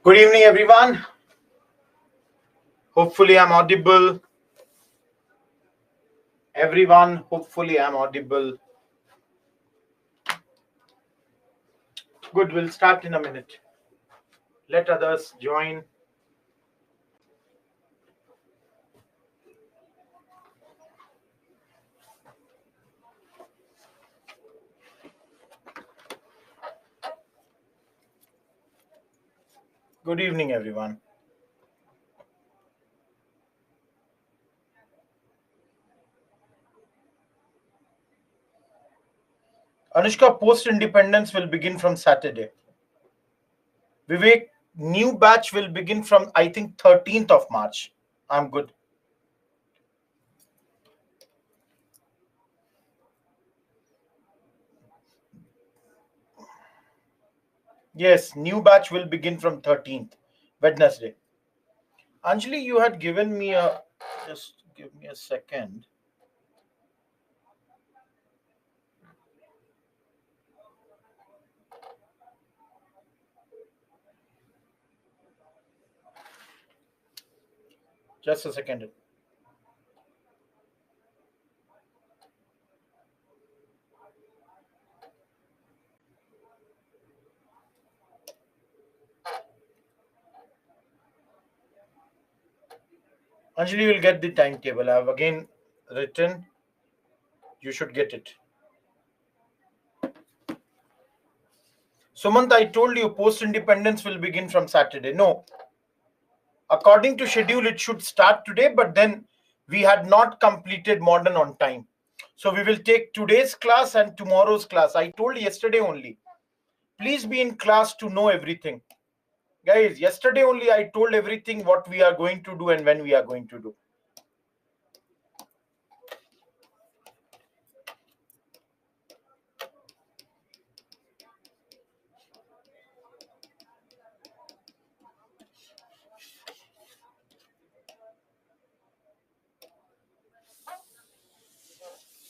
Good evening, everyone. Hopefully, I'm audible. Everyone, hopefully, I'm audible. Good, we'll start in a minute. Let others join. Good evening, everyone. Anushka, post independence will begin from Saturday. Vivek, new batch will begin from, I think, 13th of March. I'm good. Yes, new batch will begin from 13th, Wednesday. Anjali, you had given me a. Just give me a second. Just a second. Anjali will get the timetable. I have again written. You should get it. Sumant, I told you post independence will begin from Saturday. No, according to schedule, it should start today, but then we had not completed modern on time. So we will take today's class and tomorrow's class. I told yesterday only. Please be in class to know everything. Guys, yesterday only I told everything what we are going to do and when we are going to do.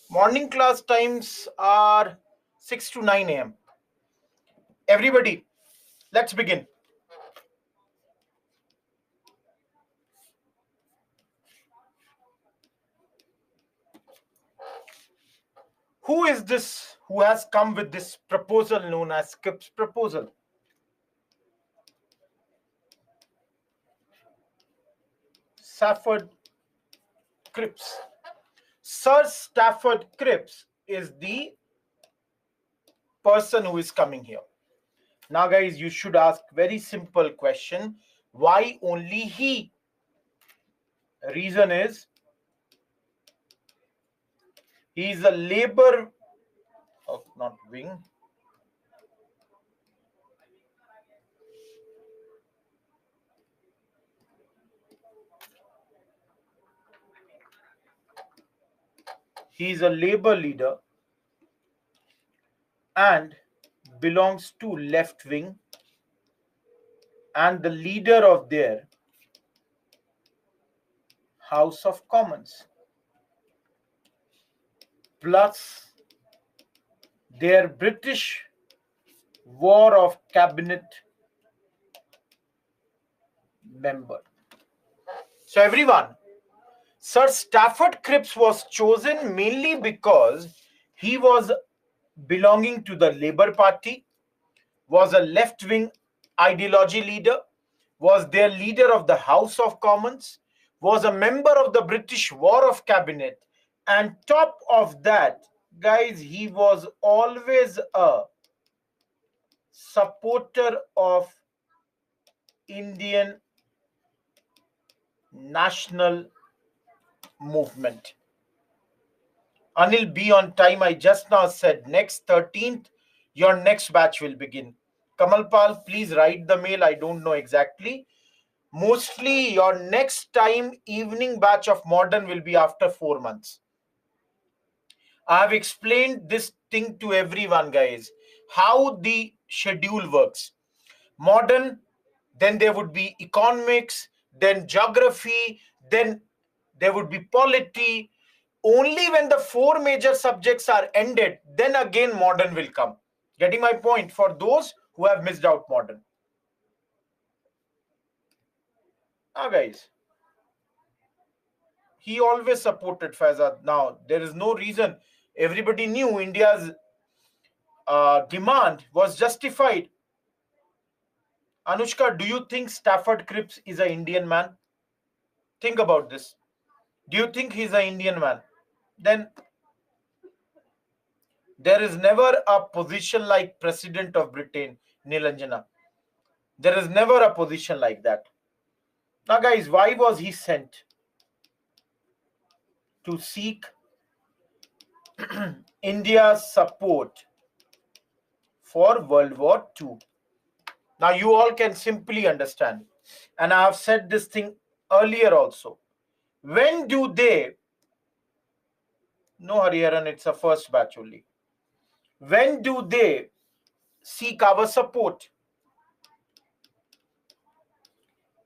Morning class times are 6 to 9 a.m. Everybody, let's begin. Who is this who has come with this proposal known as Skip's proposal? Stafford Cripps. Sir Stafford Cripps is the person who is coming here. Now, guys, you should ask very simple question. Why only he? Reason is he is a labor of not wing. He is a labor leader and belongs to left wing and the leader of their House of Commons. Plus their British War of Cabinet member. So everyone, Sir Stafford Cripps was chosen mainly because he was belonging to the Labour Party, was a left-wing ideology leader, was their leader of the House of Commons, was a member of the British War of Cabinet, and top of that, guys, he was always a supporter of Indian national movement. Anil, be on time. I just now said next 13th, your next batch will begin. Kamalpal, please write the mail. I don't know exactly. Mostly your next time evening batch of modern will be after 4 months. I have explained this thing to everyone, guys, how the schedule works. Modern, then there would be economics, then geography, then there would be polity. Only when the four major subjects are ended, then again modern will come. Getting my point for those who have missed out modern. Now, guys, he always supported Faizad. Now, there is no reason. Everybody knew India's demand was justified. Anushka, do you think Stafford Cripps is an Indian man? Think about this. Do you think he's an Indian man? Then there is never a position like President of Britain, Nilanjana. There is never a position like that. Now, guys, why was he sent? To seek India's support for World War II. Now, you all can simply understand, and I have said this thing earlier also. When do they, no Hariharan, it's a first batch only. When do they seek our support?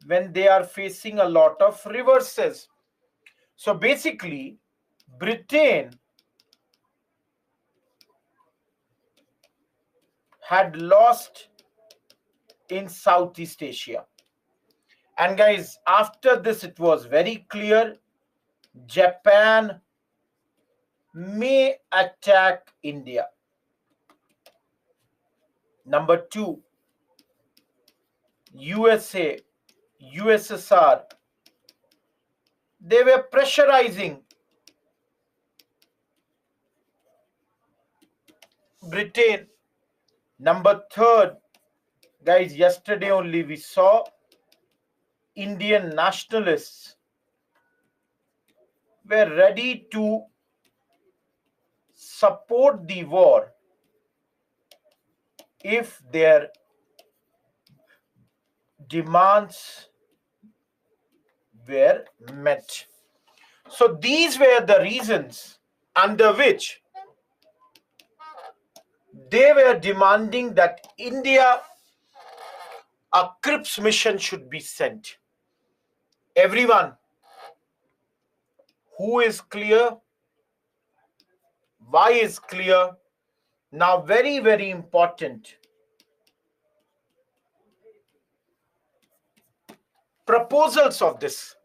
When they are facing a lot of reverses. So basically, Britain had lost in Southeast Asia. And guys, after this, it was very clear Japan may attack India. Number 2, USA, USSR, they were pressurizing Britain. Number 3, guys, yesterday only we saw Indian nationalists were ready to support the war if their demands were met. So these were the reasons under which they were demanding that India, a Cripps mission should be sent. Everyone who is clear, why is clear? Now, very, very important. Proposals of this.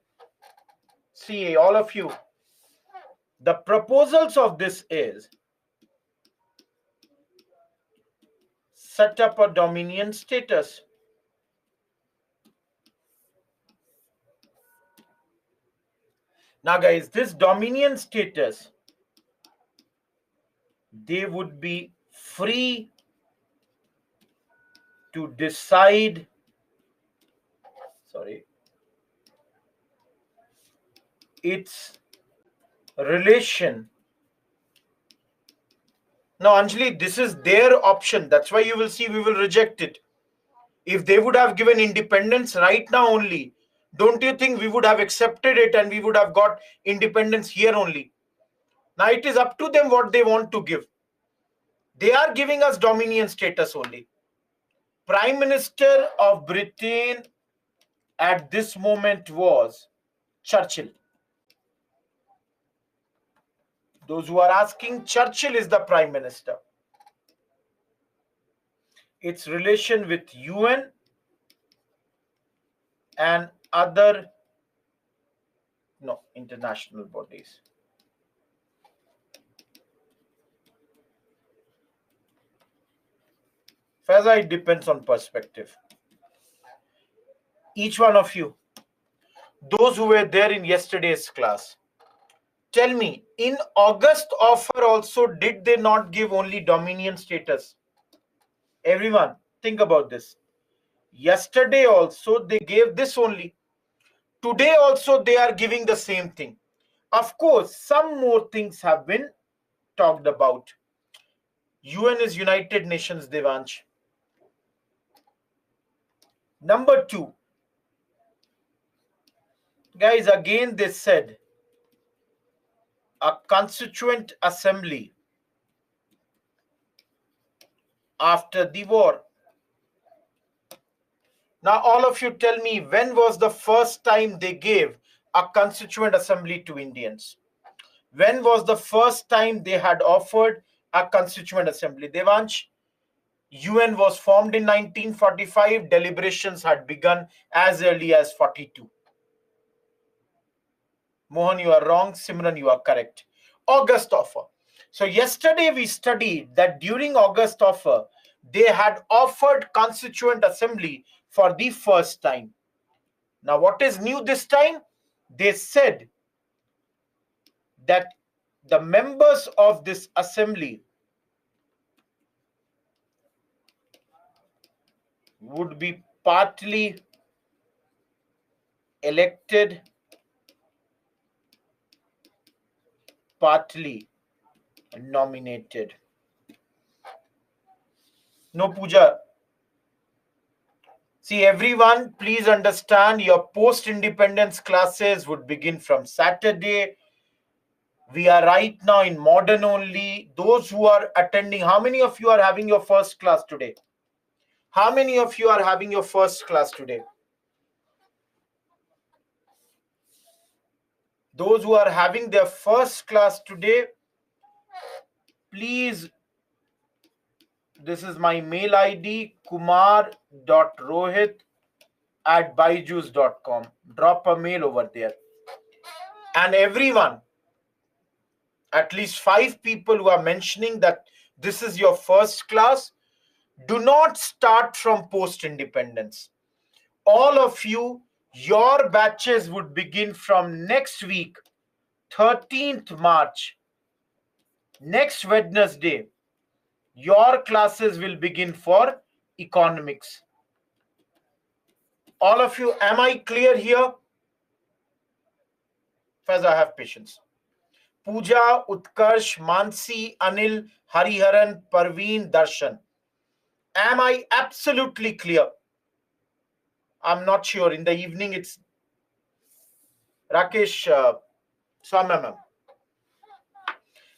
See, all of you, the proposals of this is set up a dominion status. Now, guys, this dominion status, they would be free to decide, its relation. Now, Anjali, this is their option. That's why you will see we will reject it. If they would have given independence right now only, don't you think we would have accepted it and we would have got independence here only? Now, it is up to them what they want to give. They are giving us dominion status only. Prime Minister of Britain at this moment was Churchill. Those who are asking, Churchill is the Prime Minister. Its relation with UN and other international bodies. Faiza, it depends on perspective. Each one of you, those who were there in yesterday's class, tell me, in August offer also, did they not give only dominion status? Everyone, think about this. Yesterday also, they gave this only. Today also, they are giving the same thing. Of course, some more things have been talked about. UN is United Nations, Devansh. Number 2, guys, again they said a constituent assembly after the war. Now, all of you tell me, when was the first time they gave a constituent assembly to Indians? When was the first time they had offered a constituent assembly? Devansh, UN was formed in 1945. Deliberations had begun as early as 42. Mohan, you are wrong. Simran, you are correct. August offer. So yesterday we studied that during August offer, they had offered Constituent Assembly for the first time. Now what is new this time? They said that the members of this assembly would be partly elected, partly nominated. No, Pooja. See, everyone, please understand your post-independence classes would begin from Saturday. We are right now in modern only. Those who are attending, how many of you are having your first class today? How many of you are having your first class today? Those who are having their first class today, please, this is my mail ID, kumar.rohit@byju's.com. Drop a mail over there. And everyone, at least 5 people who are mentioning that this is your first class, do not start from post-independence. All of you, your batches would begin from next week, 13th March. Next Wednesday, your classes will begin for economics. All of you, am I clear here? First, I have patience. Pooja, Utkarsh, Mansi, Anil, Hariharan, Parveen, Darshan. Am I absolutely clear? I'm not sure. In the evening, it's Rakesh, Swamam.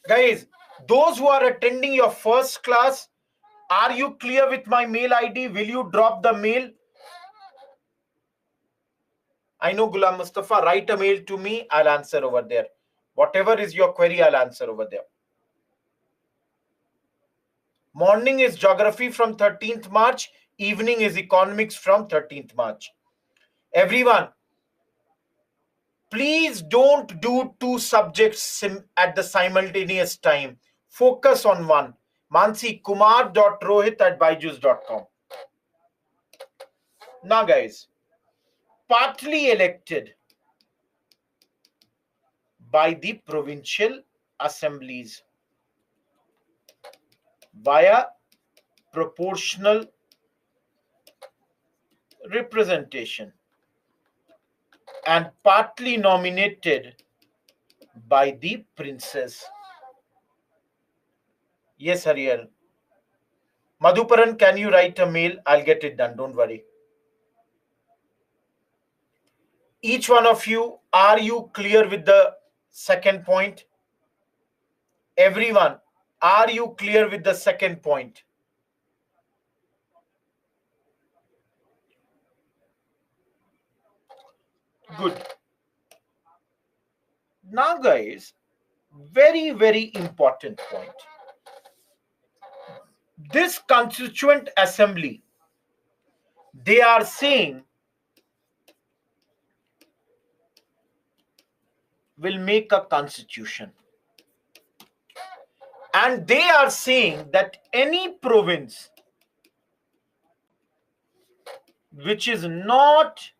Guys, those who are attending your first class, are you clear with my mail ID? Will you drop the mail? I know Ghulam Mustafa, write a mail to me. I'll answer over there. Whatever is your query, I'll answer over there. Morning is geography from 13th March. Evening is economics from 13th March. Everyone, please don't do 2 subjects at the simultaneous time. Focus on one. Mansi, kumar.rohit@byju's.com. Now, guys, partly elected by the provincial assemblies via proportional representation and partly nominated by the princes. Yes, Hariyar. Madhuparan, can you write a mail? I'll get it done. Don't worry. Each one of you, are you clear with the second point? Everyone, are you clear with the second point? Good. Now, guys, very, very important point. This Constituent Assembly, they are saying, will make a constitution. And they are saying that any province which is not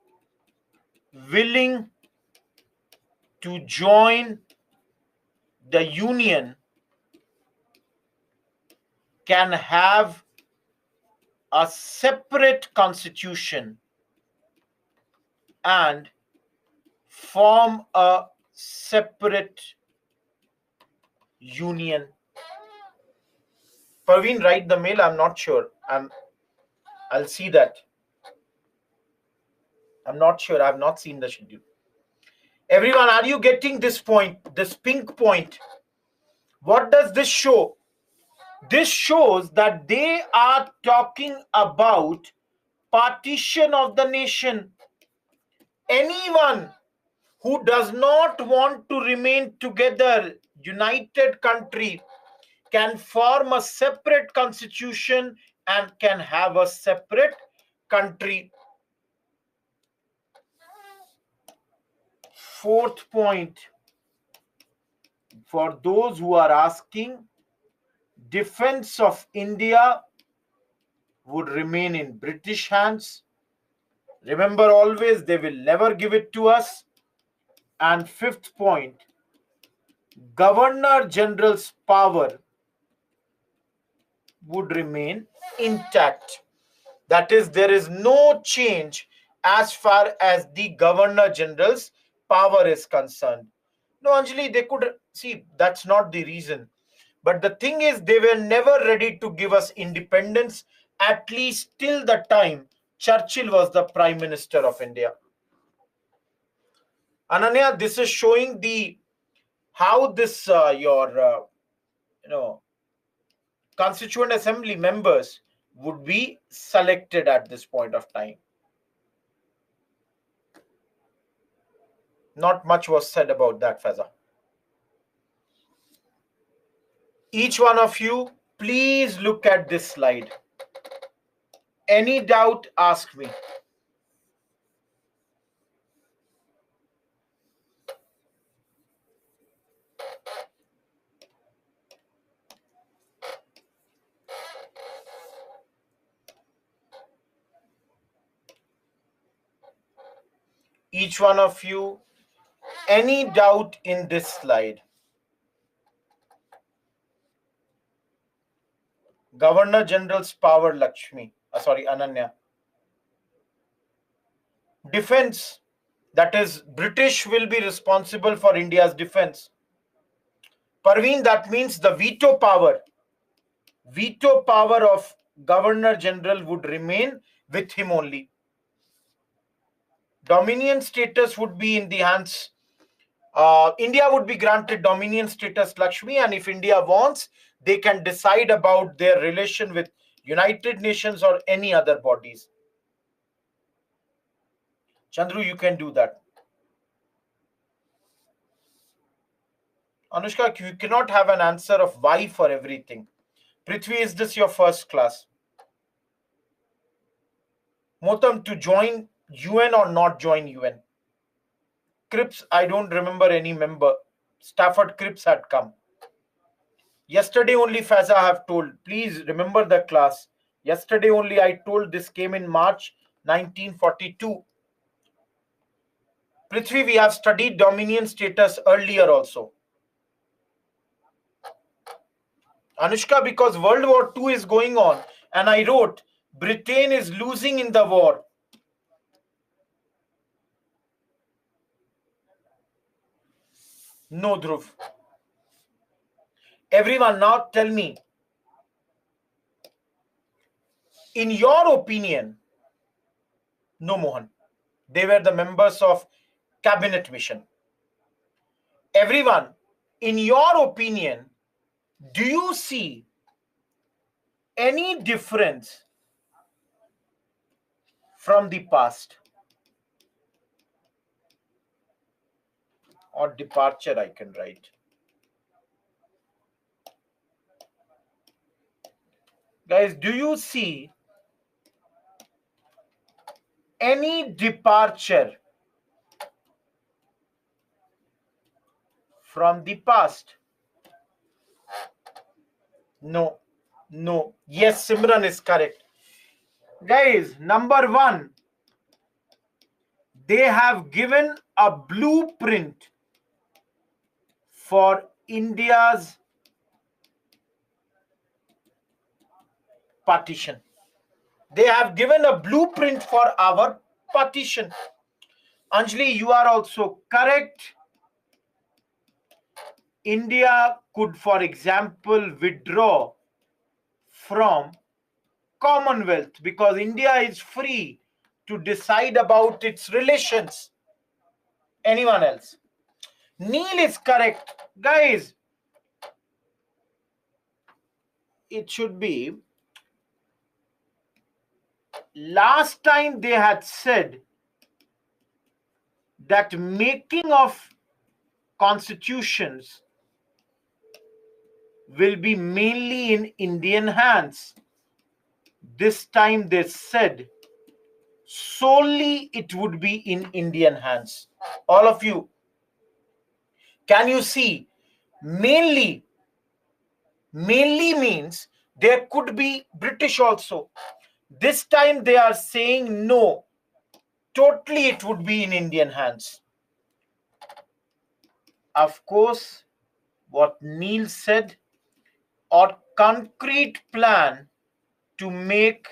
willing to join the union can have a separate constitution and form a separate union. Parveen, write the mail. I'm not sure. I'll see that. I'm not sure. I've not seen the schedule. Everyone, are you getting this point? This pink point? What does this show? This shows that they are talking about partition of the nation. Anyone who does not want to remain together, united country, can form a separate constitution and can have a separate country. fourth point, for those who are asking, defense of India would remain in British hands. Remember always, they will never give it to us. And fifth point, Governor General's power would remain intact. That is, there is no change as far as the Governor General's power is concerned. No, Anjali, they could see that's not the reason. But the thing is, they were never ready to give us independence, at least till the time Churchill was the Prime Minister of India. Ananya, this is showing the how this your Constituent Assembly members would be selected at this point of time. Not much was said about that, Faiza. Each one of you, please look at this slide. Any doubt, ask me. Each one of you, any doubt in this slide? Governor General's power, Lakshmi. Sorry, Ananya. Defense, that is, British will be responsible for India's defense. Parveen, that means the veto power of Governor General would remain with him only. Dominion status would be in the hands. India would be granted dominion status, Lakshmi, and if India wants, they can decide about their relation with United Nations or any other bodies. Chandru, you can do that. Anushka, you cannot have an answer of why for everything. Prithvi, is this your first class? Motam, to join UN or not join UN? Cripps, I don't remember any member. Stafford Cripps had come. Yesterday only, Faiza, I have told. Please remember the class. Yesterday only I told this came in March 1942. Prithvi, we have studied dominion status earlier also. Anushka, because World War II is going on, and I wrote, Britain is losing in the war. No, Dhruv. Everyone, now tell me, in your opinion, no, Mohan, they were the members of cabinet mission. Everyone, in your opinion, do you see any difference from the past? Or departure, I can write. Guys, do you see any departure from the past? No. No. Yes, Simran is correct. Guys, number one, they have given a blueprint for India's partition. They have given a blueprint for our partition. Anjali, you are also correct. India could, for example, withdraw from Commonwealth because India is free to decide about its relations. Anyone else? Neil is correct. Guys, it should be last time they had said that making of constitutions will be mainly in Indian hands. This time they said solely it would be in Indian hands. All of you, Can you see? Mainly means there could be British also. This time they are saying no, totally it would be in Indian hands. Of course, what Neil said, or concrete plan to make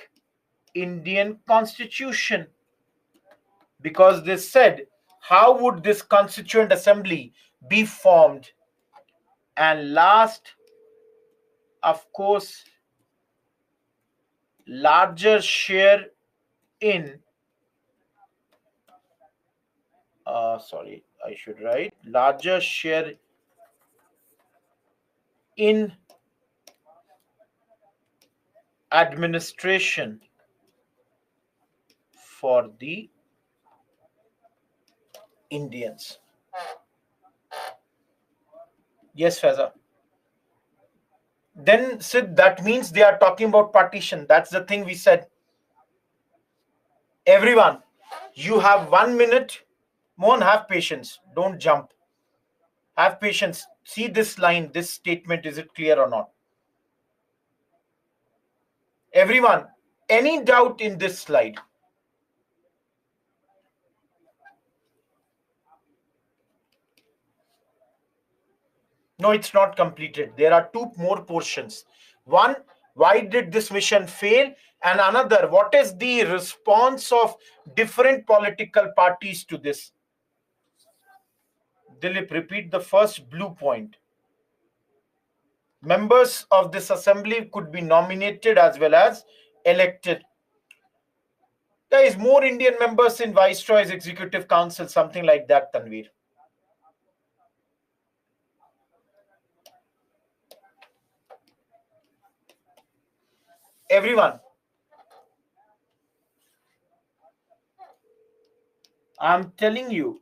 Indian constitution, because they said how would this constituent assembly be formed. And last, of course, larger share in sorry, I should write larger share in administration for the Indians. Yes, Faiza. Then Sid, that means they are talking about partition. That's the thing we said. Everyone, you have 1 minute. Mohan, have patience. Don't jump. Have patience. See this line, this statement. Is it clear or not? Everyone, any doubt in this slide? No, it's not completed. There are two more portions. One, why did this mission fail? And another, what is the response of different political parties to this? Dilip, repeat the first blue point. Members of this assembly could be nominated as well as elected. There is more Indian members in Viceroy's Executive Council, something like that, Tanveer. Everyone, I'm telling you,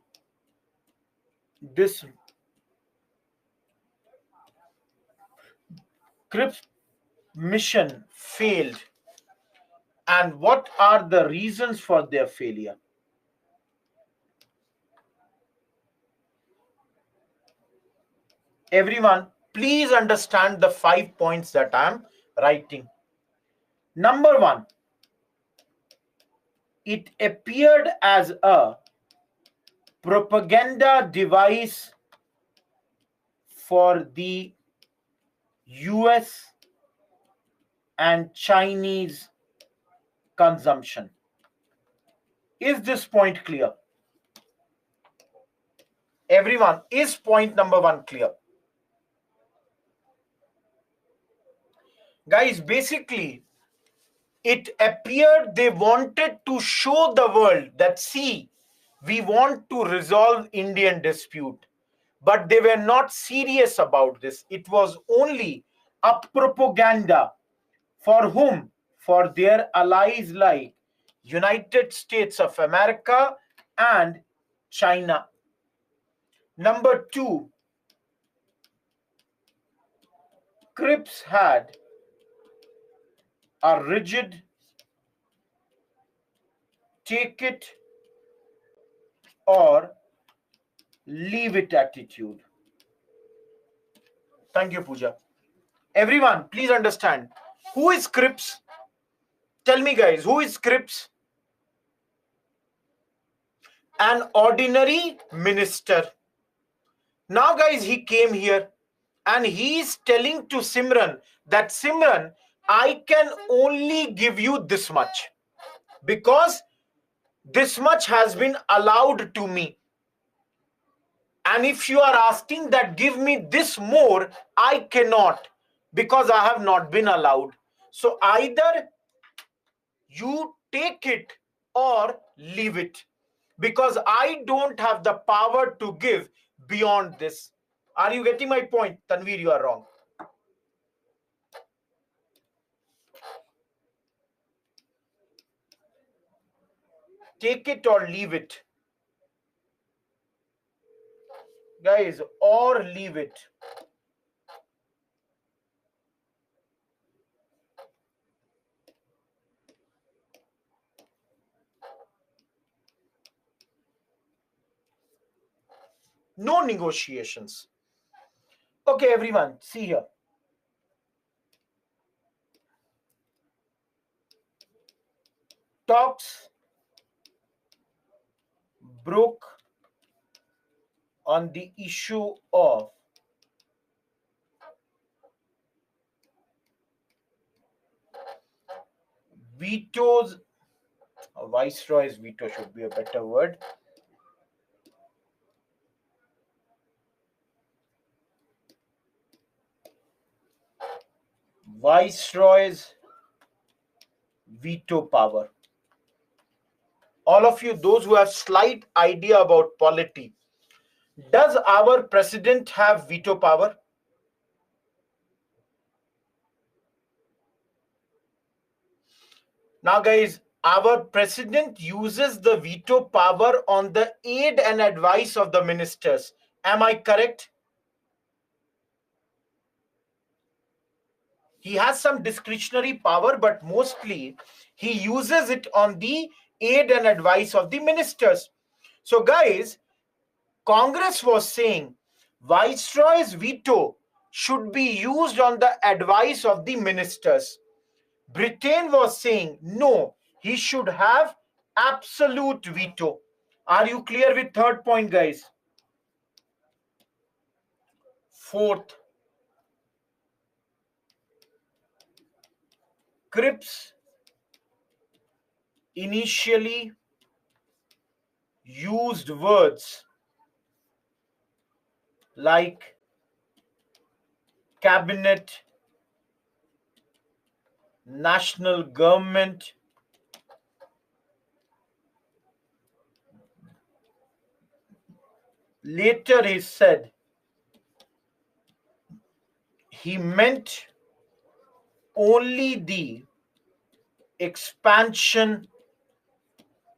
this Cripps mission failed. And what are the reasons for their failure? Everyone, please understand the 5 points that I'm writing. Number one, it appeared as a propaganda device for the US and Chinese consumption. Is this point clear? Everyone, is point number one clear? Guys, basically, it appeared they wanted to show the world that, see, we want to resolve Indian dispute. But they were not serious about this. It was only a propaganda. For whom? For their allies like United States of America and China. Number two, Cripps had a rigid take it or leave it attitude. Thank you, Pooja. Everyone, please understand. Who is Cripps? Tell me, guys, who is Cripps? An ordinary minister. Now, guys, he came here and he is telling to Simran that, Simran, I can only give you this much because this much has been allowed to me. And if you are asking that give me this more, I cannot because I have not been allowed. So either you take it or leave it because I don't have the power to give beyond this. Are you getting my point? Tanveer, you are wrong. Take it or leave it. Guys, or leave it. No negotiations. Okay, everyone, see here. Talks broke on the issue of vetoes. Viceroy's veto should be a better word. Viceroy's veto power. All of you, those who have slight idea about polity, does our president have veto power? Now, guys, our president uses the veto power on the aid and advice of the ministers. Am I correct? He has some discretionary power, but mostly he uses it on the aid and advice of the ministers. So, guys, Congress was saying Viceroy's veto should be used on the advice of the ministers. Britain was saying no, he should have absolute veto. Are you clear with third point, guys? Fourth, Cripps initially used words like cabinet, national government, later he said he meant only the expansion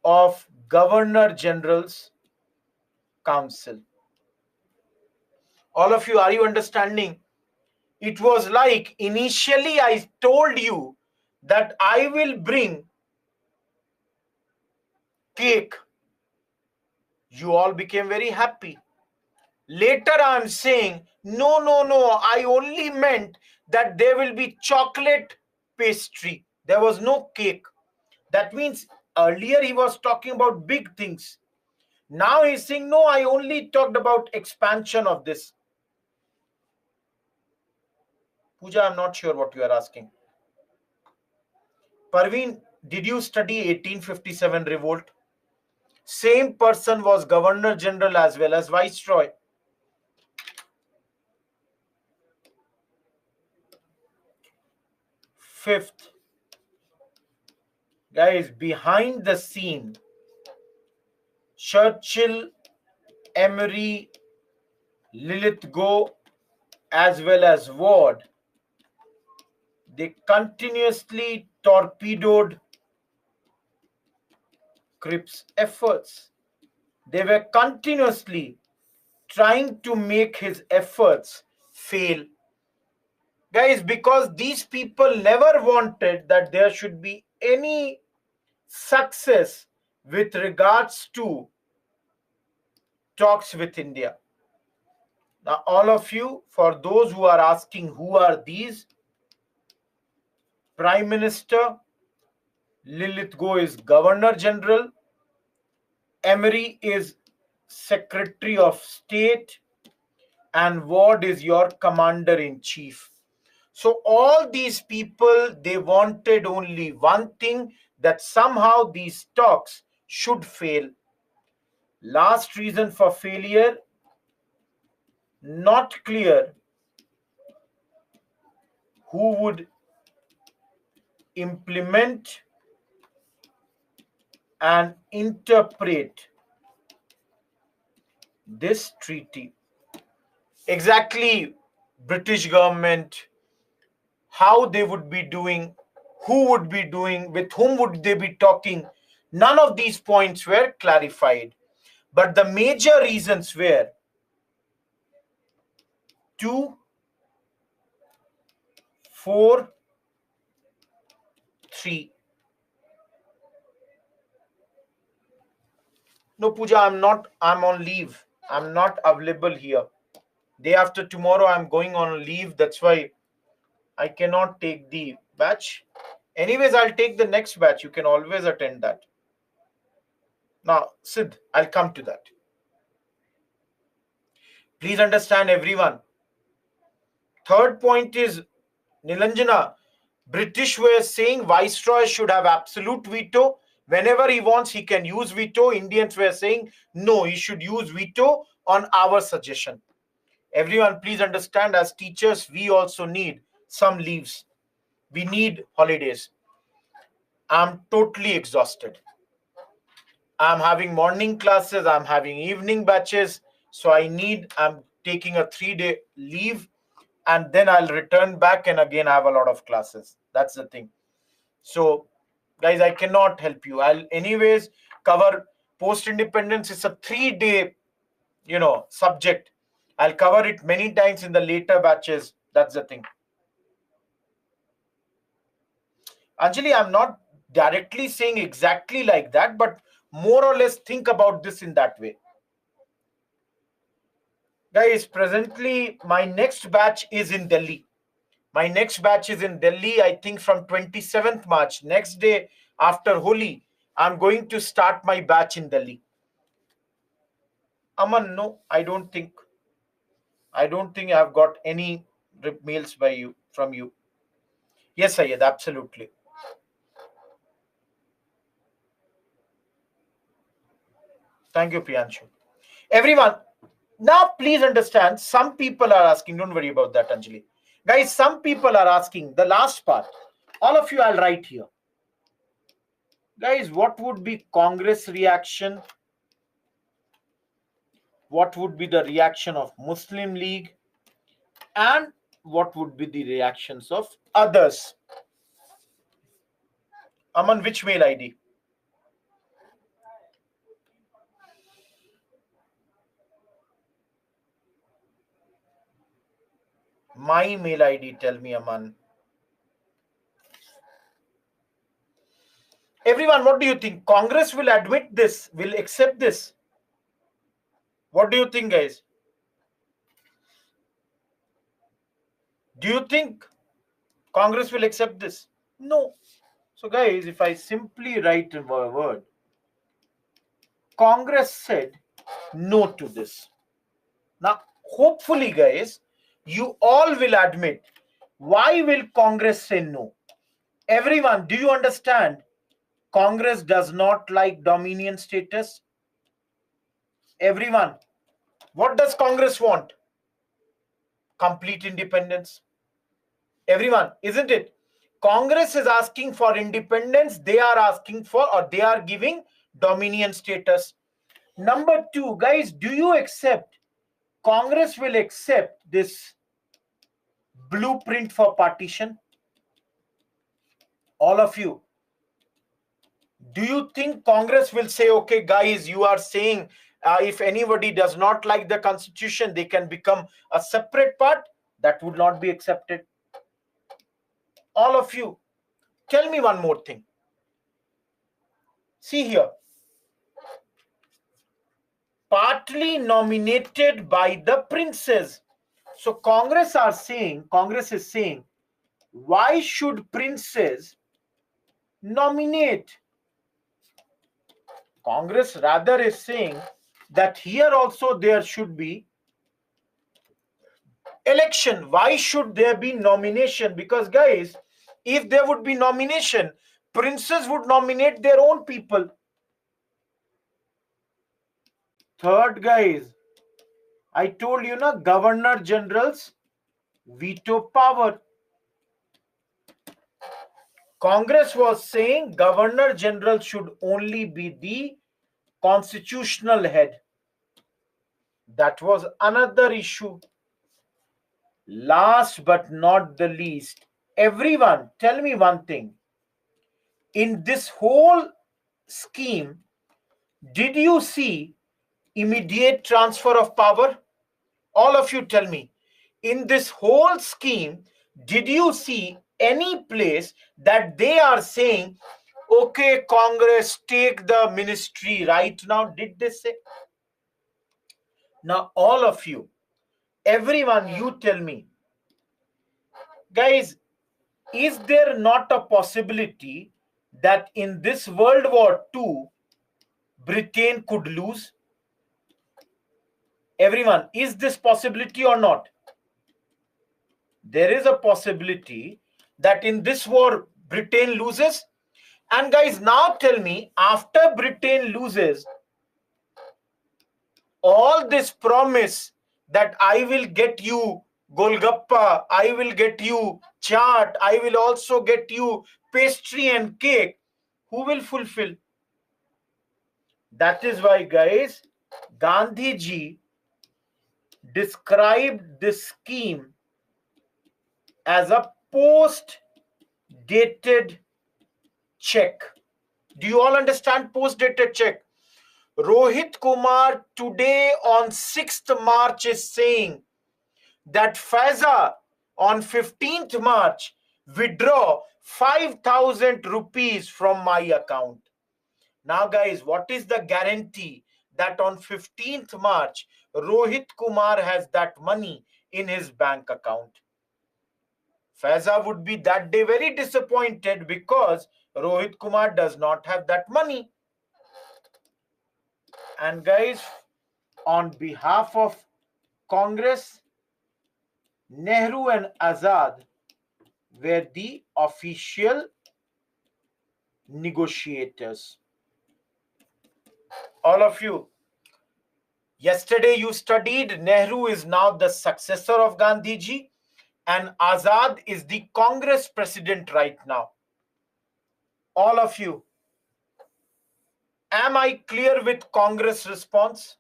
of Governor General's Council. All of you, are you understanding? It was like initially I told you that I will bring cake. You all became very happy. Later I'm saying, no, no, no, I only meant that there will be chocolate pastry. There was no cake. That means earlier he was talking about big things. Now he's saying, no, I only talked about expansion of this. Pooja, I'm not sure what you are asking. Parveen, did you study 1857 revolt? Same person was Governor General as well as Viceroy. Fifth, guys, behind the scene, Churchill, Emery, Lithgow, as well as Ward, they continuously torpedoed Cripps' efforts. They were continuously trying to make his efforts fail. Guys, because these people never wanted that there should be any success with regards to talks with India. Now, all of you, for those who are asking who are these, Prime Minister, Lithgow is Governor General, Emery is Secretary of State, and Ward is your Commander in Chief. So all these people, they wanted only one thing, that somehow these talks should fail. Last reason for failure, not clear who would implement and interpret this treaty. Exactly, British government, how they would be doing, who would be doing, with whom would they be talking. None of these points were clarified. But the major reasons were 2, 4, 3. No, Pooja, I'm on leave. I'm not available here. Day after tomorrow, I'm going on leave. That's why I cannot take the batch. Anyways, I'll take the next batch. You can always attend that. Now, Sid, I'll come to that. Please understand, everyone. Third point is, Nilanjana, British were saying Viceroy should have absolute veto. Whenever he wants, he can use veto. Indians were saying, no, he should use veto on our suggestion. Everyone, please understand, as teachers, we also need some leaves. We need holidays. I'm totally exhausted. I'm having morning classes, I'm having evening batches. So I'm taking a 3-day leave, and then I'll return back and again have a lot of classes. That's the thing. So, guys, I cannot help you. I'll anyways cover post-independence. It's a 3-day, subject. I'll cover it many times in the later batches. That's the thing. Anjali, I'm not directly saying exactly like that, but more or less think about this in that way. Guys, presently my next batch is in Delhi. My next batch is in Delhi, I think from 27th March. Next day after Holi, I'm going to start my batch in Delhi. Aman, no, I don't think I've got any mails from you. Yes, Syed, absolutely. Thank you, Priyanshu. Everyone, now please understand, some people are asking, don't worry about that, Anjali. Guys, some people are asking the last part. All of you, I'll write here. Guys, what would be Congress reaction? What would be the reaction of Muslim League? And what would be the reactions of others? Aman, which mail ID? My mail ID, tell me, Aman. Everyone, what do you think? Congress will admit this, will accept this? What do you think, guys? Do you think Congress will accept this? No. So, guys, if I simply write a word, Congress said no to this. Now, hopefully, guys, you all will admit, why will Congress say no? Everyone, do you understand? Congress does not like dominion status. Everyone, what does Congress want? Complete independence. Everyone, isn't it? Congress is asking for independence. They are asking for, or they are giving dominion status. Number two, guys, do you accept? Congress will accept this blueprint for partition? All of you. Do you think Congress will say, okay, guys, you are saying if anybody does not like the constitution, they can become a separate part? That would not be accepted. All of you, tell me one more thing. See here. Partly nominated by the princes. So Congress is saying, why should princes nominate? Congress rather is saying that here also there should be election. Why should there be nomination? Because, guys, if there would be nomination, princes would nominate their own people. Third, guys, I told you, Governor General's veto power. Congress was saying Governor General should only be the constitutional head. That was another issue. Last but not the least, everyone, tell me one thing. In this whole scheme, did you see immediate transfer of power? All of you tell me. In this whole scheme, did you see any place that they are saying, okay, Congress, take the ministry right now? Did they say? Now, all of you, everyone, you tell me, guys, is there not a possibility that in this World War II, Britain could lose? Everyone, is this possibility or not? There is a possibility that in this war, Britain loses. And guys, now tell me, after Britain loses, all this promise that I will get you Golgappa, I will get you chaat, I will also get you pastry and cake, who will fulfill? That is why, guys, Gandhi ji described this scheme as a post-dated check. Do you all understand post-dated check? Rohit Kumar today on 6th March is saying that Faiza on 15th March withdraw 5,000 rupees from my account. Now guys, what is the guarantee that on 15th March Rohit Kumar has that money in his bank account? Faiza would be that day very disappointed because Rohit Kumar does not have that money. And guys, on behalf of Congress, Nehru and Azad were the official negotiators. All of you, yesterday you studied Nehru is now the successor of Gandhiji and Azad is the Congress president right now. All of you, am I clear with Congress response?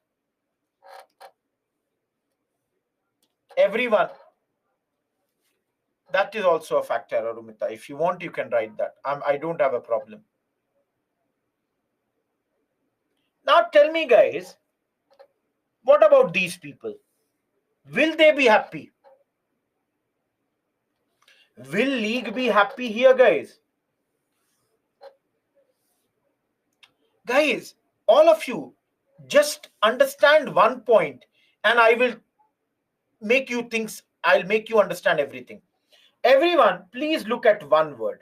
Everyone. That is also a factor, Arumita. If you want, you can write that. I don't have a problem. Now tell me, guys, what about these people? Will they be happy? Will League be happy here, guys? Guys, all of you, just understand one point and I will make you think, I'll make you understand everything. Everyone, please look at one word.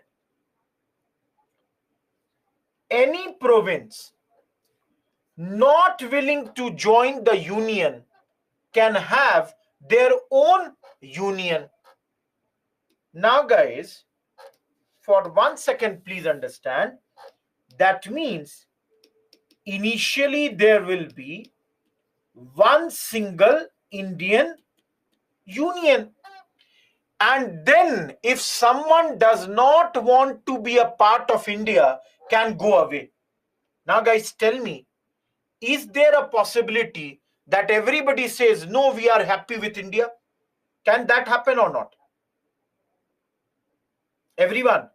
Any province not willing to join the union can have their own union. Now, guys, for 1 second, please understand. That means initially there will be one single Indian union. And then if someone does not want to be a part of India, can go away. Now, guys, tell me, is there a possibility that everybody says, no, we are happy with India? Can that happen or not? Everyone,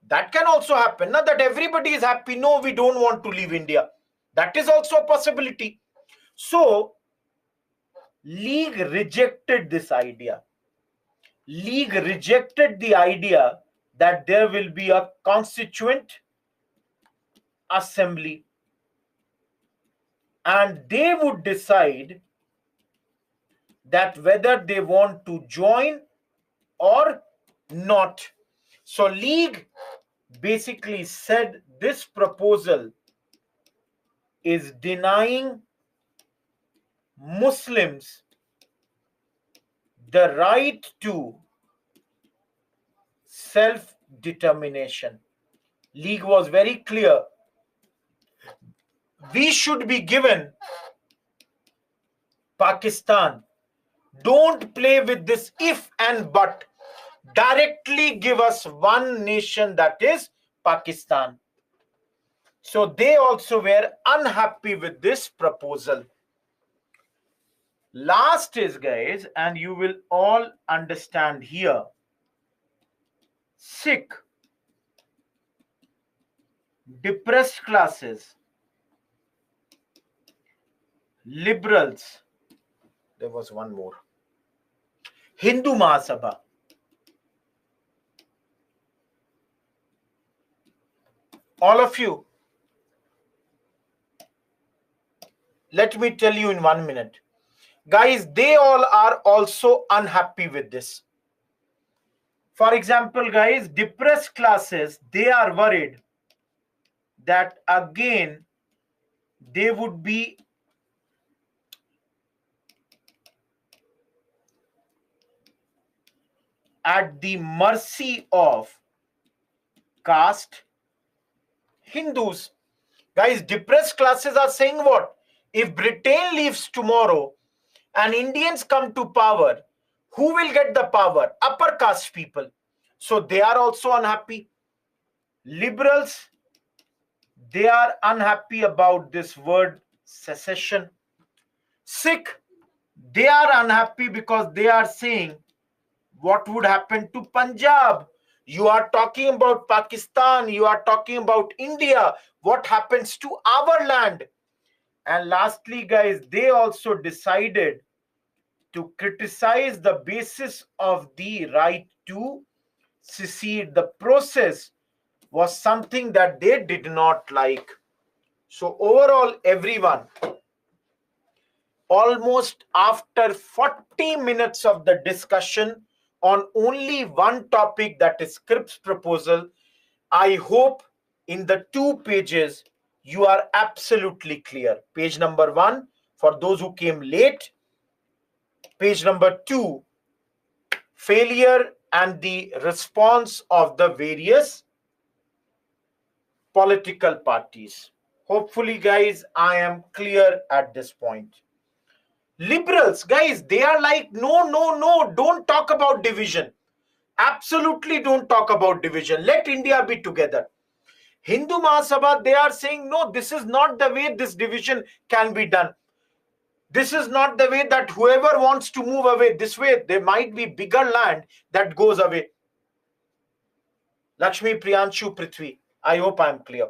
that can also happen. Not that everybody is happy. No, we don't want to leave India. That is also a possibility. So, League rejected this idea. League rejected the idea that there will be a constituent assembly and they would decide that whether they want to join or not. So League basically said this proposal is denying Muslims the right to self-determination. League was very clear. We should be given Pakistan. Don't play with this if and but. Directly give us one nation, that is Pakistan. So they also were unhappy with this proposal. Last is, guys, and you will all understand here, Sikh, depressed classes, liberals, there was one more, Hindu Mahasabha. All of you, let me tell you in 1 minute. Guys, they all are also unhappy with this. For example, guys, depressed classes, they are worried that again they would be at the mercy of caste Hindus. Guys, depressed classes are saying what? If Britain leaves tomorrow and Indians come to power, who will get the power? Upper caste people. So they are also unhappy. Liberals, they are unhappy about this word secession. Sikh, they are unhappy because they are saying what would happen to Punjab. You are talking about Pakistan, you are talking about India. What happens to our land? And lastly, guys, they also decided to criticize the basis of the right to secede. The process was something that they did not like. So overall, everyone, almost after 40 minutes of the discussion on only one topic, that is Cripps proposal, I hope in the 2 pages you are absolutely clear. Page number 1 for those who came late, page number 2, failure and the response of the various political parties. Hopefully, guys, I am clear at this point. Liberals, guys, they are like, no, no, no, don't talk about division. Absolutely don't talk about division. Let India be together. Hindu Mahasabha, they are saying, no, this is not the way this division can be done. This is not the way that whoever wants to move away this way, there might be bigger land that goes away. Lakshmi, Priyanshu, Prithvi, I hope I am clear.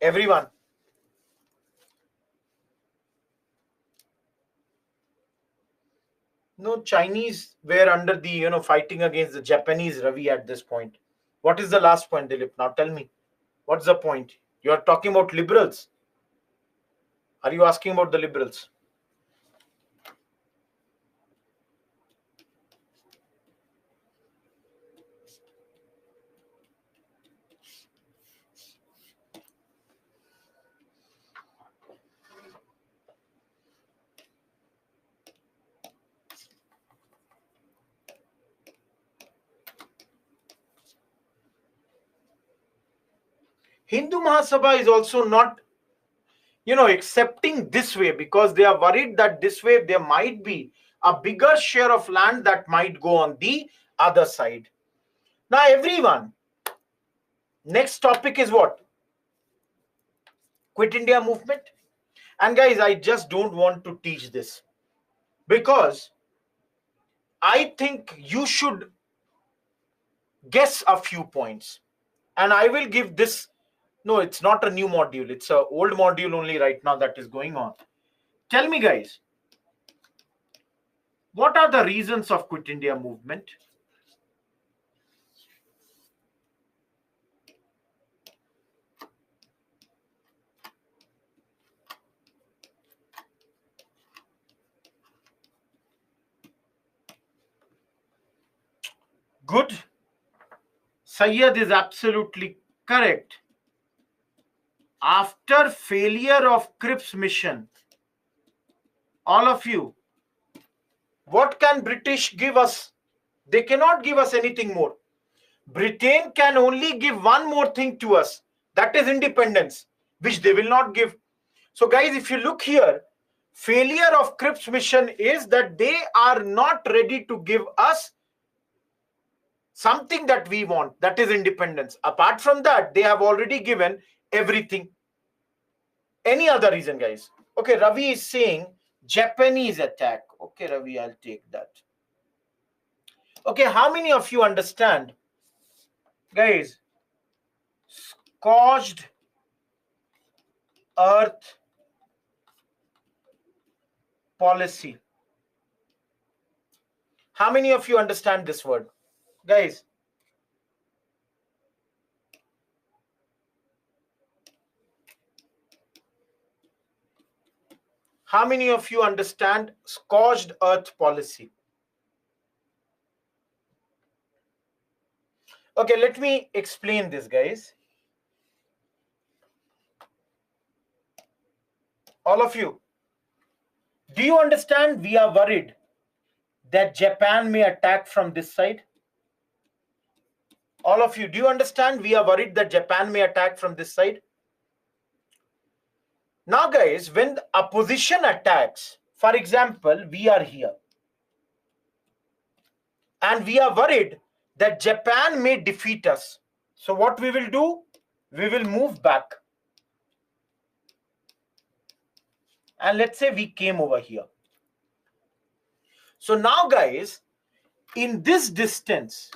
Everyone. No, Chinese were under the, fighting against the Japanese, Ravi, at this point. What is the last point, Dilip? Now tell me. What's the point? You are talking about liberals. Are you asking about the liberals? Hindu Mahasabha is also not, accepting this way because they are worried that this way there might be a bigger share of land that might go on the other side. Now, everyone, next topic is what? Quit India movement. And guys, I just don't want to teach this because I think you should guess a few points. And I will give this. No, it's not a new module. It's an old module only right now that is going on. Tell me, guys, what are the reasons of Quit India movement? Good. Syed is absolutely correct. After failure of Cripps mission, all of you, what can British give us? They cannot give us anything more. Britain can only give one more thing to us, that is independence, which they will not give. So guys, if you look here, failure of Cripps mission is that they are not ready to give us something that we want, that is independence. Apart from that, they have already given everything. Any other reason, guys? Okay, Ravi is saying Japanese attack. Okay, Ravi, I'll take that. Okay, how many of you understand, guys, scorched earth policy? How many of you understand this word, guys? How many of you understand scorched earth policy? Okay, let me explain this, guys. All of you, do you understand we are worried that Japan may attack from this side? All of you, do you understand we are worried that Japan may attack from this side? Now, guys, when the opposition attacks, for example, we are here and we are worried that Japan may defeat us. So what we will do? We will move back. And let's say we came over here. So now, guys, in this distance,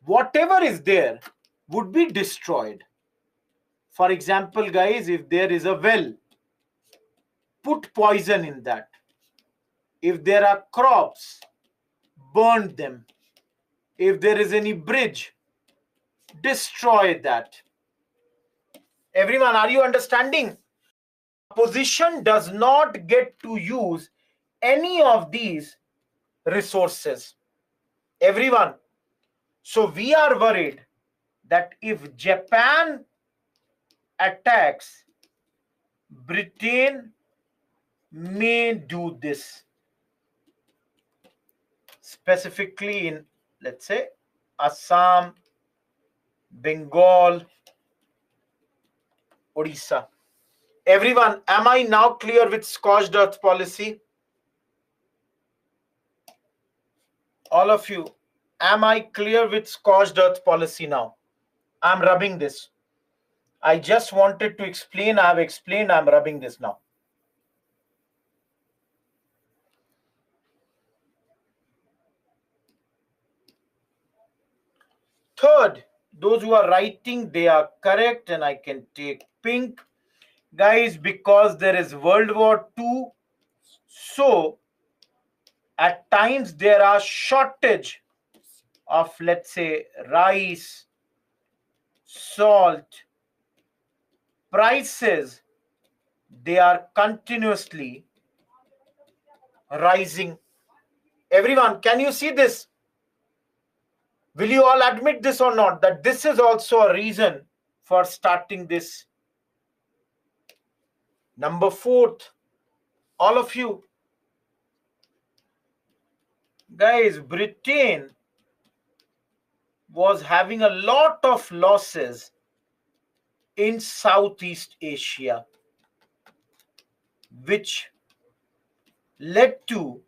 whatever is there would be destroyed. For example, guys, if there is a well, put poison in that. If there are crops, burn them. If there is any bridge, destroy that. Everyone, are you understanding? Opposition does not get to use any of these resources. Everyone. So we are worried that if Japan attacks, Britain may do this. Specifically in, let's say, Assam, Bengal, Odisha. Everyone, am I now clear with scorched earth policy? All of you, am I clear with scorched earth policy now? I'm rubbing this. I just wanted to explain. I have explained. I'm rubbing this now. Third, those who are writing, they are correct, and I can take pink. Guys, because there is World War II, so at times there are shortage of, let's say, rice, salt, prices, they are continuously rising. Everyone, can you see this? Will you all admit this or not, that this is also a reason for starting this? Number fourth, all of you, guys, Britain was having a lot of losses in Southeast Asia, which led to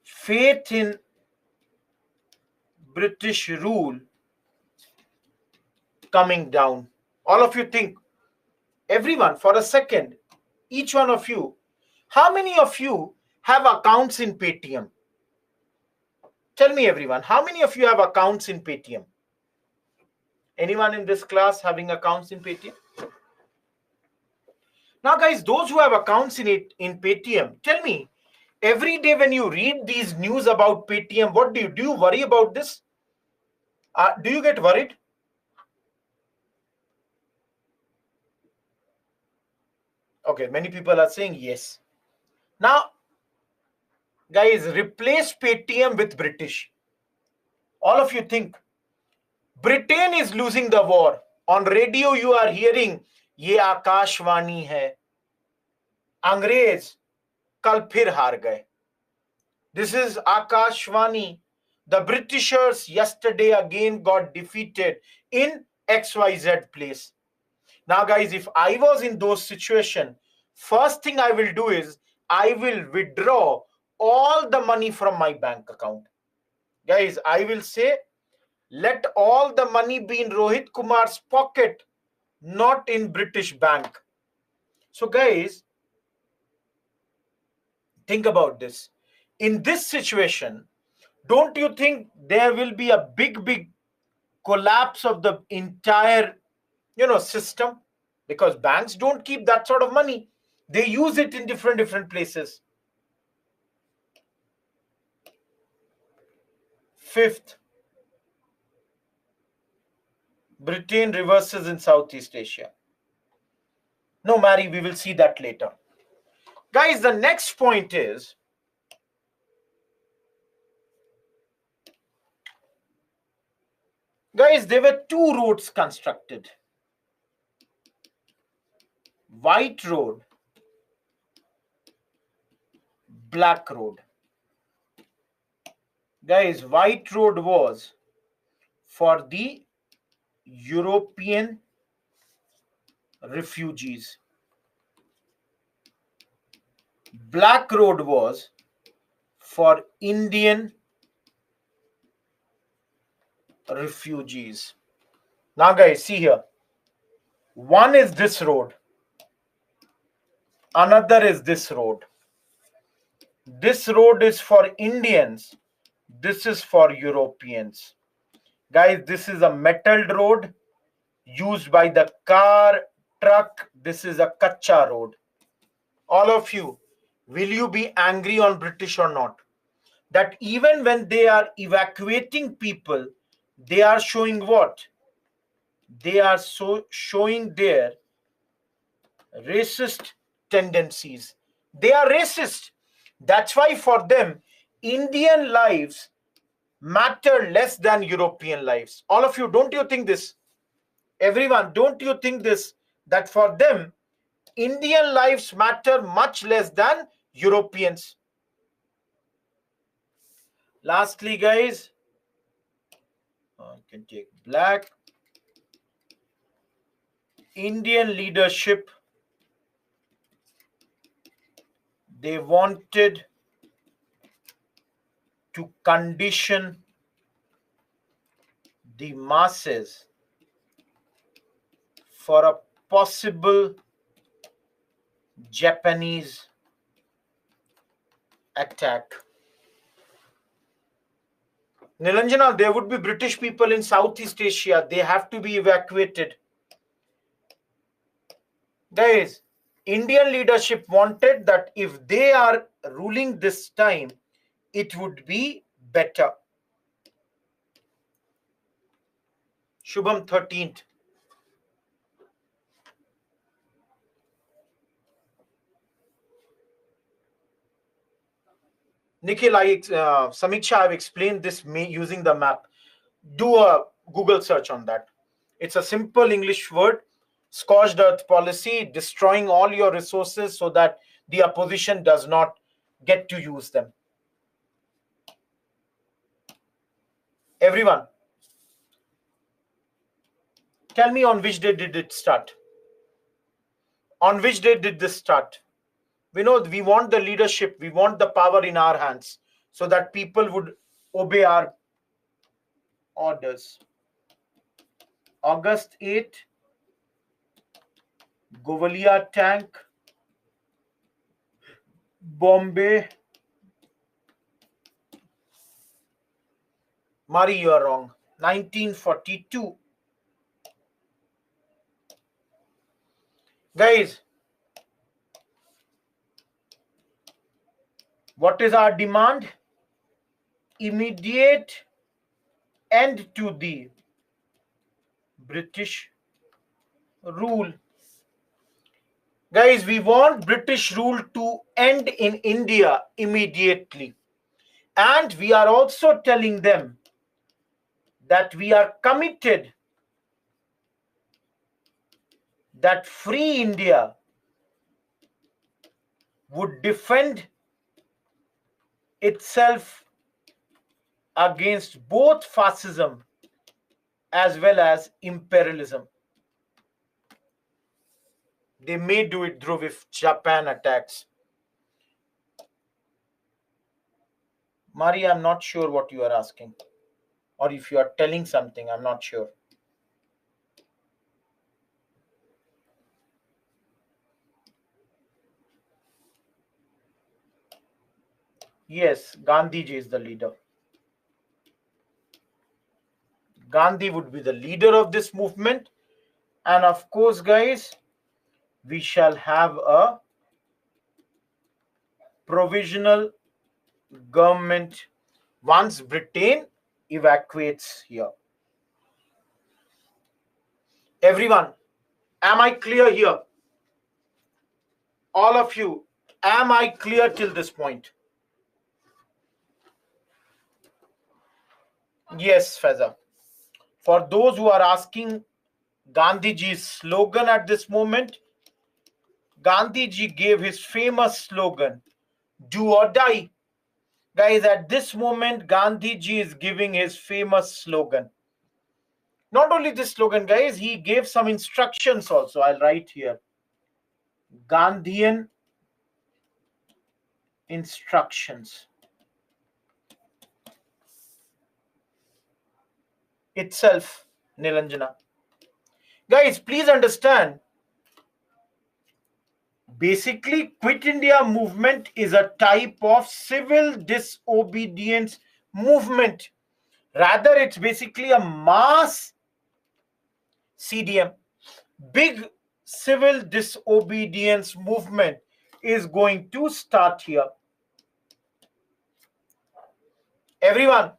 faith in British rule coming down. All of you think, everyone, for a second, each one of you, how many of you have accounts in Paytm? Tell me, everyone, how many of you have accounts in Paytm? Anyone in this class having accounts in Paytm? Now, guys, those who have accounts in Paytm, tell me, every day when you read these news about Paytm, what do? Do you worry about this? Do you get worried? Okay, many people are saying yes. Now, guys, replace Paytm with British. All of you think Britain is losing the war. On radio, you are hearing, ये आकाशवाणी है, अंग्रेज कल फिर हार गए. This is Akashvani. The Britishers yesterday again got defeated in XYZ place. Now, guys, if I was in those situations, first thing I will do is I will withdraw all the money from my bank account. Guys, I will say, let all the money be in Rohit Kumar's pocket, not in British bank. So, guys, think about this. In this situation, Don't you think there will be a big collapse of the entire, system? Because banks don't keep that sort of money. They use it in different places. Fifth, Britain reverses in Southeast Asia. No, Mary, we will see that later. Guys, the next point is, guys, there were two roads constructed. White Road, Black Road. Guys, White Road was for the European refugees. Black Road was for Indian refugees. Now, guys, see here. One is this road. Another is this road. This road is for Indians. This is for Europeans. Guys, this is a metalled road used by the car, truck. This is a kacha road. All of you, will you be angry on British or not? That even when they are evacuating people, they are showing what? They are showing their racist tendencies. They are racist. That's why for them, Indian lives matter less than European lives. All of you, don't you think this? Everyone, don't you think this? That for them, Indian lives matter much less than Europeans. Lastly, guys, I can take black. Indian leadership, they wanted to condition the masses for a possible Japanese attack. Nilanjana, there would be British people in Southeast Asia. They have to be evacuated. Guys, Indian leadership wanted that if they are ruling this time, it would be better. Shubham 13th. Nikhil, Samiksha, I've explained this using the map. Do a Google search on that. It's a simple English word, scorched earth policy, destroying all your resources so that the opposition does not get to use them. Everyone, tell me on which day did it start? On which day did this start? We know we want the leadership, we want the power in our hands so that people would obey our orders. August 8, Govalia tank, Bombay. Mari, you are wrong. 1942. Guys, what is our demand? Immediate end to the British rule. Guys, we want British rule to end in India immediately. And we are also telling them that we are committed that free India would defend itself against both fascism as well as imperialism. They may do it, Dhruv, if Japan attacks. Mari, I'm not sure what you are asking. Or if you are telling something, I'm not sure. Yes, Gandhiji is the leader. Gandhi would be the leader of this movement. And of course, guys, we shall have a provisional government once Britain evacuates here. Everyone, am I clear here? All of you, am I clear till this point? Yes, Faiza. For those who are asking Gandhiji's slogan at this moment, Gandhiji gave his famous slogan, do or die. Guys, at this moment, Gandhiji is giving his famous slogan. Not only this slogan, guys, he gave some instructions also. I'll write here. Gandhian instructions. Itself, Nilanjana. Guys, please understand. Basically, Quit India movement is a type of civil disobedience movement. Rather, it's basically a mass CDM. Big civil disobedience movement is going to start here. Everyone,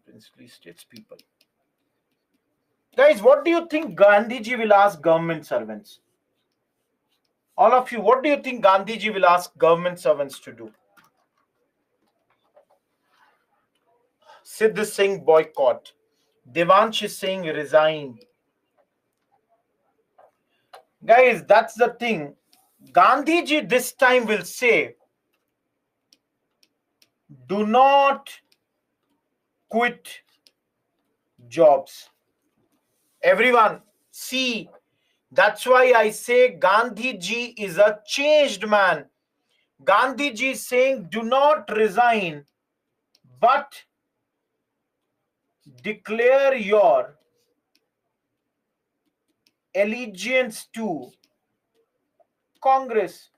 princely states people. Guys, what do you think Gandhiji will ask government servants? All of you, what do you think Gandhiji will ask government servants to do? Siddh is saying boycott. Devansh is saying resign. Guys, that's the thing. Gandhiji this time will say, do not quit jobs. Everyone, see, that's why I say Gandhiji is a changed man. Gandhiji is saying, do not resign, but declare your allegiance to Congress.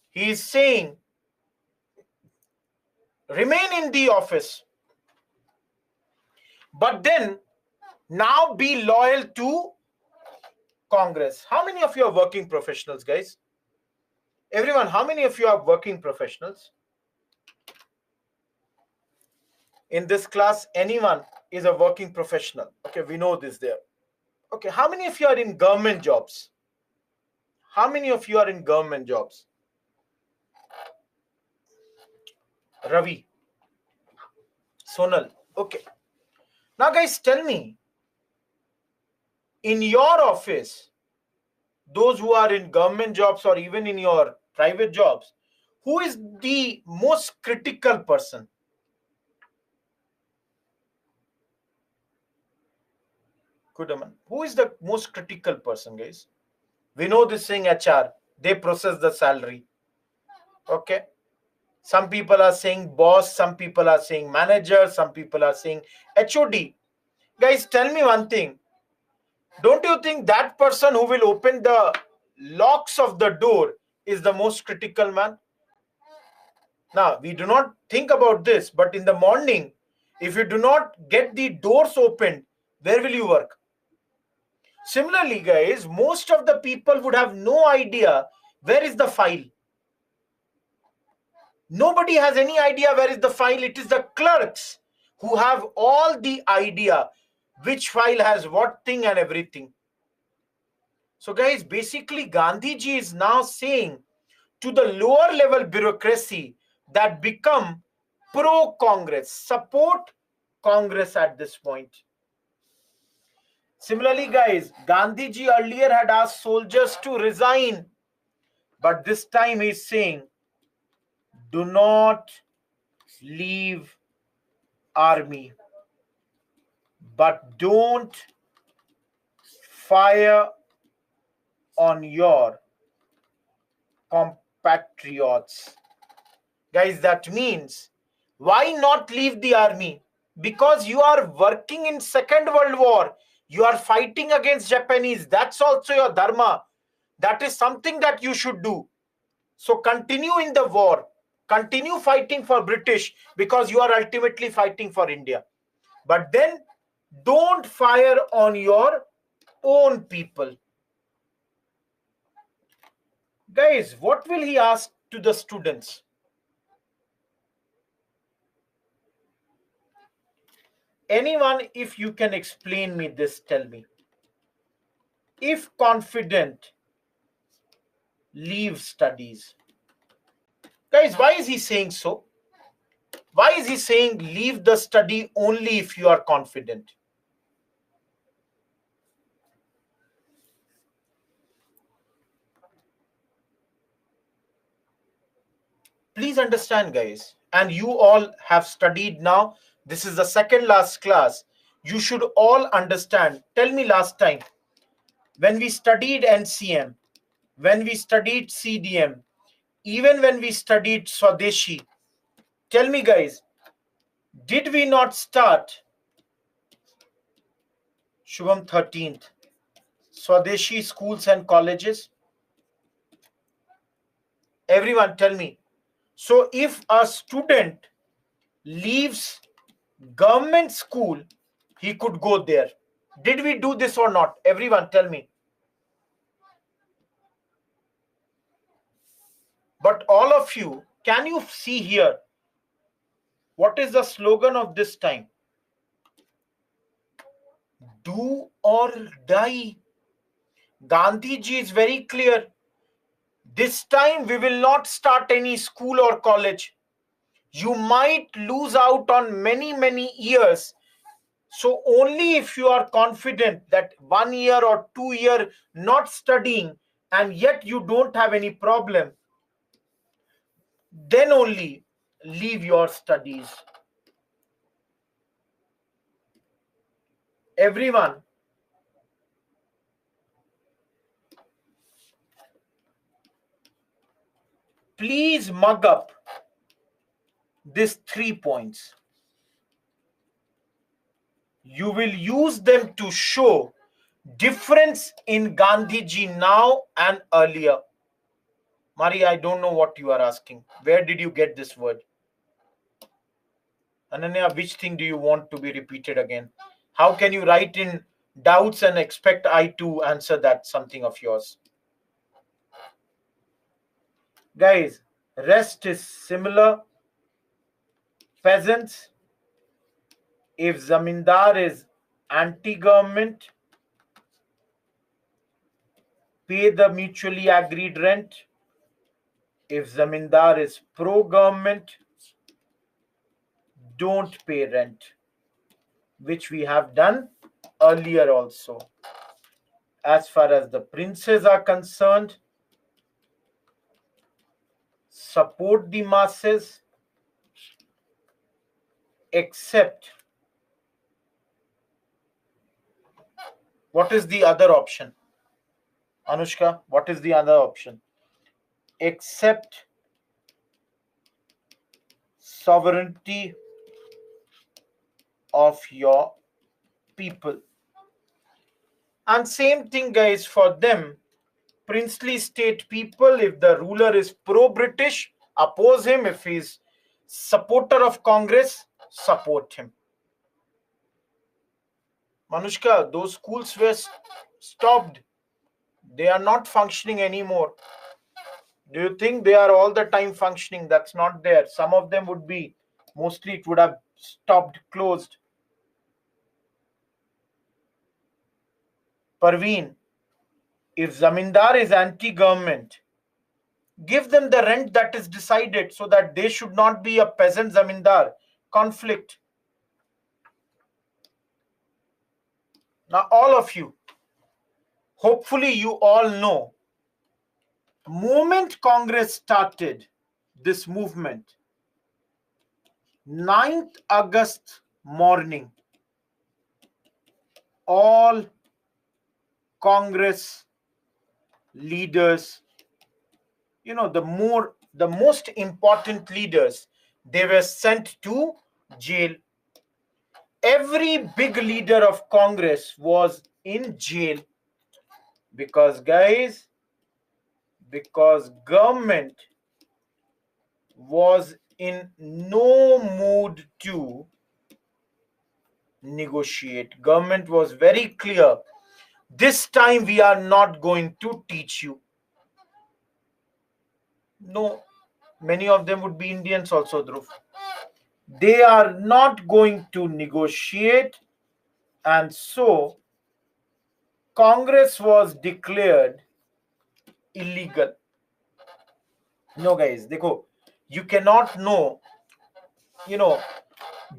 He is saying, remain in the office, but then now be loyal to Congress. How many of you are working professionals, guys? Everyone, how many of you are working professionals? In this class, anyone is a working professional. Okay, we know this there. Okay, how many of you are in government jobs? How many of you are in government jobs? Ravi, Sonal. Okay. Now, guys, tell me, in your office, those who are in government jobs or even in your private jobs, who is the most critical person? Good, Aman. Who is the most critical person, guys? We know this thing, HR. They process the salary. Okay. Some people are saying boss, some people are saying manager, some people are saying HOD. Guys, tell me one thing. Don't you think that person who will open the locks of the door is the most critical man? Now, we do not think about this, but in the morning, if you do not get the doors opened, where will you work? Similarly, guys, most of the people would have no idea where is the file. Nobody has any idea where is the file. It is the clerks who have all the idea which file has what thing and everything. So, guys, basically, Gandhiji is now saying to the lower level bureaucracy that become pro-Congress, support Congress at this point. Similarly, guys, Gandhiji earlier had asked soldiers to resign, but this time he's saying, do not leave army, but don't fire on your compatriots. Guys, that means why not leave the army? Because you are working in Second World War. You are fighting against Japanese. That's also your dharma. That is something that you should do. So continue in the war. Continue fighting for British because you are ultimately fighting for India. But then don't fire on your own people. Guys, what will he ask to the students? Anyone, if you can explain me this, tell me. If confident, leave studies. Guys, why is he saying so? Why is he saying leave the study only if you are confident? Please understand, guys, and you all have studied now. This is the second last class. You should all understand. Tell me last time, when we studied NCM, when we studied CDM, even when we studied Swadeshi, tell me, guys, did we not start Shubham 13th Swadeshi schools and colleges? Everyone tell me. So if a student leaves government school, he could go there. Did we do this or not? Everyone tell me. But all of you, can you see here? What is the slogan of this time? Do or die. Gandhiji is very clear. This time we will not start any school or college. You might lose out on many, many years. So only if you are confident that 1 year or 2 year not studying and yet you don't have any problem, then only leave your studies. Everyone, please mug up these 3 points. You will use them to show difference in Gandhiji now and earlier. Mari, I don't know what you are asking. Where did you get this word? Ananya, which thing do you want to be repeated again? How can you write in doubts and expect I to answer that something of yours? Guys, rest is similar. Peasants, if zamindar is anti-government, pay the mutually agreed rent. If zamindar is pro-government, don't pay rent, which we have done earlier also. As far as the princes are concerned, support the masses, except what is the other option? Anushka, what is the other option? Accept sovereignty of your people. And same thing, guys, for them. Princely state people, if the ruler is pro-British, oppose him. If he's supporter of Congress, support him. Manushka, those schools were stopped. They are not functioning anymore. Do you think they are all the time functioning? That's not there. Some of them would be. Mostly it would have stopped, closed. Parveen, if zamindar is anti-government, give them the rent that is decided so that they should not be a peasant zamindar conflict. Now, all of you, hopefully you all know, moment Congress started this movement, 9th August morning, all Congress leaders, the most important leaders, they were sent to jail. Every big leader of Congress was in jail because government was in no mood to negotiate. Government was very clear. This time we are not going to teach you. No, many of them would be Indians also, Dhruv. They are not going to negotiate, and so Congress was declared illegal. No, guys, dekho, you cannot know,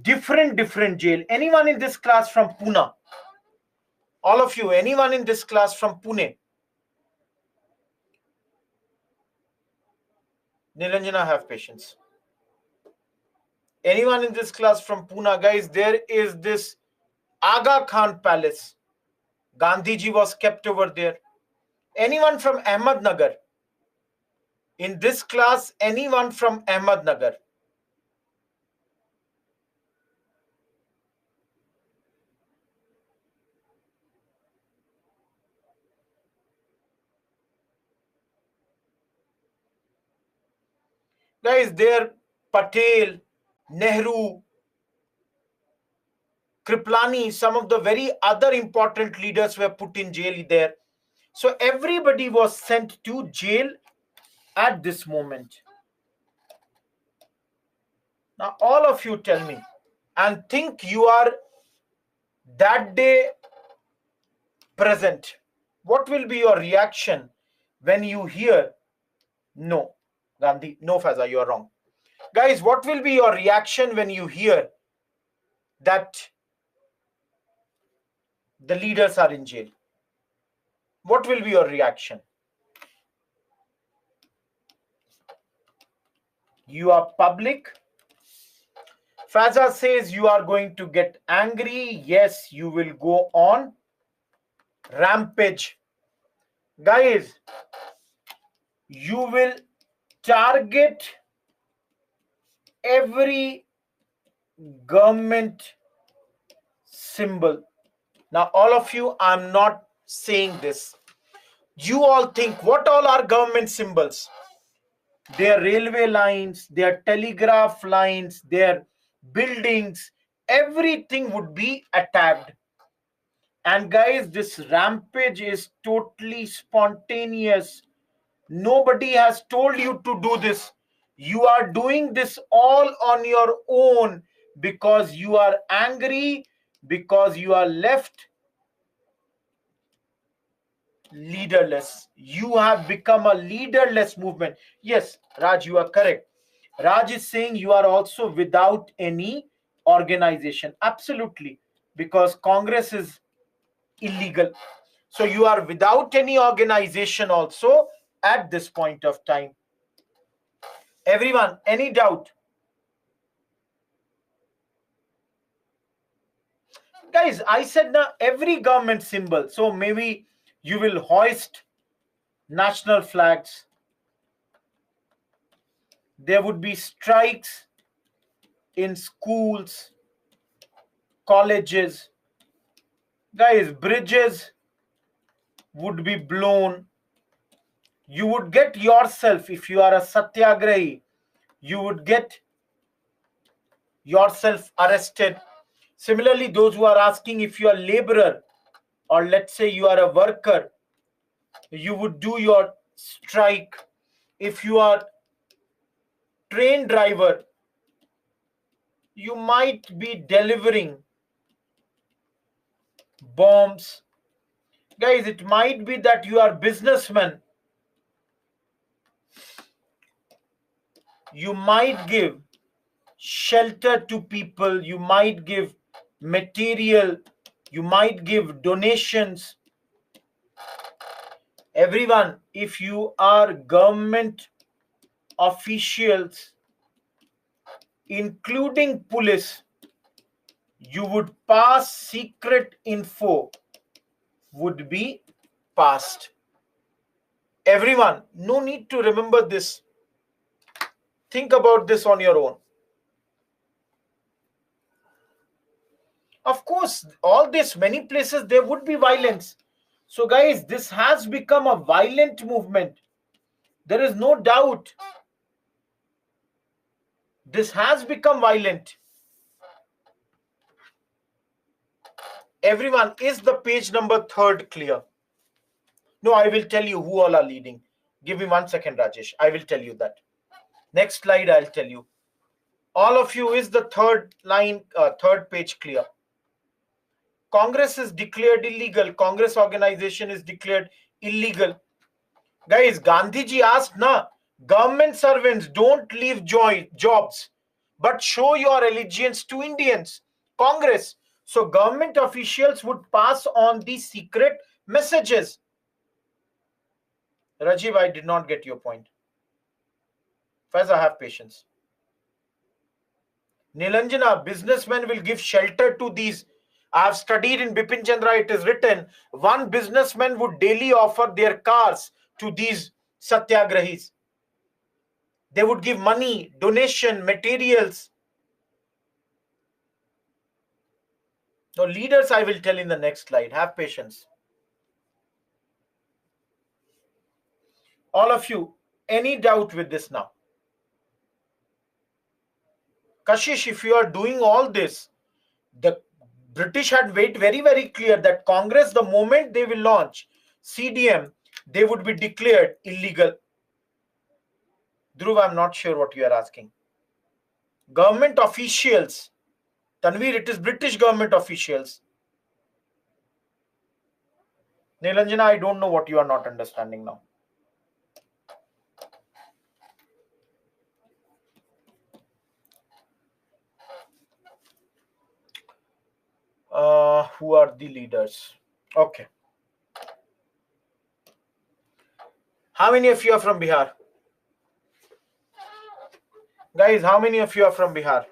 different jail. Anyone in this class from Pune? All of you, anyone in this class from Pune? Niranjana, have patience. Anyone in this class from Pune? Guys, there is this Aga Khan Palace. Gandhiji was kept over there. Anyone from Ahmednagar? In this class, anyone from Ahmednagar? Guys, there Patel, Nehru, Kriplani, some of the very other important leaders were put in jail there. So everybody was sent to jail at this moment. Now, all of you tell me, and think you are that day present. What will be your reaction when you hear, no, Gandhi, no, Faza, you are wrong. Guys, what will be your reaction when you hear that the leaders are in jail? What will be your reaction? You are public. Faza says you are going to get angry. Yes, you will go on rampage. Guys, you will target every government symbol. Now, all of you, I'm not saying this. You all think, what all are government symbols? Their railway lines, their telegraph lines, their buildings, everything would be attacked. And guys, this rampage is totally spontaneous. Nobody has told you to do this. You are doing this all on your own because you are angry, because you are left leaderless. You have become a leaderless movement. Yes, Raj, you are correct. Raj is saying you are also without any organization. Absolutely, because Congress is illegal. So you are without any organization also at this point of time. Everyone, any doubt? Guys, I said now every government symbol. So maybe you will hoist national flags. There would be strikes in schools, colleges. Guys, bridges would be blown. You would get yourself, if you are a satyagrahi, you would get yourself arrested. Similarly, those who are asking if you are laborer or let's say you are a worker, you would do your strike. If you are train driver, you might be delivering bombs. Guys, it might be that you are businessmen. You might give shelter to people. You might give material. You might give donations. Everyone, if you are government officials, including police, you would pass secret info would be passed. Everyone, no need to remember this. Think about this on your own. Of course, all this, many places there would be violence. So guys, this has become a violent movement. There is no doubt. This has become violent. Everyone, is the page number 3rd clear? No, I will tell you who all are leading. Give me 1 second, Rajesh. I will tell you that. Next slide, I'll tell you. All of you, is the 3rd line, 3rd page clear? Congress is declared illegal. Congress organization is declared illegal. Guys, Gandhiji asked, na, government servants don't leave jobs, but show your allegiance to Indians. Congress. So government officials would pass on these secret messages. Rajiv, I did not get your point. Faiza, have patience. Nilanjana, businessmen will give shelter to these. I have studied in Bipin Chandra, it is written, one businessman would daily offer their cars to these satyagrahis. They would give money, donation, materials. So leaders, I will tell in the next slide. Have patience. All of you, any doubt with this now? Kashish, if you are doing all this, the British had made very, very clear that Congress, the moment they will launch CDM, they would be declared illegal. Dhruv, I'm not sure what you are asking. Government officials. Tanveer, it is British government officials. Nilanjana, I don't know what you are not understanding now. Who are the leaders? Okay. How many of you are from Bihar? Guys, how many of you are from Bihar?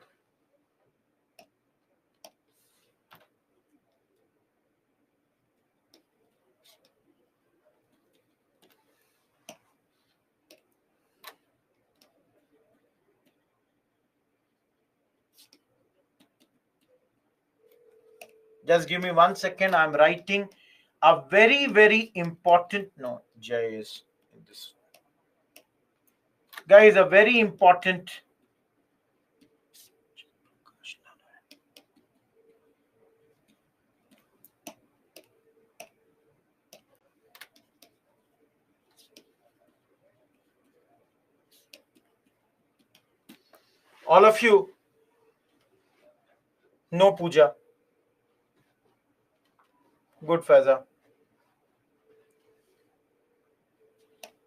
Just give me 1 second. I'm writing a very, very important note. Jay is in this. Guys, a very important. All of you, no puja. Good, Faiza.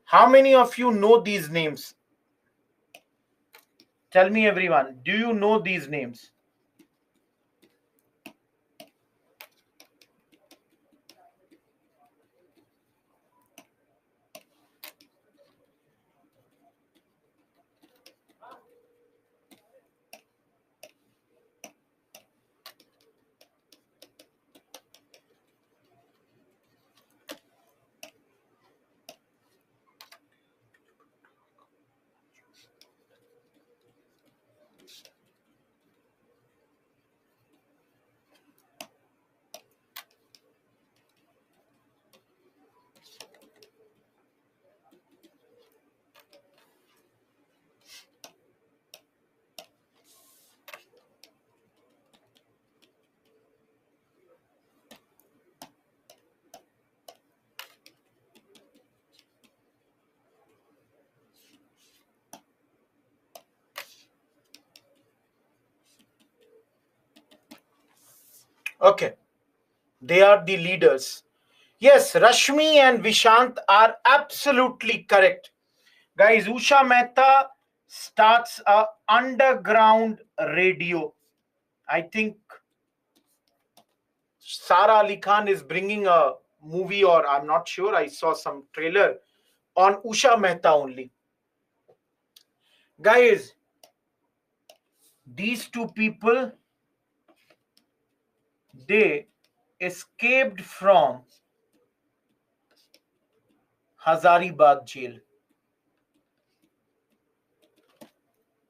How many of you know these names? Tell me, everyone, do you know these names? Okay, they are the leaders. Yes, Rashmi and Vishant are absolutely correct. Guys, Usha Mehta starts a underground radio. I think Sara Ali Khan is bringing a movie, or I'm not sure. I saw some trailer on Usha Mehta only. Guys, these two people, they escaped from Hazaribagh jail.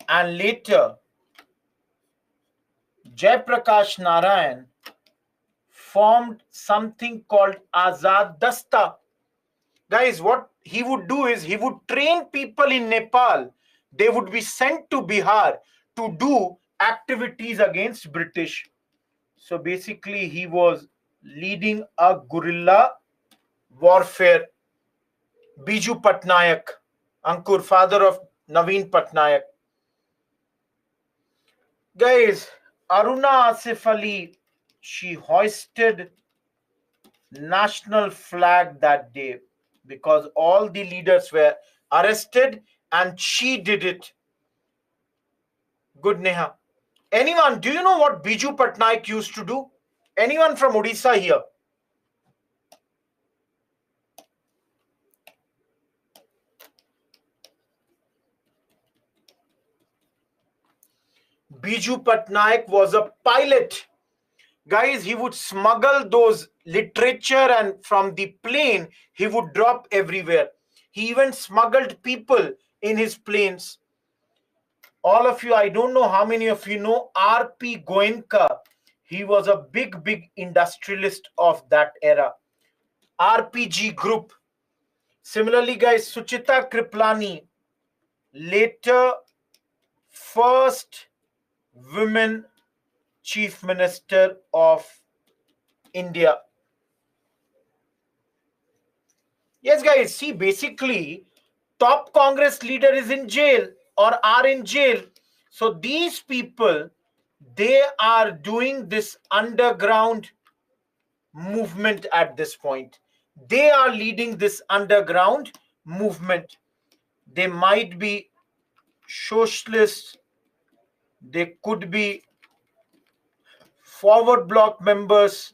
And later, Jayaprakash Narayan formed something called Azad Dasta. Guys, what he would do is he would train people in Nepal. They would be sent to Bihar to do activities against British. So basically, he was leading a guerrilla warfare. Biju Patnaik, Ankur, father of Naveen Patnaik. Guys, Aruna Asif Ali, she hoisted national flag that day because all the leaders were arrested and she did it. Good, Neha. Anyone, do you know what Biju Patnaik used to do? Anyone from Odisha here? Biju Patnaik was a pilot. Guys, he would smuggle those literature and from the plane, he would drop everywhere. He even smuggled people in his planes. All of you, I don't know how many of you know R.P. Goenka. He was a big industrialist of that era. RPG Group. Similarly, guys, Suchita Kriplani, later first women Chief Minister of India. Yes, guys, see, basically, top Congress leader is in jail or are in jail. So these people, they are doing this underground movement at this point. They are leading this underground movement. They might be socialists, they could be forward bloc members,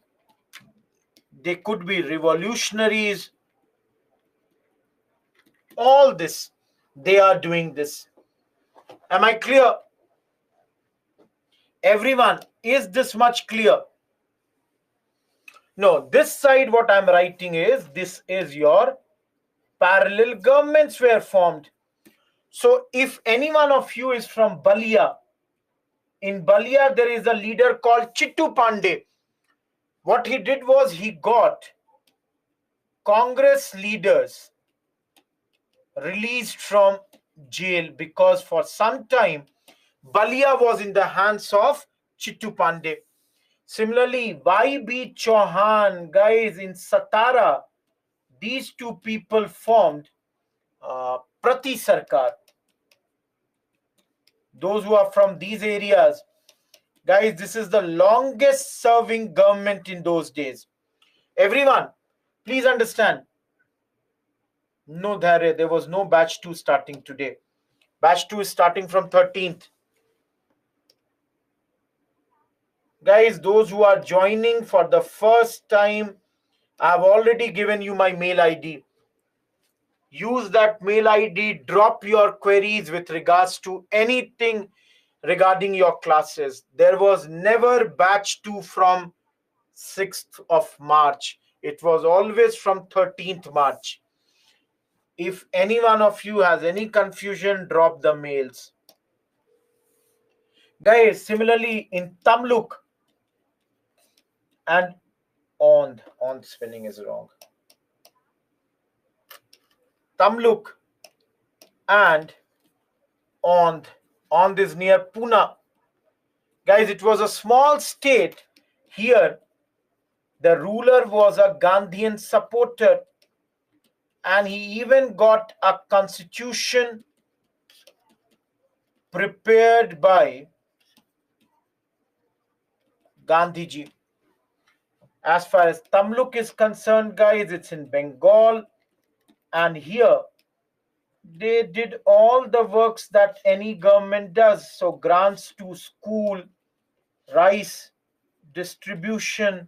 they could be revolutionaries. All this, they are doing this. Am I clear? Everyone, is this much clear? No, this side what I'm writing is, this is your parallel governments were formed. So if any one of you is from Balia, in Balia there is a leader called Chittu Pandey. What he did was he got Congress leaders released from jail because for some time Balia was in the hands of Chittu Pandey. Similarly, Y.B. Chauhan, guys, in Satara, these two people formed Prati Sarkar. Those who are from these areas, guys, this is the longest serving government in those days. Everyone, please understand. No, there was no batch 2 starting today. Batch 2 is starting from 13th. Guys, those who are joining for the first time, I've already given you my mail ID. Use that mail ID, drop your queries with regards to anything regarding your classes. There was never batch 2 from 6th of March. It was always from 13th March. If any one of you has any confusion, drop the mails. Guys, similarly in Tamluk and on spelling is wrong. Tamluk and on this near Pune. Guys, it was a small state. Here, the ruler was a Gandhian supporter and he even got a constitution prepared by Gandhiji. As far as Tamluk is concerned, guys, it's in Bengal. And here, they did all the works that any government does. So grants to school, rice distribution,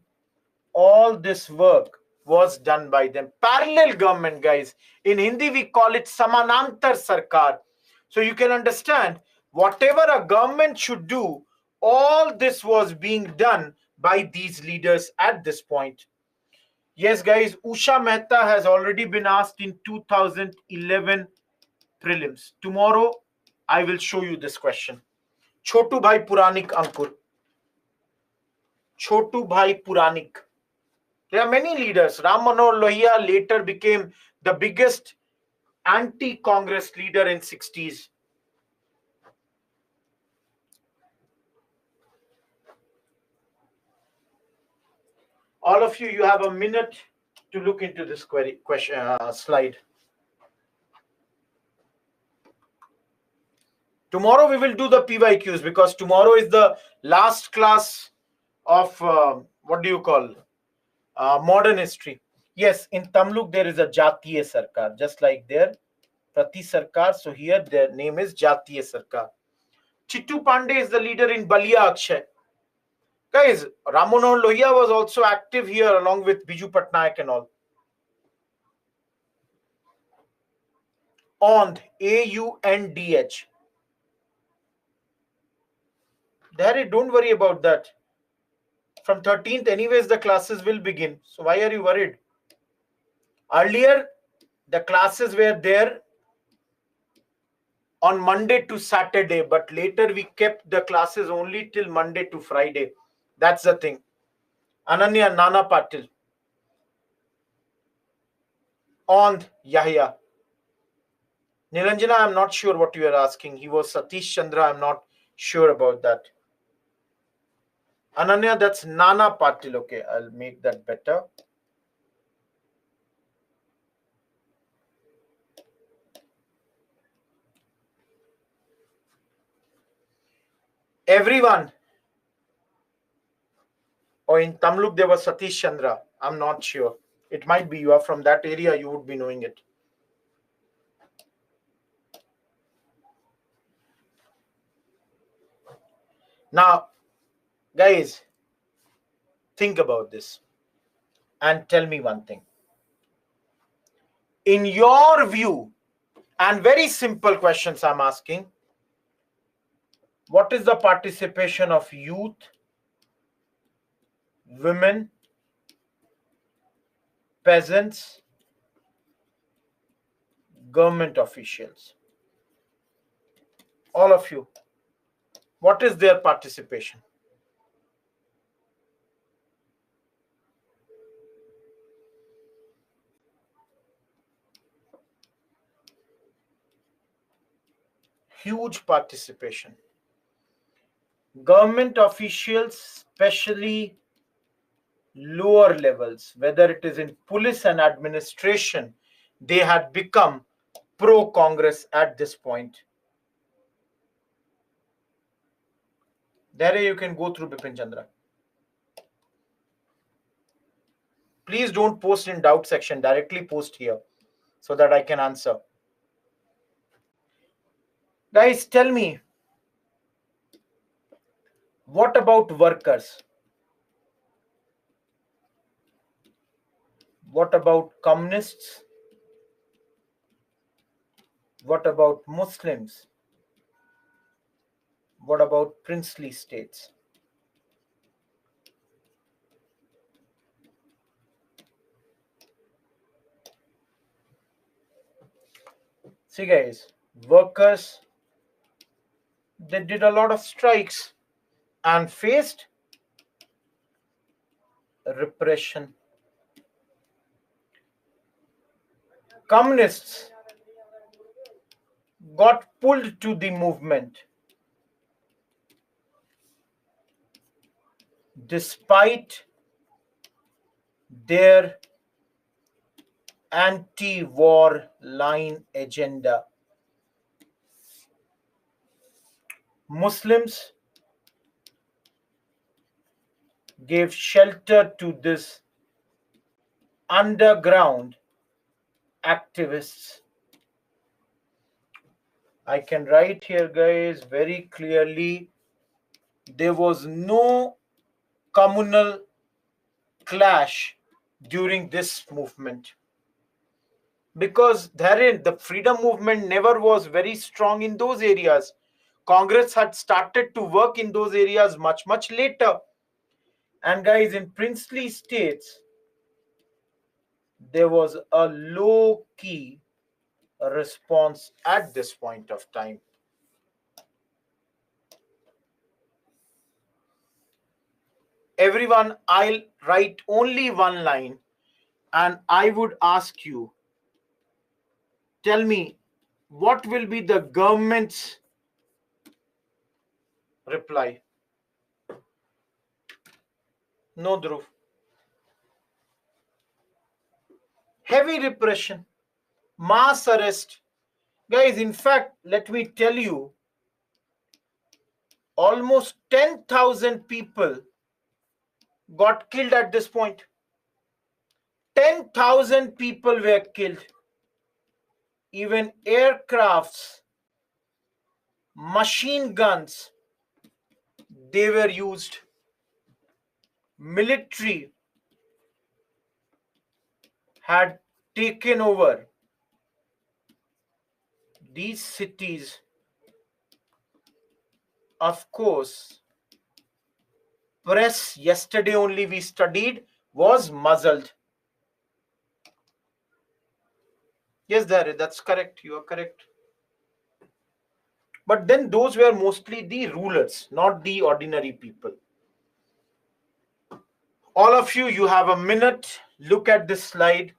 all this work was done by them. Parallel government, guys. In Hindi, we call it Samanantar Sarkar. So you can understand, whatever a government should do, all this was being done by these leaders at this point. Yes, guys, Usha Mehta has already been asked in 2011 prelims. Tomorrow, I will show you this question. Chotu Bhai Puranik Ankur. Chotu Bhai Puranik. There are many leaders. Ram Manohar Lohia later became the biggest anti-Congress leader in 60s. All of you, you have a minute to look into this slide. Tomorrow we will do the PYQs because tomorrow is the last class of what do you call modern history. Yes, in Tamluk there is a Jatiya Sarkar, just like there Prati Sarkar. So here their name is Jatiya Sarkar. Chittu Pandey is the leader in Balia Akshay. Guys, Ram Manohar Lohia was also active here along with Biju Patnaik and all. Aundh, AUNDH. There, don't worry about that. From 13th, anyways, the classes will begin. So why are you worried? Earlier, the classes were there on Monday to Saturday, but later we kept the classes only till Monday to Friday. That's the thing. Ananya Nana Patil. Aundh Yahya. Niranjana, I'm not sure what you are asking. He was Satish Chandra. I'm not sure about that. Ananya, that's Nana Patil. Okay, I'll make that better. Everyone. Or in Tamluk, there was Satish Chandra. I'm not sure. It might be you are from that area, you would be knowing it. Now, guys, think about this and tell me one thing. In your view, and very simple questions I'm asking, what is the participation of youth, women, peasants, government officials? All of you, what is their participation? Huge participation. Government officials, especially lower levels, whether it is in police and administration, they had become pro-Congress at this point. There you can go through Bipin Chandra. Please don't post in doubt section, directly post here so that I can answer. Guys, tell me, what about workers? What about communists? What about Muslims? What about princely states? See guys, workers, they did a lot of strikes and faced repression. Communists got pulled to the movement despite their anti-war line agenda. Muslims gave shelter to this underground activists. I can write here, guys, very clearly. There was no communal clash during this movement because therein the freedom movement never was very strong in those areas. Congress had started to work in those areas much later. And guys, in princely states, there was a low-key response at this point of time. Everyone, I'll write only one line and I would ask you, tell me, what will be the government's reply? No, Dhruv. Heavy repression, mass arrest. Guys, in fact, let me tell you, almost 10,000 people got killed at this point. 10,000 people were killed. Even aircrafts, machine guns, they were used. Military had taken over these cities. Of course, press, yesterday only we studied, was muzzled. Yes, that's correct. You are correct. But then those were mostly the rulers, not the ordinary people. All of you, you have a minute. Look at this slide.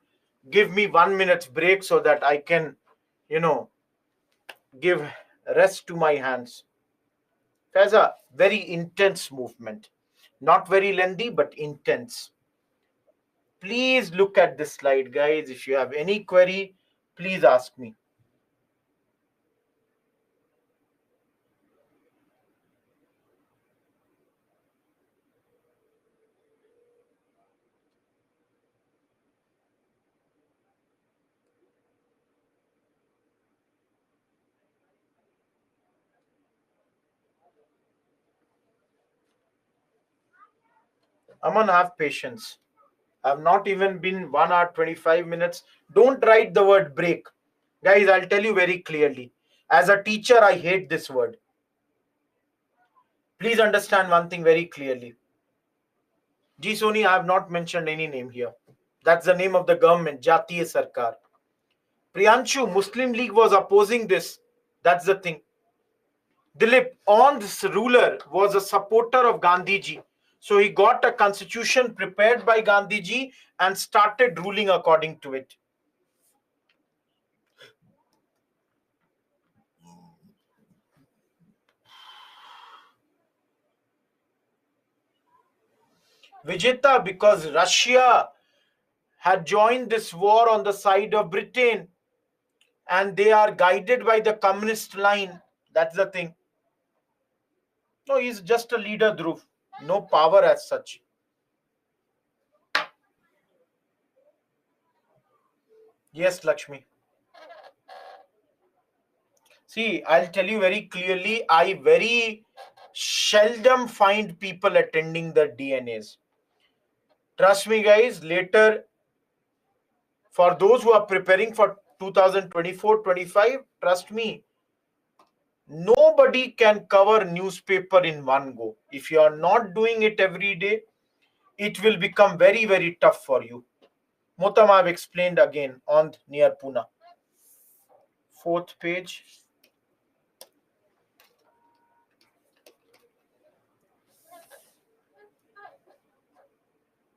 Give me 1 minute break so that I can, give rest to my hands. There's a very intense movement. Not very lengthy, but intense. Please look at this slide, guys. If you have any query, please ask me. Aman, have patience. I've not even been 1 hour 25 minutes. Don't write the word break. Guys, I'll tell you very clearly. As a teacher, I hate this word. Please understand one thing very clearly. Ji Soni, I have not mentioned any name here. That's the name of the government, Jatiya Sarkar. Priyanshu, Muslim League was opposing this. That's the thing. Dilip, Ond's ruler, was a supporter of Gandhiji. So he got a constitution prepared by Gandhiji and started ruling according to it. Vijeta, because Russia had joined this war on the side of Britain and they are guided by the communist line. That's the thing. No, he's just a leader, Dhruv. No power as such. Yes, Lakshmi. See, I'll tell you very clearly, I very seldom find people attending the DNAs. Trust me, guys, later, for those who are preparing for 2024-25, trust me, nobody can cover newspaper in one go. If you are not doing it every day, it will become very, very tough for you. Motam, I've explained again on near Pune. 4th page.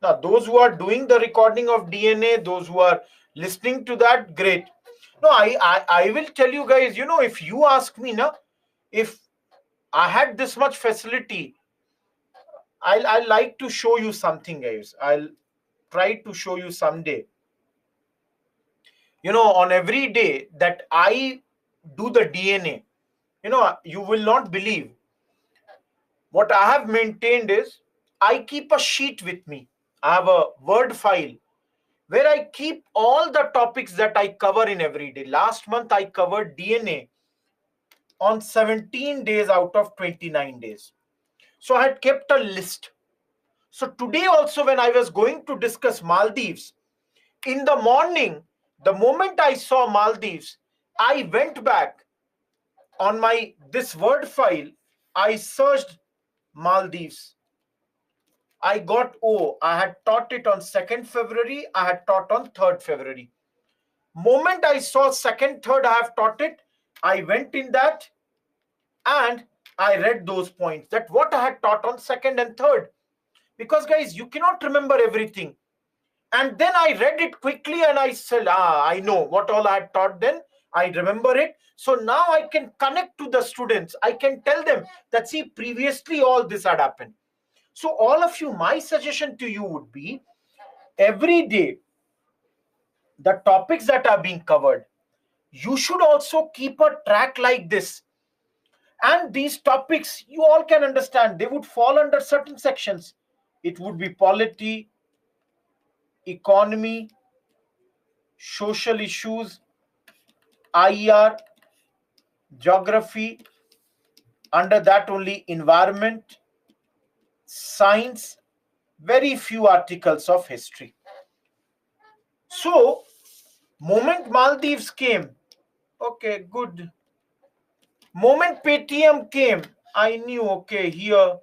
Now, those who are doing the recording of DNA, those who are listening to that, great. No, I will tell you guys, if you ask me, if I had this much facility, I'll like to show you something, guys. I'll try to show you someday. On every day that I do the DNA, you will not believe. What I have maintained is I keep a sheet with me. I have a Word file where I keep all the topics that I cover in every day. Last month, I covered DNA on 17 days out of 29 days. So I had kept a list. So today also, when I was going to discuss Maldives, in the morning, the moment I saw Maldives, I went back on this Word file. I searched Maldives. I got O. I had taught it on 2nd February. I had taught on 3rd February. Moment I saw 2nd, 3rd, I have taught it. I went in that and I read those points, that what I had taught on 2nd and 3rd. Because guys, you cannot remember everything. And then I read it quickly and I said, I know what all I had taught then. I remember it. So now I can connect to the students. I can tell them that, see, previously all this had happened. So all of you, my suggestion to you would be, every day, the topics that are being covered, you should also keep a track like this. And these topics, you all can understand, they would fall under certain sections. It would be polity, economy, social issues, IR, geography, under that only environment, science, very few articles of history. So, moment Maldives came, okay, good. Moment Paytm came, I knew, okay, here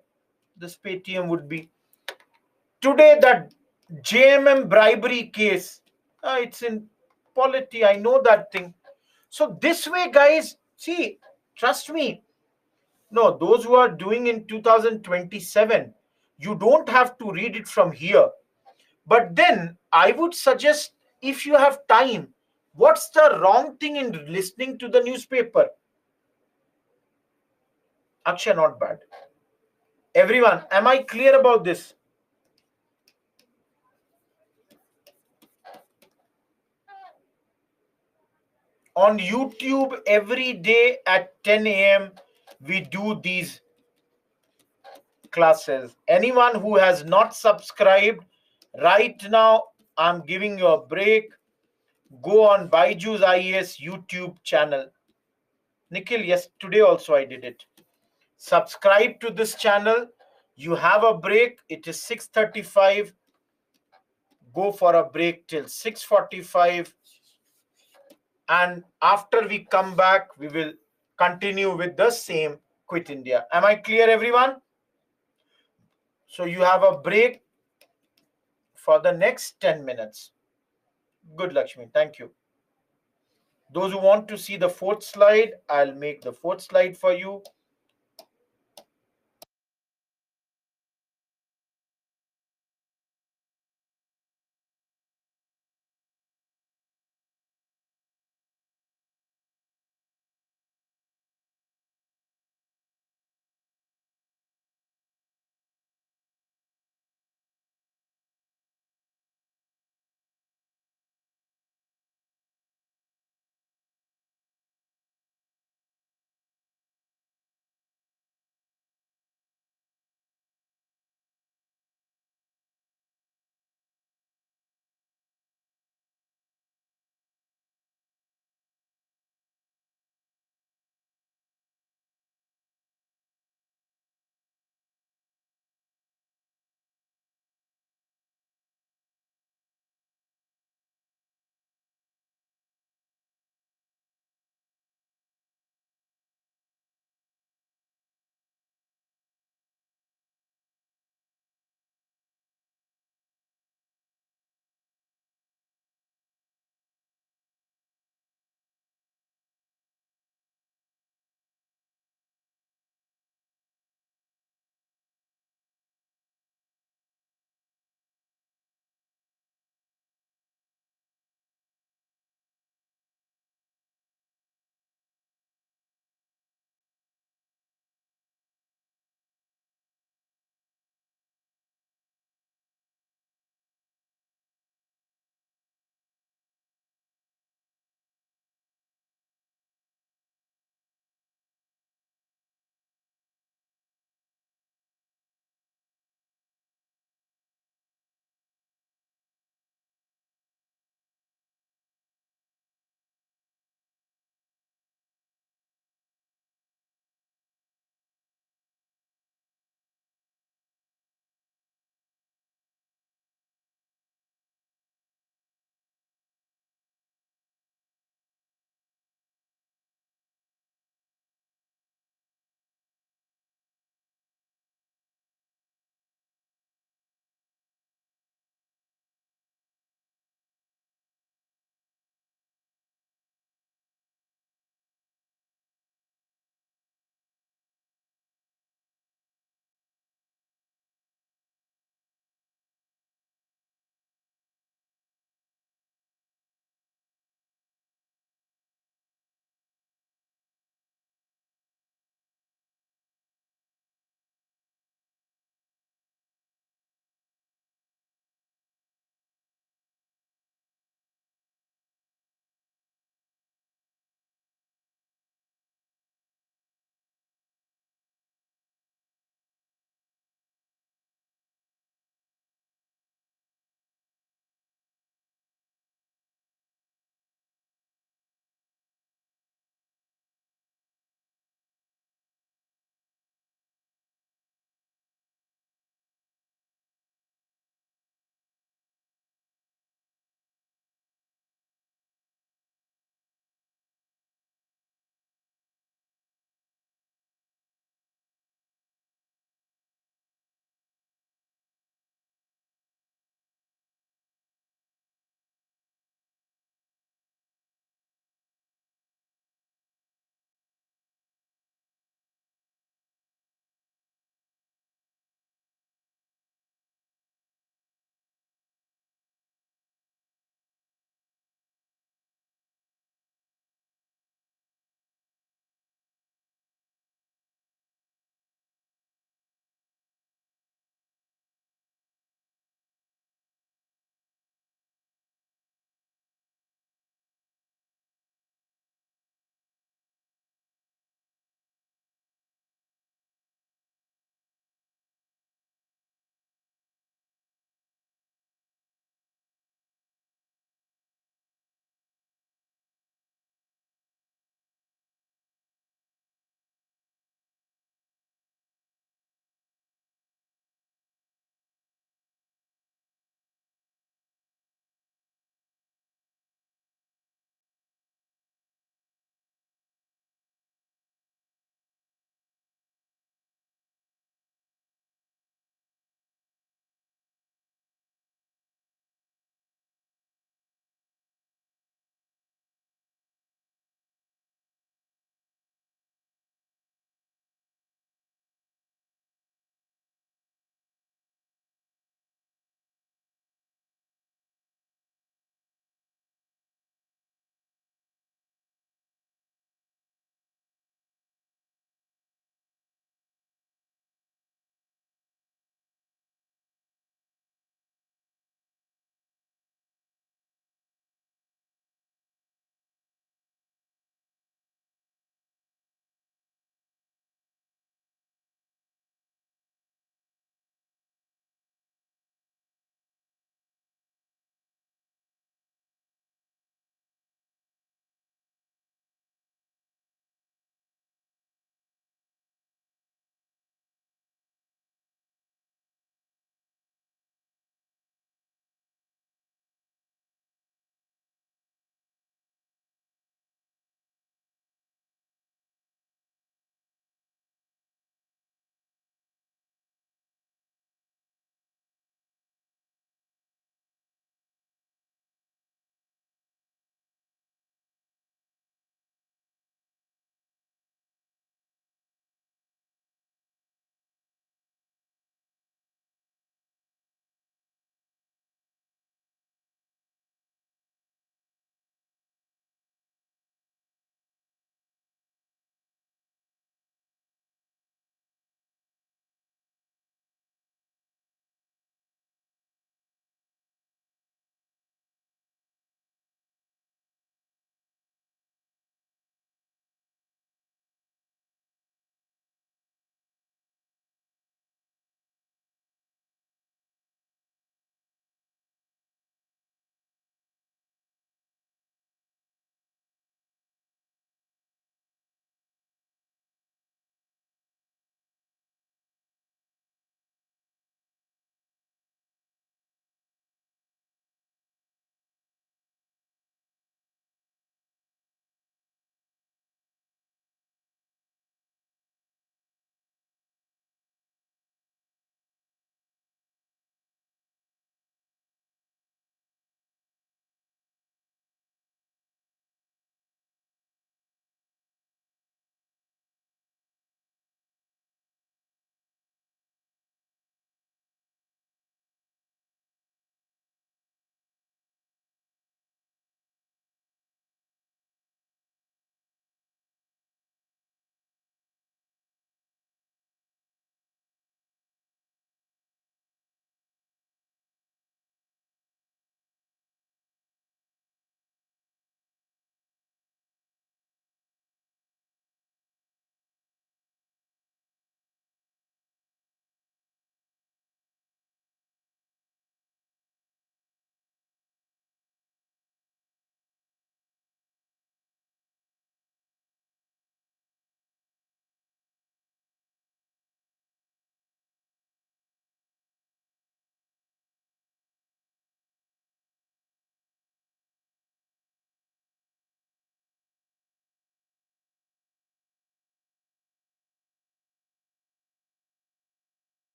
this Paytm would be. Today, that JMM bribery case, it's in polity, I know that thing. So this way, guys, see, trust me, no, those who are doing in 2027, you don't have to read it from here. But then I would suggest, if you have time, what's the wrong thing in listening to the newspaper? Akshay, not bad. Everyone, am I clear about this? On YouTube, every day at 10 a.m., we do these classes. Anyone who has not subscribed, right now, I'm giving you a break. Go on Byju's IAS YouTube channel. Nikhil, yes, today also I did it. Subscribe to this channel. You have a break. It is 6:35. Go for a break till 6:45. And after we come back, we will continue with the same Quit India. Am I clear, everyone? So you have a break for the next 10 minutes. Good, Lakshmi. Thank you. Those who want to see the 4th slide, I'll make the 4th slide for you.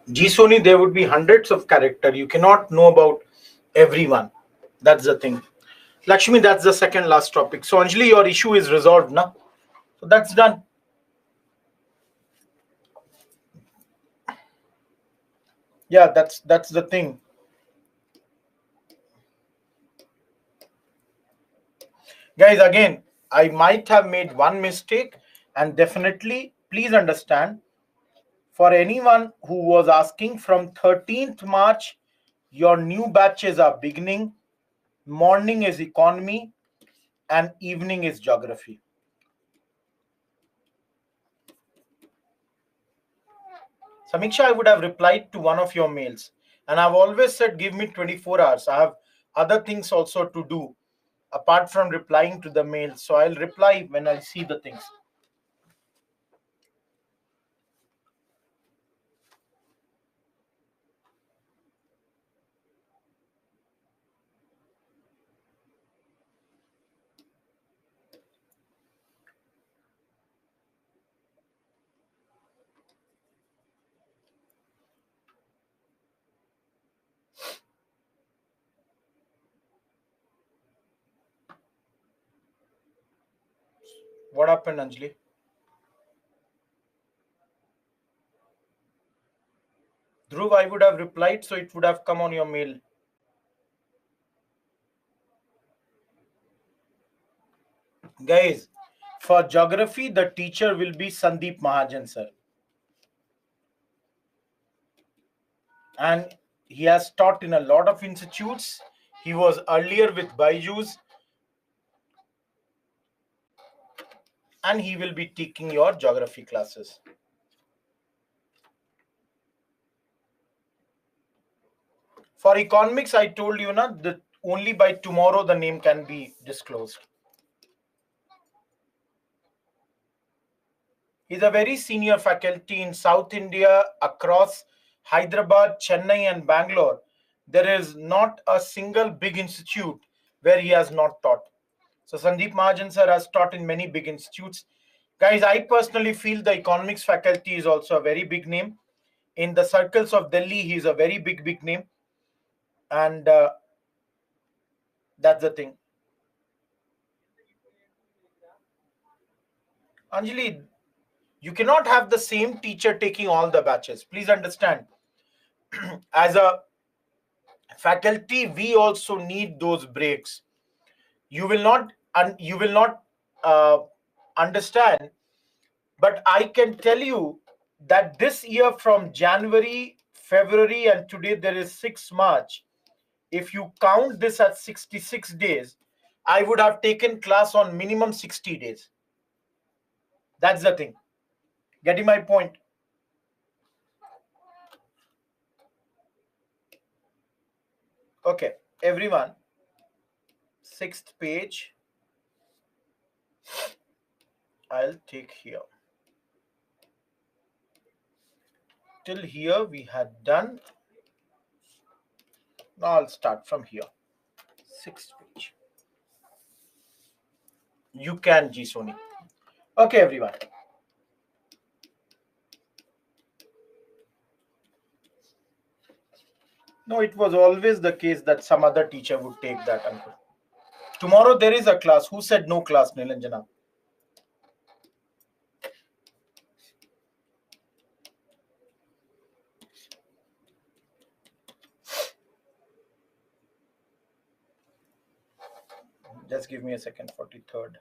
Sony, there would be hundreds of character. You cannot know about everyone. That's the thing. Lakshmi, that's the second last topic. So Anjali, your issue is resolved now. So that's done. Yeah, that's the thing. Guys, again, I might have made one mistake, and definitely please understand, for anyone who was asking, from 13th March, your new batches are beginning. Morning is economy and evening is geography. Samiksha, I would have replied to one of your mails, and I've always said give me 24 hours. I have other things also to do apart from replying to the mail. So I'll reply when I see the things. What happened, Anjali? Dhruv, I would have replied, so it would have come on your mail. Guys, for geography, the teacher will be Sandeep Mahajan, sir. And he has taught in a lot of institutes. He was earlier with Byju's, and he will be taking your geography classes. For economics, I told you na, that only by tomorrow the name can be disclosed. He's a very senior faculty in South India across Hyderabad, Chennai, and Bangalore. There is not a single big institute where he has not taught. So Sandeep Mahajan sir has taught in many big institutes. Guys, I personally feel the economics faculty is also a very big name. In the circles of Delhi, he is a very big name. And that's the thing. Anjali, you cannot have the same teacher taking all the batches. Please understand. As a faculty, we also need those breaks. You will not, you will not understand, but I can tell you that this year, from January, February, and today there is 6 March. If you count this as 66 days, I would have taken class on minimum 60 days. That's the thing. Getting my point? Okay, everyone. Sixth page. I'll take here. Till here we had done. Now I'll start from here. Sixth page. You can, G Sony. Okay, everyone. No, it was always the case that some other teacher would take that, uncle. Tomorrow there is a class. Who said no class, Nilanjana? Just give me a second. 43rd.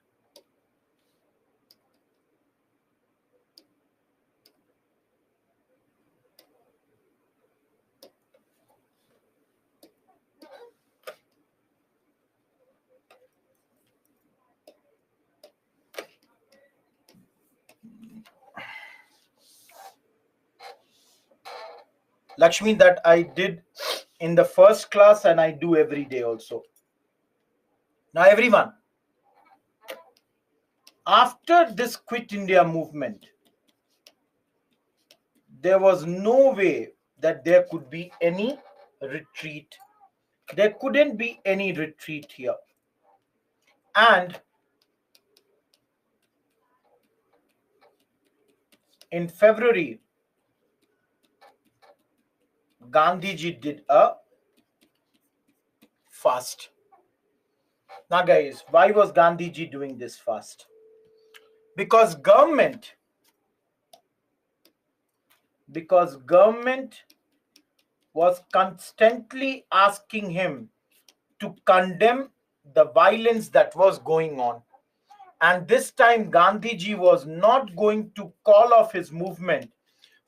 Lakshmi, that I did in the first class and I do every day also. Now, everyone, after this Quit India movement, there was no way that there could be any retreat. There couldn't be any retreat here. And in February, Gandhiji did a fast. Now guys, why was Gandhiji doing this fast? Because government was constantly asking him to condemn the violence that was going on. And this time Gandhiji was not going to call off his movement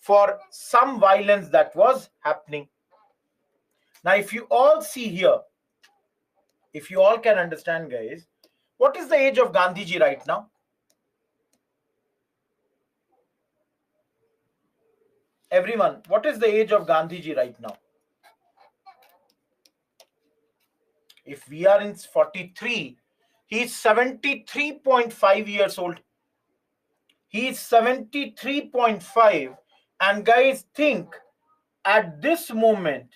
for some violence that was happening. Now, if you all see here, if you all can understand, guys, what is the age of Gandhiji right now? Everyone, what is the age of Gandhiji right now? If we are in 43, he is 73.5 years old. He is 73.5. And guys, think at this moment,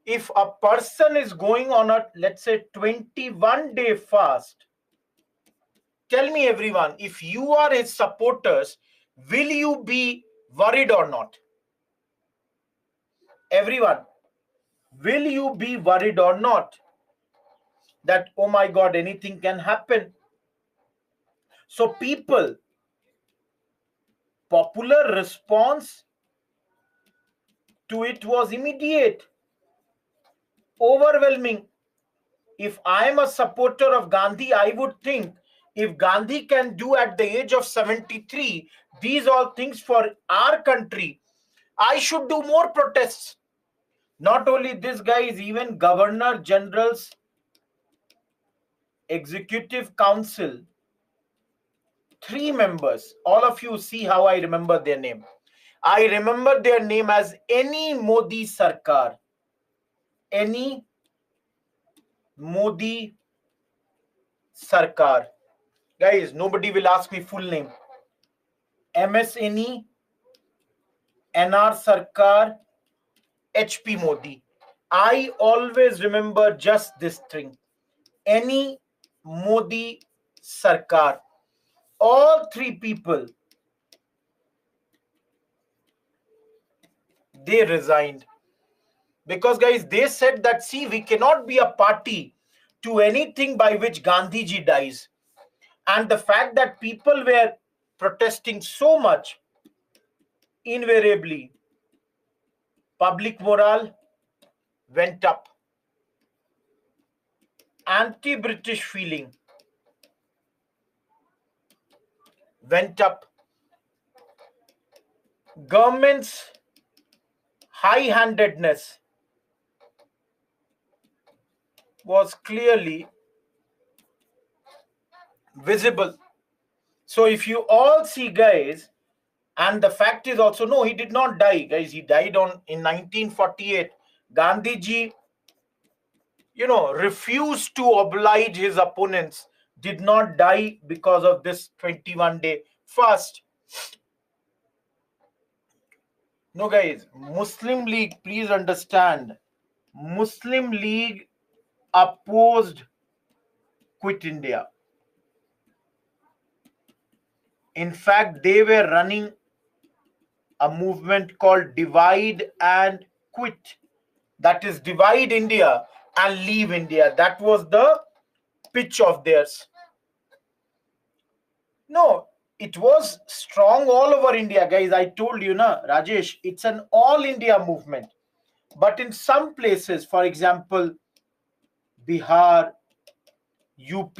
if a person is going on a, let's say, 21-day fast, tell me everyone, if you are his supporters, will you be worried or not? Everyone, will you be worried or not that, oh my God, anything can happen? So people, popular response to it was immediate, overwhelming. If I am a supporter of Gandhi, I would think if Gandhi can do at the age of 73 these all things for our country, I should do more protests. Not only this, guys, even Governor General's Executive Council, 3 members, all of you see how I remember their name. I remember their name as Any Modi Sarkar. Any Modi Sarkar. Guys, nobody will ask me full name. MS Any, NR Sarkar, HP Modi. I always remember just this thing. Any Modi Sarkar. All 3 people, they resigned. Because guys, they said that, see, we cannot be a party to anything by which Gandhiji dies. And the fact that people were protesting so much, invariably, public morale went up. Anti-British feeling went up. Government's high-handedness was clearly visible. So if you all see, guys, and the fact is also, no, he did not die, guys. He died in 1948. Gandhiji, refused to oblige his opponents, did not die because of this 21-day fast. No, guys, Muslim League, please understand, Muslim League opposed Quit India. In fact, they were running a movement called Divide and Quit. That is, divide India and leave India. That was the pitch of theirs. No, it was strong all over India, guys. I told you, Rajesh, it's an all India movement. But in some places, for example, Bihar, UP,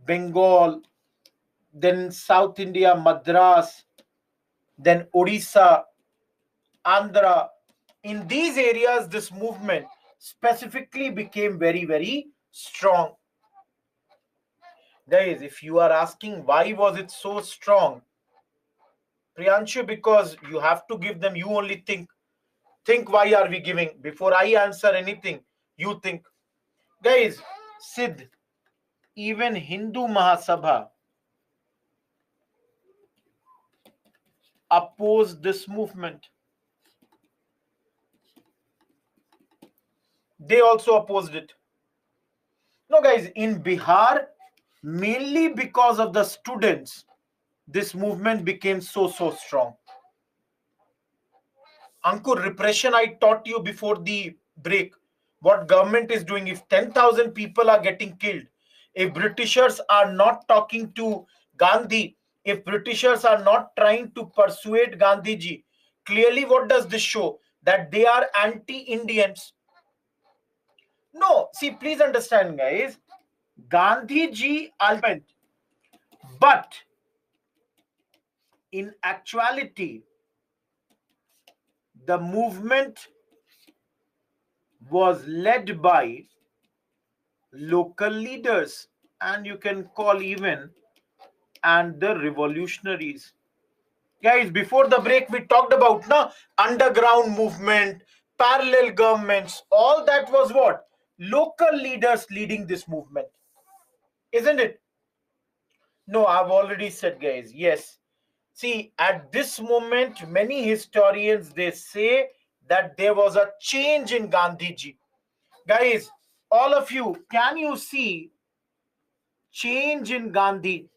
Bengal, then South India, Madras, then Odisha, Andhra. In these areas, this movement specifically became very, very strong. Guys, if you are asking why was it so strong, Priyanshu, because you have to give them, you only think why are we giving? Before I answer anything, you think. Guys, Siddh, even Hindu Mahasabha opposed this movement. They also opposed it. No, guys, in Bihar, mainly because of the students, this movement became so strong. Ankur, repression, I taught you before the break. What government is doing, if 10,000 people are getting killed, if Britishers are not talking to Gandhi, if Britishers are not trying to persuade Gandhiji, clearly what does this show? That they are anti-Indians. No, see, please understand, guys. Gandhiji ultimate, but in actuality, the movement was led by local leaders, and you can call even and the revolutionaries. Guys, before the break we talked about underground movement, parallel governments, all that was what? Local leaders leading this movement, isn't it? No, I've already said, guys, yes. See, at this moment many historians, they say that there was a change in Gandhiji. Guys, all of you, can you see change in Gandhi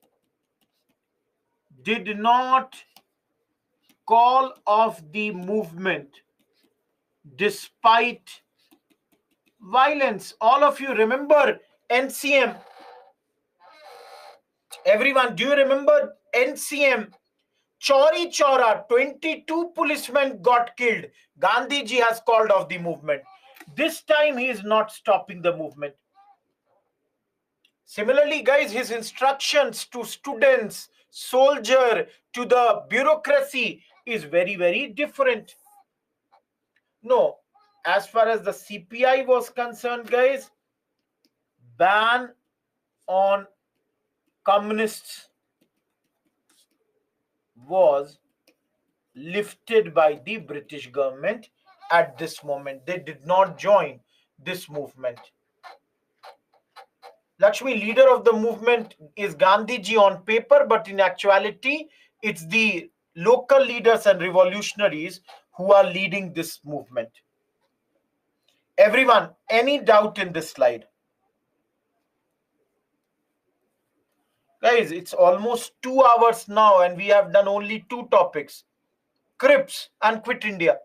did not call off the movement despite violence? All of you remember NCM? Everyone, do you remember NCM? Chauri Chaura, 22 policemen got killed. Gandhiji has called off the movement. This time he is not stopping the movement. Similarly, guys, his instructions to students, soldier, to the bureaucracy is very, very different. No, as far as the CPI was concerned, guys, ban on communists was lifted by the British government at this moment. They did not join this movement. Lakshmi, leader of the movement is Gandhiji on paper, but in actuality, it's the local leaders and revolutionaries who are leading this movement. Everyone, any doubt in this slide? Guys, it's almost 2 hours now and we have done only 2 topics. Crips and Quit India.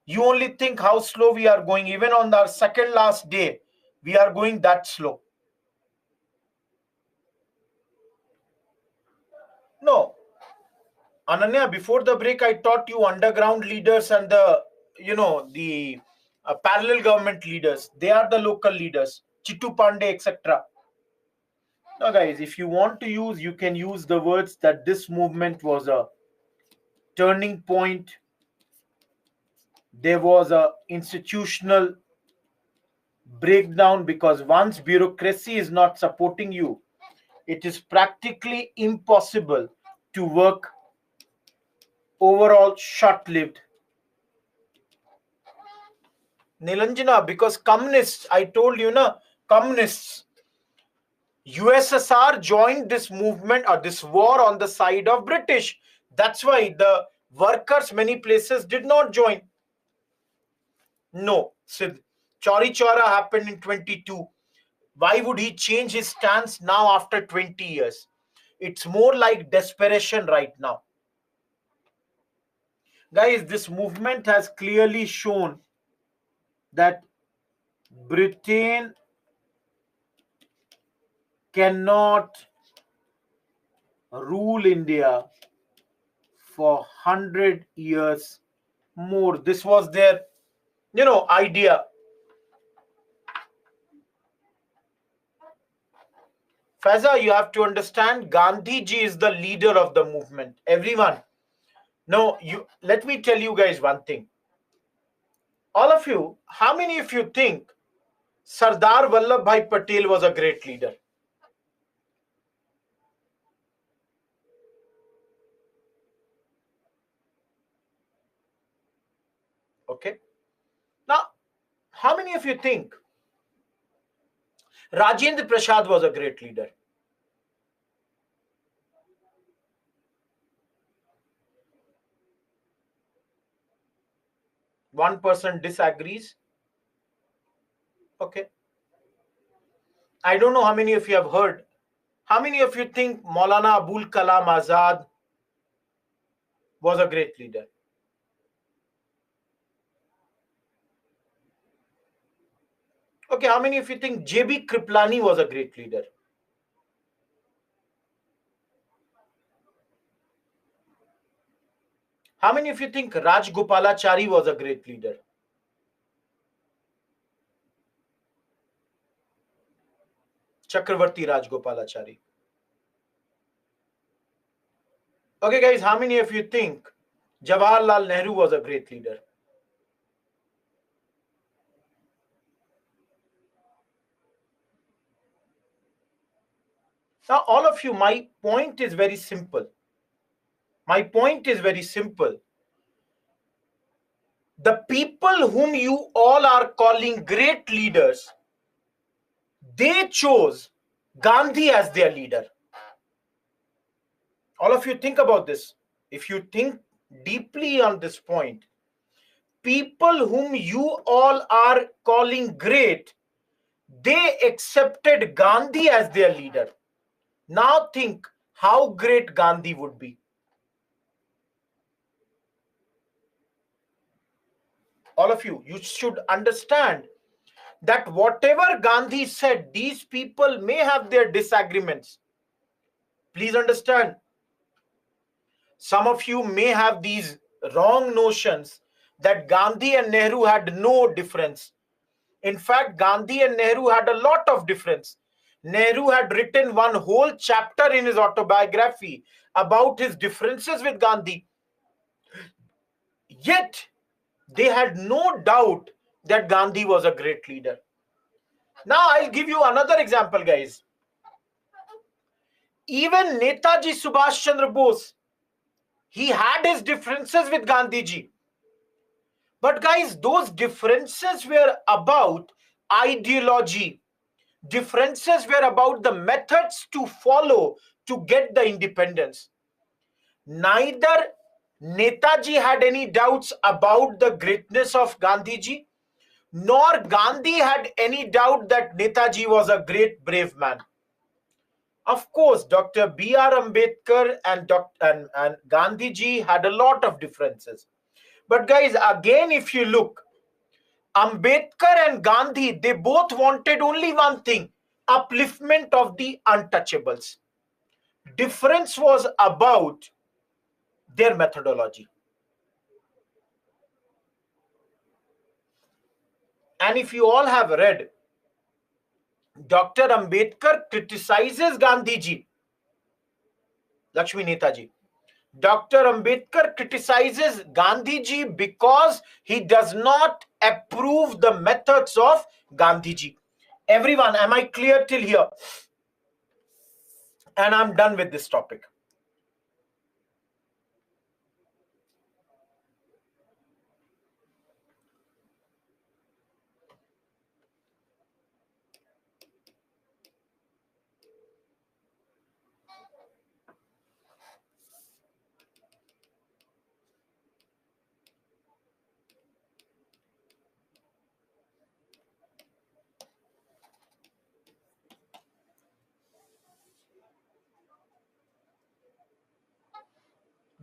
You only think how slow we are going. Even on our second last day, we are going that slow. No. Ananya, before the break, I taught you underground leaders and the parallel government leaders. They are the local leaders. Chittu Pandey, etc. Now, guys, if you want to use, you can use the words that this movement was a turning point. There was a institutional breakdown, because once bureaucracy is not supporting you, it is practically impossible to work. Overall, short-lived. Nilanjana, because communists, I told you, communists, USSR joined this movement or this war on the side of British. That's why the workers, many places, did not join. No, Sid. Chauri Chaura happened in 22. Why would he change his stance now after 20 years? It's more like desperation right now. Guys, this movement has clearly shown that Britain cannot rule India for 100 years more. This was their, idea. Faiza, you have to understand, Gandhiji is the leader of the movement. Everyone. No, let me tell you guys one thing. All of you, how many of you think Sardar Vallabhbhai Patel was a great leader? Okay. Now, how many of you think Rajendra Prasad was a great leader? One person disagrees. Okay. I don't know how many of you have heard. How many of you think Maulana Abul Kalam Azad was a great leader? Okay, how many of you think JB Kriplani was a great leader? How many of you think Rajgopalachari was a great leader? Chakravarti Rajgopalachari. Okay, guys, how many of you think Jawaharlal Nehru was a great leader? Now, all of you, my point is very simple. My point is very simple. The people whom you all are calling great leaders, they chose Gandhi as their leader. All of you think about this. If you think deeply on this point, people whom you all are calling great, they accepted Gandhi as their leader. Now think how great Gandhi would be. All of you should understand that whatever Gandhi said, these people may have their disagreements. Please understand, some of you may have these wrong notions that Gandhi and Nehru had no difference. In fact, Gandhi and Nehru had a lot of difference. Nehru had written one whole chapter in his autobiography about his differences with Gandhi. Yet, they had no doubt that Gandhi was a great leader. Now, I'll give you another example, guys. Even Netaji Subhash Chandra Bose, he had his differences with Gandhiji. But guys, those differences were about ideology. Differences were about the methods to follow to get the independence. Neither Netaji had any doubts about the greatness of Gandhiji, nor Gandhi had any doubt that Netaji was a great brave man. Of course, Dr. B.R. Ambedkar and Gandhiji had a lot of differences. But guys, again, if you look, Ambedkar and Gandhi, they both wanted only one thing: upliftment of the untouchables. Difference was about their methodology. And if you all have read, Dr. Ambedkar criticizes Gandhiji, Lakshmi Netaji. Dr. Ambedkar criticizes Gandhiji because he does not approve the methods of Gandhiji. Everyone, am I clear till here? And I'm done with this topic.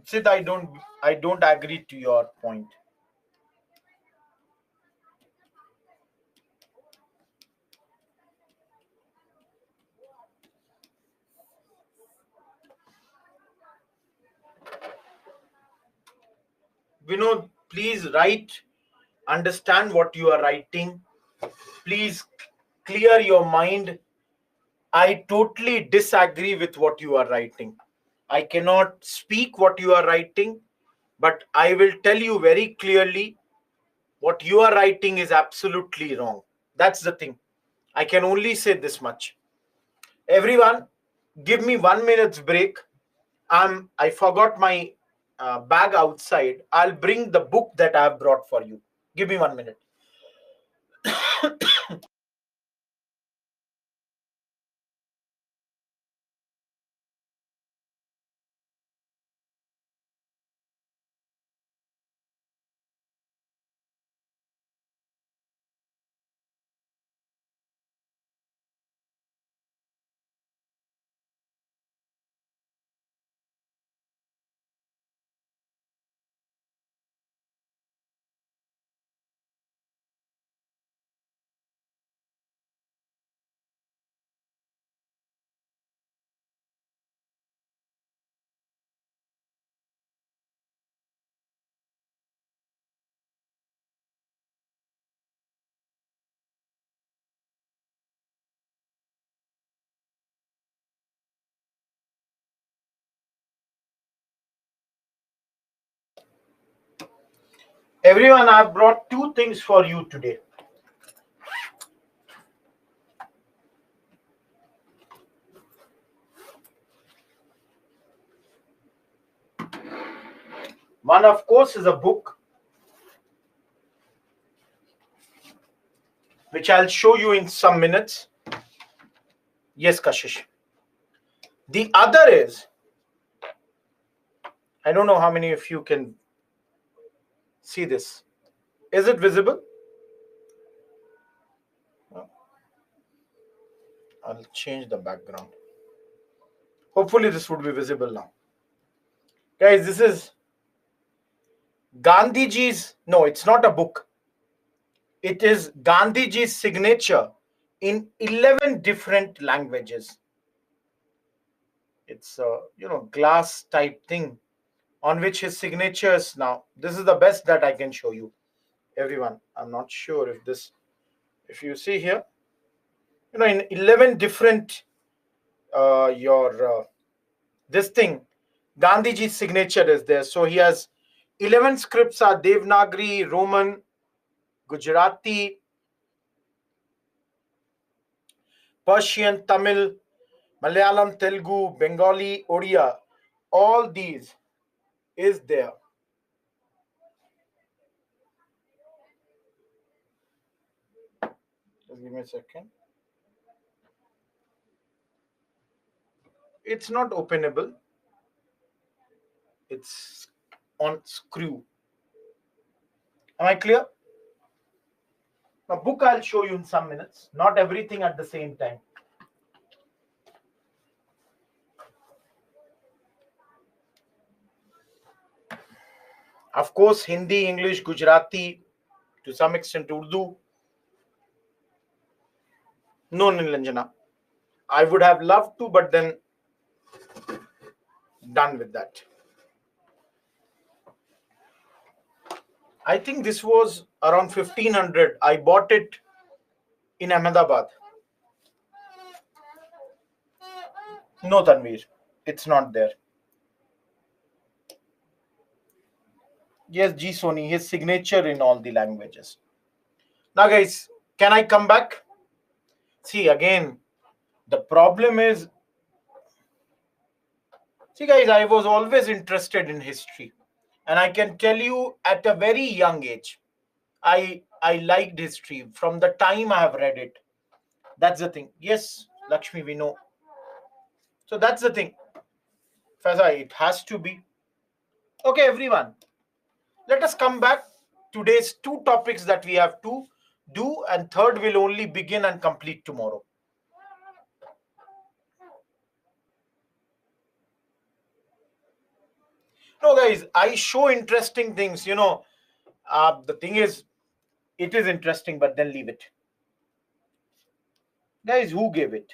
Sid, I don't agree to your point. Vinod, please write, understand what you are writing. Please clear your mind. I totally disagree with what you are writing. I cannot speak what you are writing, but I will tell you very clearly what you are writing is absolutely wrong. That's the thing. I can only say this much. Everyone, give me 1 minute's break. I forgot my bag outside. I'll bring the book that I have brought for you. Give me 1 minute. Everyone, I've brought two things for you today. One, of course, is a book which I'll show you in some minutes. Yes, Kashish. The other is, I don't know how many of you can see this. Is it visible? I'll change the background. Hopefully this would be visible now. Guys, this is Gandhiji's, no, it's not a book. It is Gandhiji's signature in 11 different languages. It's a, glass type thing on which his signature is now. This is the best that I can show you. Everyone, I'm not sure if you see here, in 11 different, this thing, Gandhiji's signature is there. So he has 11 scripts are Devanagari, Roman, Gujarati, Persian, Tamil, Malayalam, Telugu, Bengali, Odia. All these is there. Just give me a second. It's not openable. It's on screw. Am I clear? A book I'll show you in some minutes. Not everything at the same time. Of course, Hindi, English, Gujarati, to some extent Urdu. No, Nilanjana. I would have loved to, but then done with that. I think this was around 1500. I bought it in Ahmedabad. No, Tanveer, it's not there. Yes, G Sony, his signature in all the languages. Now, guys, can I come back? See, again, the problem is, see, guys, I was always interested in history. And I can tell you at a very young age, I liked history from the time I have read it. That's the thing. Yes, Lakshmi, we know. So that's the thing. Faza, it has to be. Okay, everyone. Let us come back. Today's two topics that we have to do, and third will only begin and complete tomorrow. No, guys, I show interesting things. The thing is, it is interesting, but then leave it. Guys, who gave it?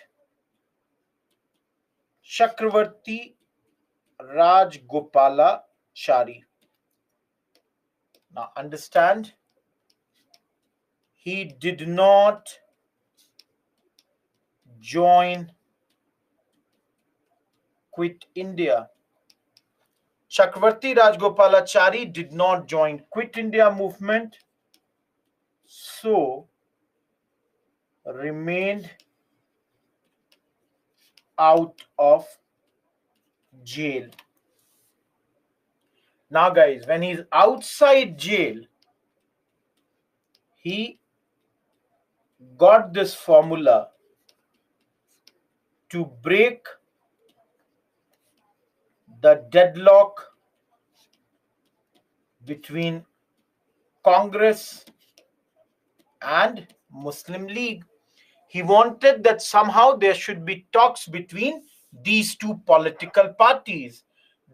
Chakravarti Rajgopalachari. Now, understand, he did not quit India. Chakravarti Rajgopalachari did not join Quit India movement, so remained out of jail. Now, guys, when he's outside jail, he got this formula to break the deadlock between Congress and Muslim League. He wanted that somehow there should be talks between these two political parties.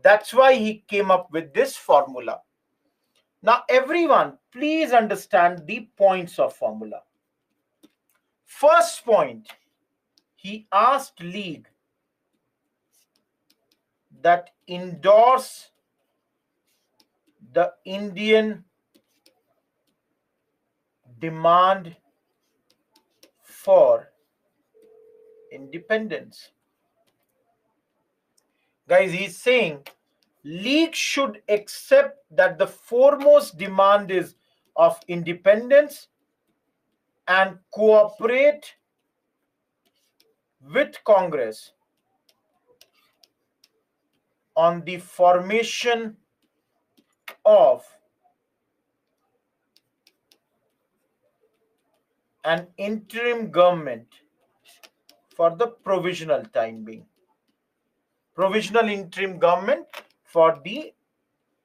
That's why he came up with this formula. Now, everyone, please understand the points of formula. First point, he asked League that endorse the Indian demand for independence. Guys, he's saying League should accept that the foremost demand is of independence and cooperate with Congress on the formation of an interim government for the provisional time being. Provisional interim government for the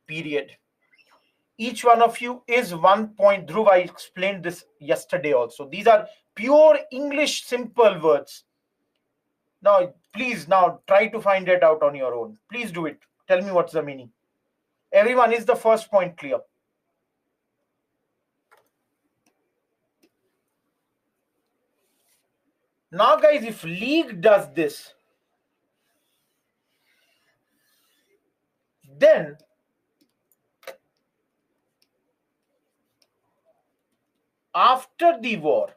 period. Each one of you is 1 point. Dhruv, I explained this yesterday also. These are pure English simple words. Now, please now try to find it out on your own. Please do it. Tell me what's the meaning. Everyone, is the first point clear? Now, guys, if League does this, then after the war,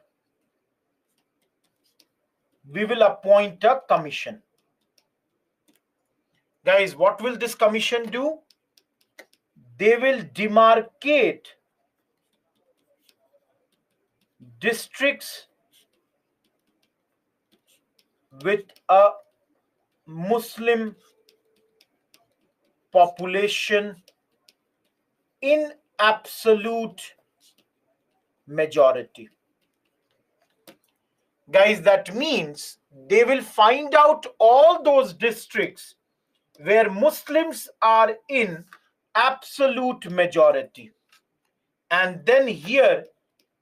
we will appoint a commission. Guys, what will this commission do? They will demarcate districts with a Muslim population in absolute majority. Guys, that means they will find out all those districts where Muslims are in absolute majority. And then here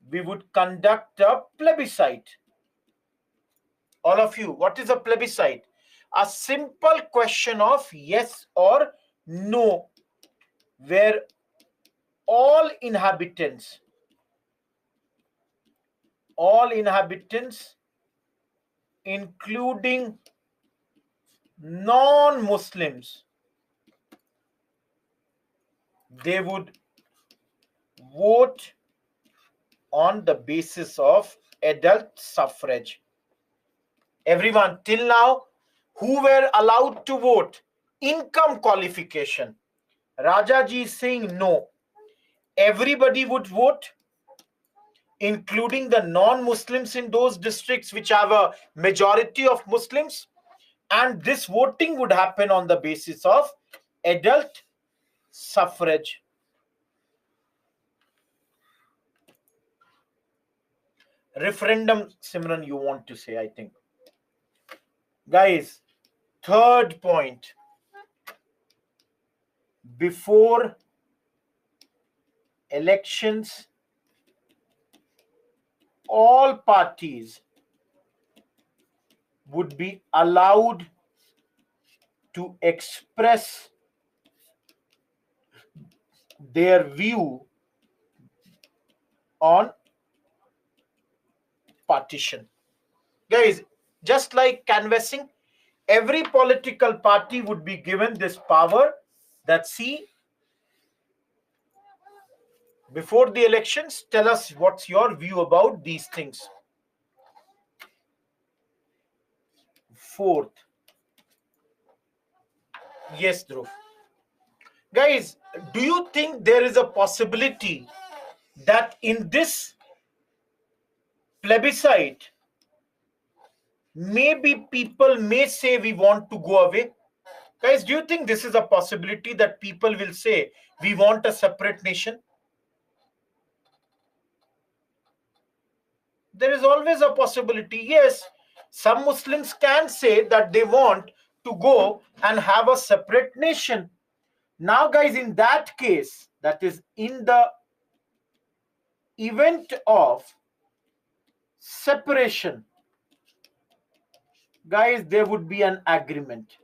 we would conduct a plebiscite. All of you, what is a plebiscite? A simple question of yes or no, where all inhabitants, including non-Muslims, they would vote on the basis of adult suffrage. Everyone, till now, who were allowed to vote? Income qualification. Rajaji is saying no. Everybody would vote, including the non-Muslims in those districts which have a majority of Muslims. And this voting would happen on the basis of adult suffrage. Referendum, Simran, you want to say, I think. Guys, third point. Before elections, all parties would be allowed to express their view on partition. Guys, just like canvassing, every political party would be given this power that, see, before the elections, tell us what's your view about these things. Fourth. Yes, Dhruv. Guys, do you think there is a possibility that in this plebiscite, maybe people may say we want to go away? Guys, do you think this is a possibility that people will say we want a separate nation? There is always a possibility. Yes, some Muslims can say that they want to go and have a separate nation. Now, guys, in that case, that is in the event of separation, guys, there would be an agreement.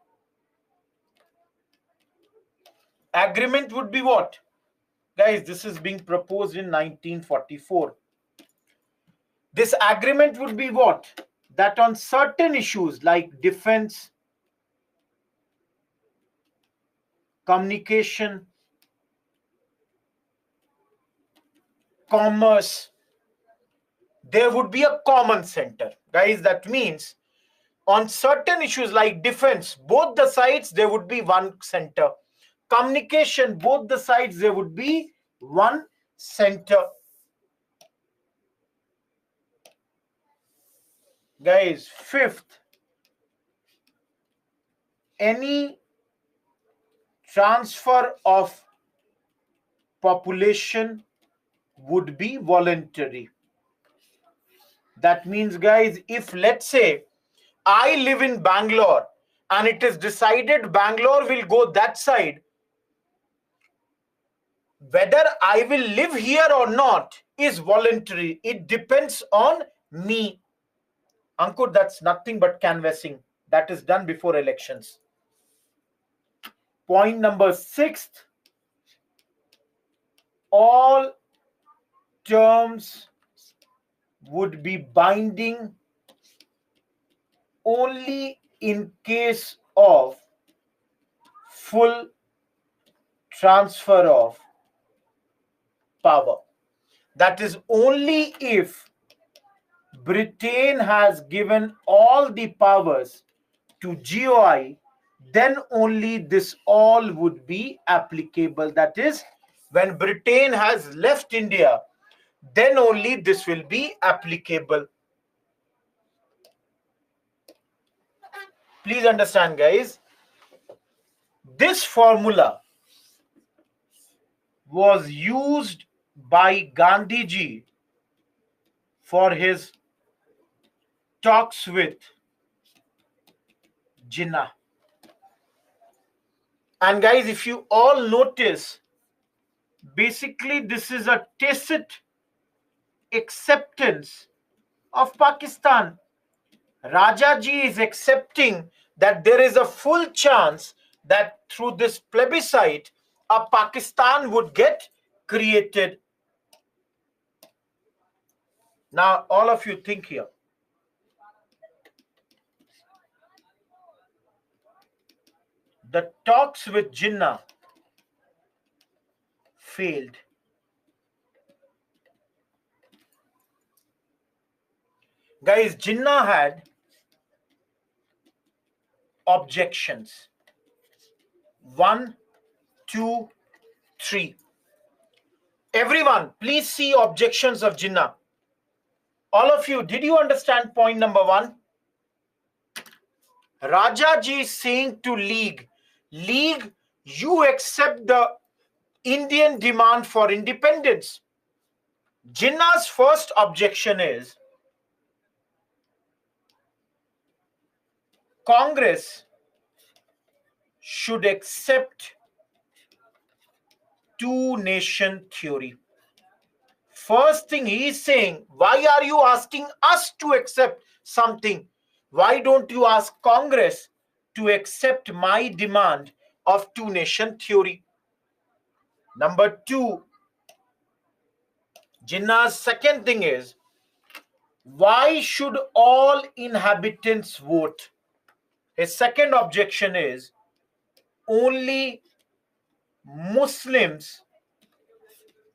Agreement would be what? Guys, this is being proposed in 1944. This agreement would be what? That on certain issues like defense, communication, commerce, there would be a common center. Guys, that means on certain issues like defense, both the sides, there would be one center. Communication, both the sides, there would be one center. Guys, fifth, any transfer of population would be voluntary. That means, guys, if let's say I live in Bangalore and it is decided Bangalore will go that side, whether I will live here or not is voluntary. It depends on me. Ankur, that's nothing but canvassing. That is done before elections. Point number 6, all terms would be binding only in case of full transfer of power. That is only if Britain has given all the powers to GOI, then only this all would be applicable. That is, when Britain has left India, then only this will be applicable. Please understand, guys, this formula was used by Gandhiji for his talks with Jinnah. And guys, if you all notice, basically this is a tacit acceptance of Pakistan. Rajaji is accepting that there is a full chance that through this plebiscite, a Pakistan would get created. Now, all of you think here. The talks with Jinnah failed. Guys, Jinnah had objections. 1, 2, 3. Everyone, please see objections of Jinnah. All of you, did you understand point number 1? Rajaji is saying to League, you accept the Indian demand for independence. Jinnah's first objection is Congress should accept two-nation theory. First thing he is saying, why are you asking us to accept something? Why don't you ask Congress to accept my demand of two-nation theory? Number 2, Jinnah's second thing is, why should all inhabitants vote? His second objection is, only Muslims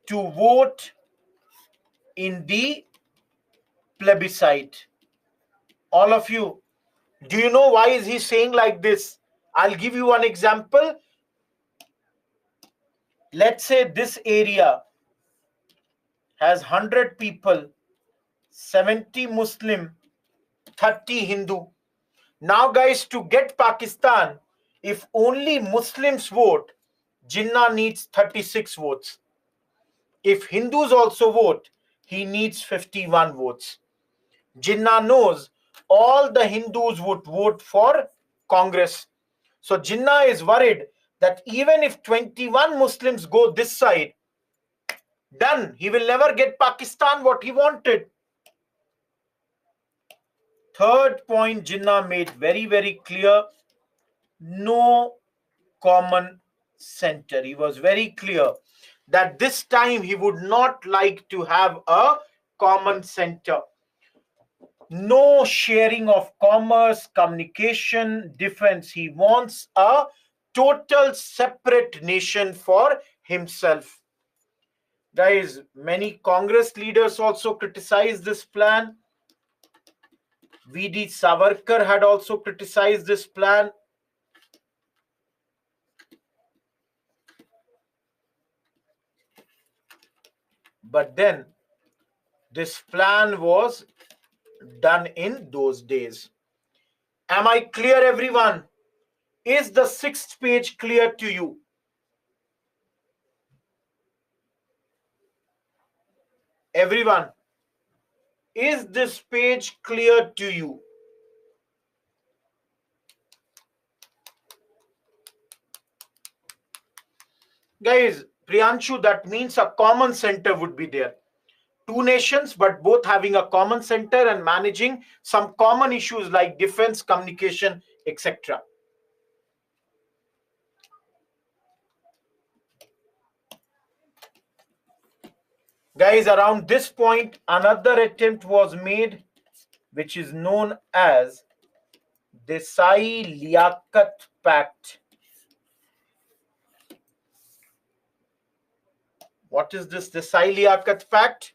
to vote in the plebiscite. All of you, do you know why is he saying like this? I'll give you one example. Let's say this area has 100 people, 70 Muslim, 30 Hindu. Now, guys, to get Pakistan, if only Muslims vote, Jinnah needs 36 votes. If Hindus also vote, he needs 51 votes. Jinnah knows all the Hindus would vote for Congress. So Jinnah is worried that even if 21 Muslims go this side, done, he will never get Pakistan what he wanted. Third point Jinnah made very, very clear, no common center. He was very clear that this time he would not like to have a common center. No sharing of commerce, communication, defense. He wants a total separate nation for himself. Guys, many Congress leaders also criticized this plan. V.D. Savarkar had also criticized this plan. But then this plan was done in those days. Am I clear, everyone? Is the sixth page clear to you? Everyone, is this page clear to you? Guys, Priyanshu, that means a common center would be there. Two nations, but both having a common center and managing some common issues like defense, communication, etc. Guys, around this point, another attempt was made, which is known as Desai-Liaquat Pact. What is this Desai-Liaquat Pact?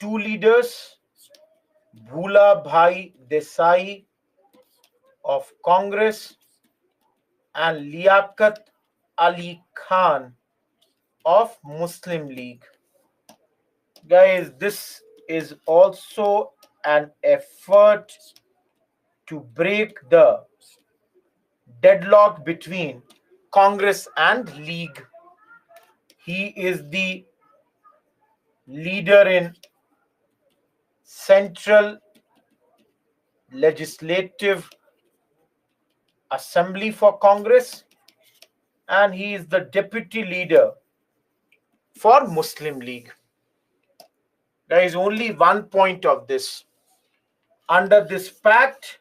Two leaders, Bhula Bhai Desai of Congress and Liaquat Ali Khan of Muslim League. Guys, this is also an effort to break the deadlock between Congress and League. He is the leader in Central Legislative Assembly for Congress, and he is the deputy leader for Muslim League. There is only one point of this. Under this pact,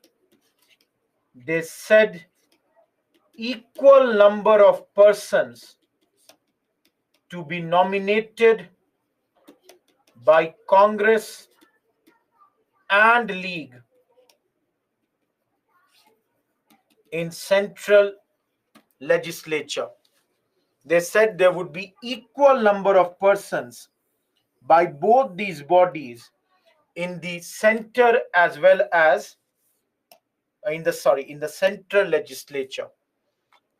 they said equal number of persons to be nominated by Congress and League in Central Legislature. They said there would be equal number of persons by both these bodies in the center as well as in the Central Legislature.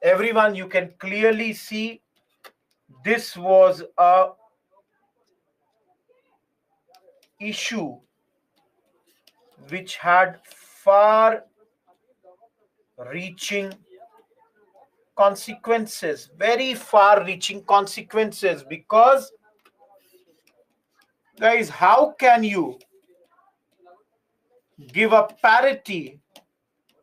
Everyone, you can clearly see this was a issue which had far reaching consequences, very far reaching consequences, because guys, how can you give a parity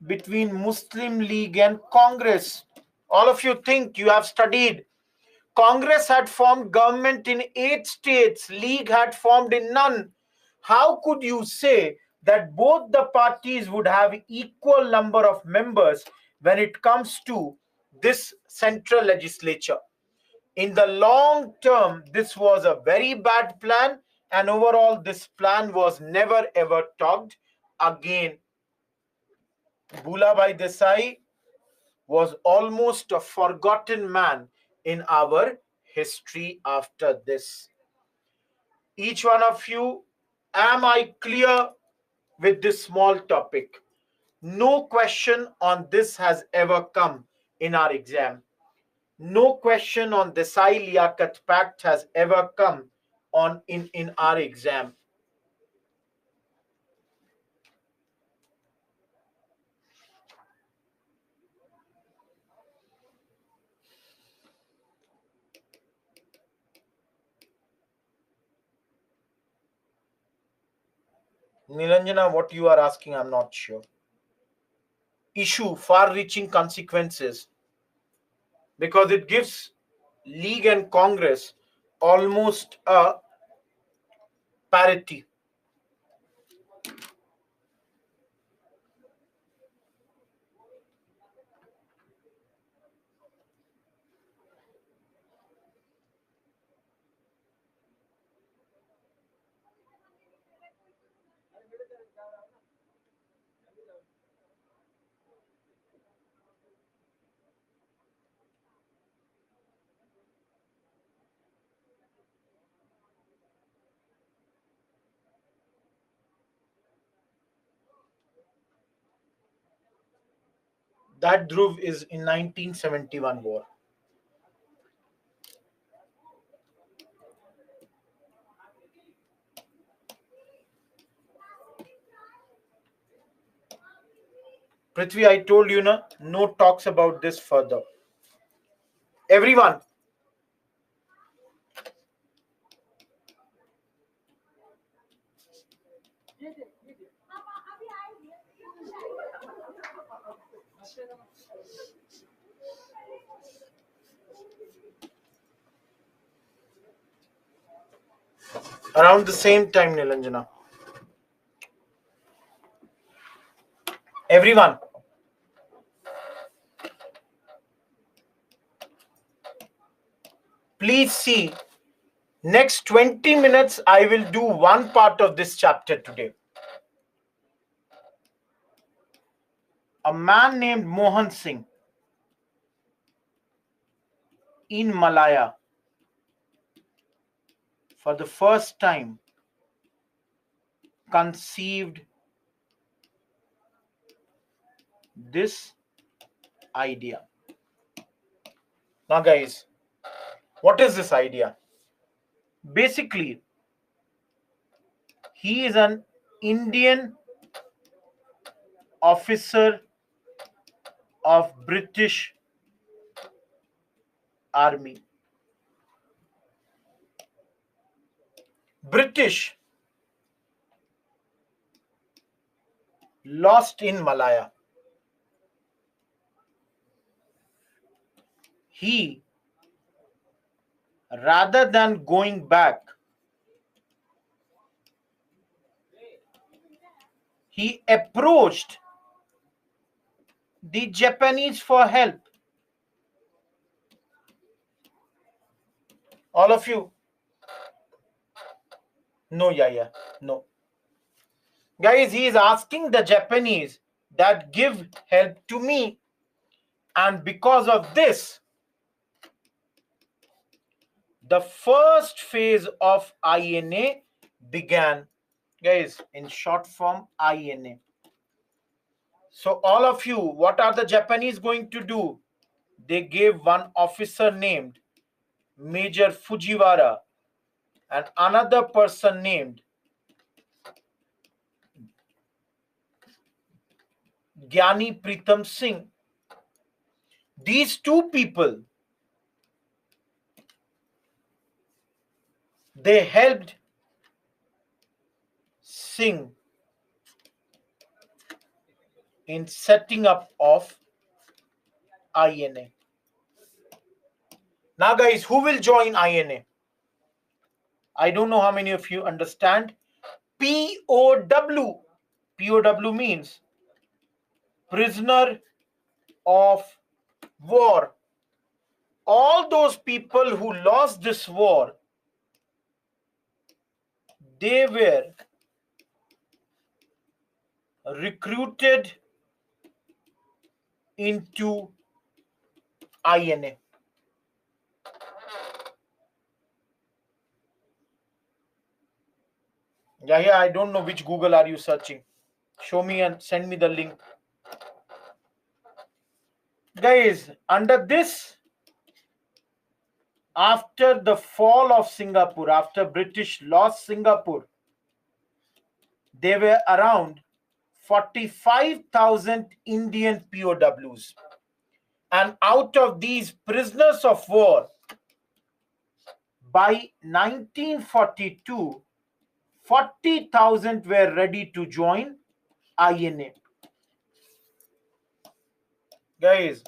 between Muslim League and Congress? All of you think, you have studied. Congress had formed government in 8 states, League had formed in none. How could you say that both the parties would have equal number of members when it comes to this central legislature? In the long term, this was a very bad plan, and overall this plan was never ever talked again. Bhulabhai Desai was almost a forgotten man in our history after this. Each one of you, am I clear with this small topic? No question on this has ever come in our exam. No question on Desai-Liaquat Pact has ever come on in our exam. Niranjana, what you are asking, I'm not sure. Issue, far-reaching consequences, because it gives League and Congress almost a parity. That Dhruv is in 1971 war. Prithvi, I told you, no talks about this further. Everyone, around the same time, Nilanjana. Everyone, please see, next 20 minutes I will do one part of this chapter today. A man named Mohan Singh in Malaya, for the first time, conceived this idea. Now guys, what is this idea? Basically, he is an Indian officer of British Army. British lost in Malaya. He, rather than going back, he approached the Japanese for help. All of you? No, yeah. No. Guys, he is asking the Japanese that give help to me. And because of this, the first phase of INA began. Guys, in short form, INA. So all of you, what are the Japanese going to do? They gave one officer named Major Fujiwara and another person named Gyani Pritam Singh. These two people, they helped Singh in setting up of INA. Now guys, who will join INA? I don't know how many of you understand POW. POW means prisoner of war. All those people who lost this war, they were recruited into INA. Yeah, I don't know which Google are you searching. Show me and send me the link. Guys, under this, after the fall of Singapore, after British lost Singapore, there were around 45,000 Indian POWs. And out of these prisoners of war, by 1942, 40,000 were ready to join INA. Guys,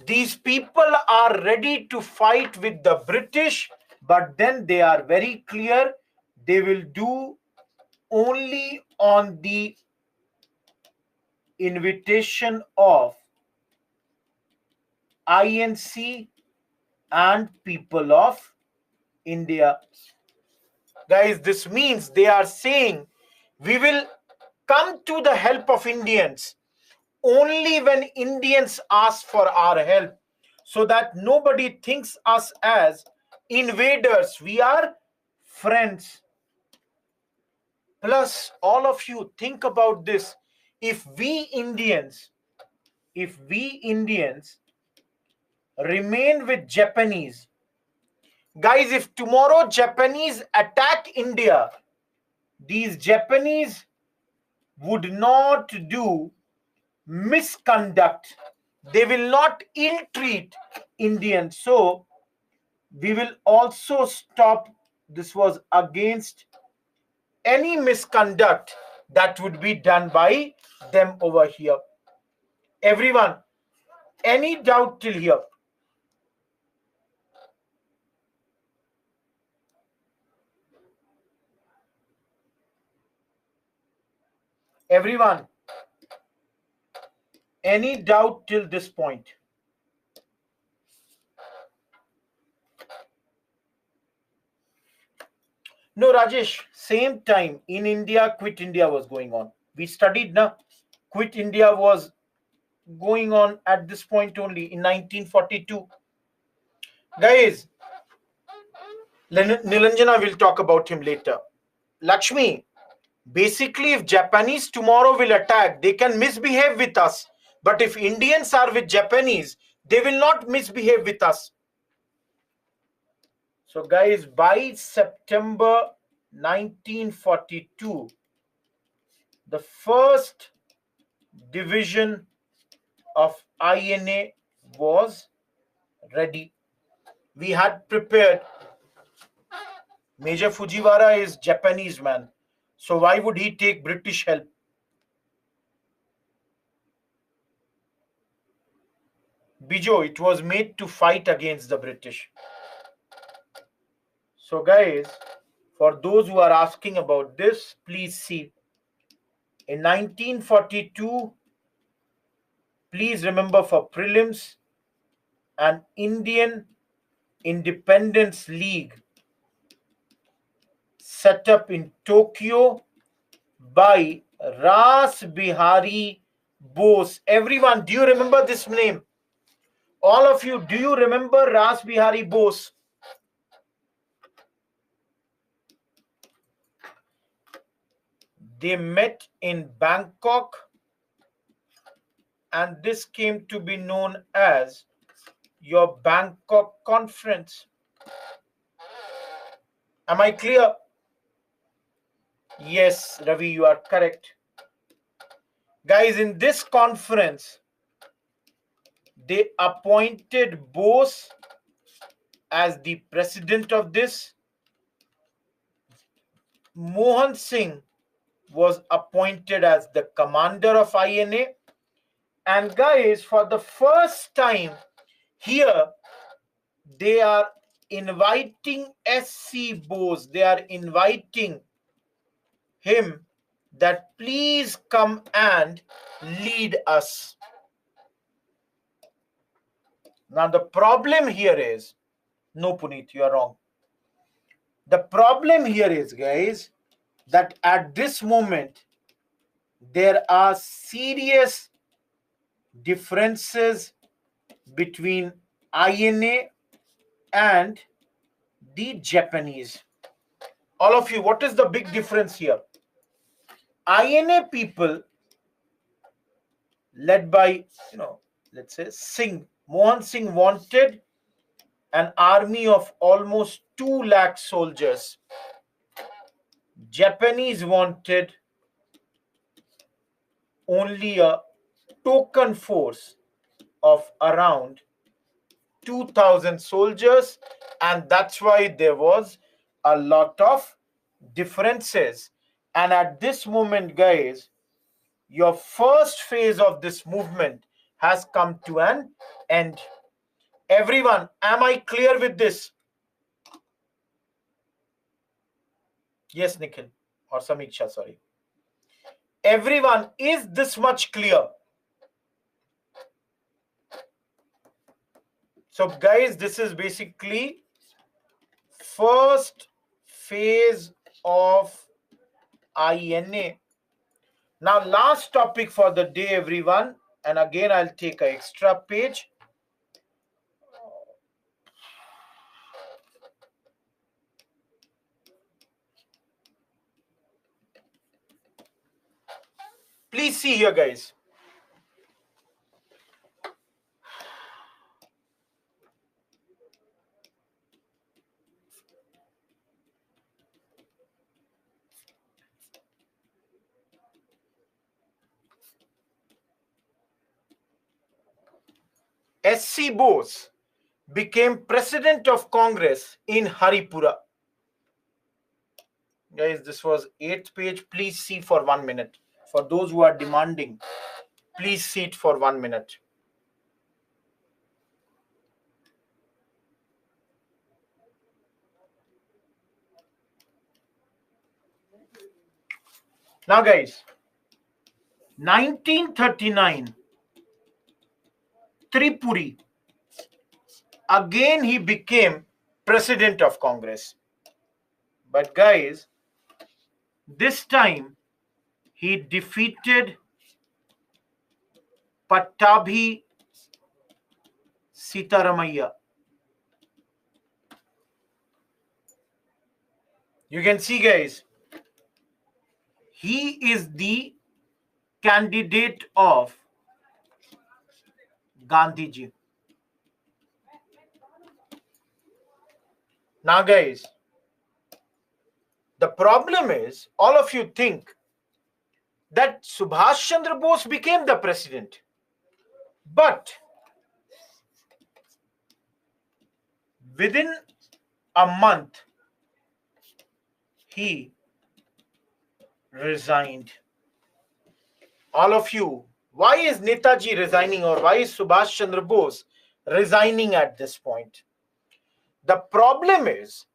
these people are ready to fight with the British, but then they are very clear they will do only on the invitation of INC and people of India. Guys, this means they are saying we will come to the help of Indians only when Indians ask for our help, so that nobody thinks us as invaders. We are friends. Plus, all of you think about this. If we Indians remain with Japanese, guys, if tomorrow Japanese attack India, these Japanese would not do misconduct. They will not ill-treat Indians. So we will also stop. This was against any misconduct that would be done by them over here. Everyone, any doubt till here? Everyone, any doubt till this point? No, Rajesh, same time in India, Quit India was going on. We studied now. Quit India was going on at this point only in 1942. Guys, Nilanjana will talk about him later. Lakshmi, basically, if Japanese tomorrow will attack, they can misbehave with us. But if Indians are with Japanese, they will not misbehave with us. So, guys, by September 1942, the first division of INA was ready. We had prepared. Major Fujiwara is Japanese man. So why would he take British help? Bijo, it was made to fight against the British. So guys, for those who are asking about this, please see. In 1942, please remember for prelims, an Indian Independence League set up in Tokyo by Ras Bihari Bose. Everyone, do you remember this name? All of you, do you remember Ras Bihari Bose? They met in Bangkok, and this came to be known as your Bangkok Conference. Am I clear? Yes, Ravi, you are correct. Guys, in this conference, they appointed Bose as the president of this. Mohan Singh was appointed as the commander of INA. And guys, for the first time here, they are inviting SC Bose. They are inviting him that please come and lead us. Now the problem here is, no Puneet, you are wrong. The problem here is, guys, that at this moment, there are serious differences between INA and the Japanese. All of you, what is the big difference here? INA people led by, let's say Singh, Mohan Singh wanted an army of almost 2 lakh soldiers. Japanese wanted only a token force of around 2,000 soldiers, and that's why there was a lot of differences. And at this moment, guys, your first phase of this movement has come to an end. Everyone, am I clear with this? Yes, Nikhil or Samiksha, sorry. Everyone, is this much clear? So guys, this is basically first phase of INA. Now, last topic for the day, everyone. And again, I'll take an extra page. Please see here, guys. S.C. Bose became president of Congress in Haripura? Guys, this was 8th page. Please see for 1 minute. For those who are demanding, please see it for 1 minute. Now, guys, 1939, Tripuri. Again, he became president of Congress. But guys, this time he defeated Pattabhi Sitaramaiah. You can see, guys, he is the candidate of Gandhiji. Now, guys, the problem is, all of you think that Subhash Chandra Bose became the president. But within a month, he resigned. All of you, why is Netaji resigning, or why is Subhash Chandra Bose resigning at this point? The problem is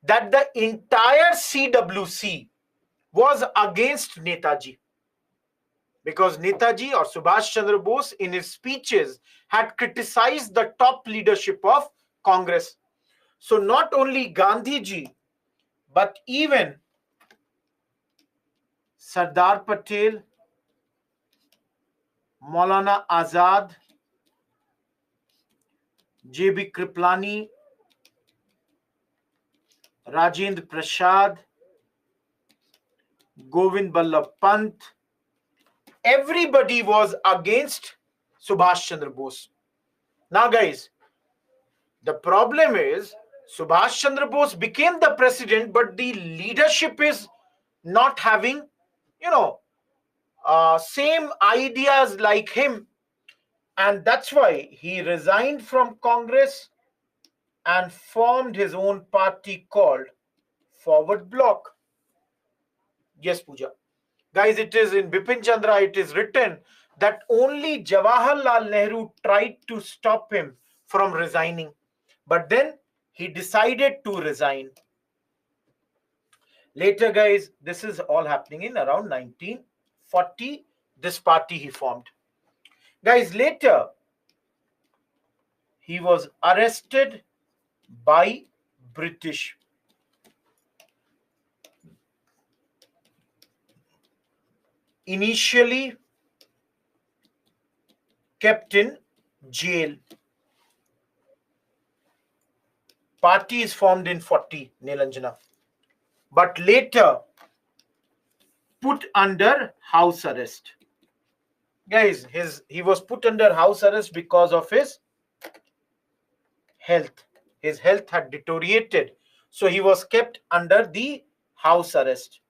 that the entire CWC was against Netaji, because Netaji or Subhash Chandra Bose in his speeches had criticized the top leadership of Congress. So not only Gandhiji, but even Sardar Patel, Maulana Azad, J.B. Kriplani, Rajendra Prasad, Govind Ballabh Pant, everybody was against Subhash Chandra Bose. Now, guys, the problem is Subhash Chandra Bose became the president, but the leadership is not having, same ideas like him. And that's why he resigned from Congress and formed his own party called Forward Bloc. Yes, Pooja. Guys, it is in Bipin Chandra, it is written that only Jawaharlal Nehru tried to stop him from resigning. But then he decided to resign. Later, guys, this is all happening in around 1940. This party he formed. Guys, later, he was arrested by British. Initially kept in jail. Party is formed in 40, Nilanjana. But later put under house arrest. Guys, he was put under house arrest because of his health. His health had deteriorated. So he was kept under the house arrest.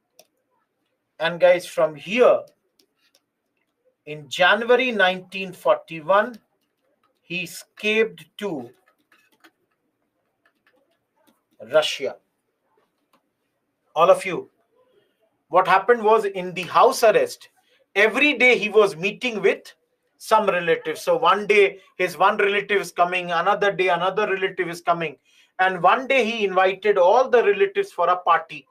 And guys, from here, in January 1941, he escaped to Russia. All of you, what happened was, in the house arrest, every day he was meeting with some relative. So one day his one relative is coming, another day another relative is coming. And one day he invited all the relatives for a party,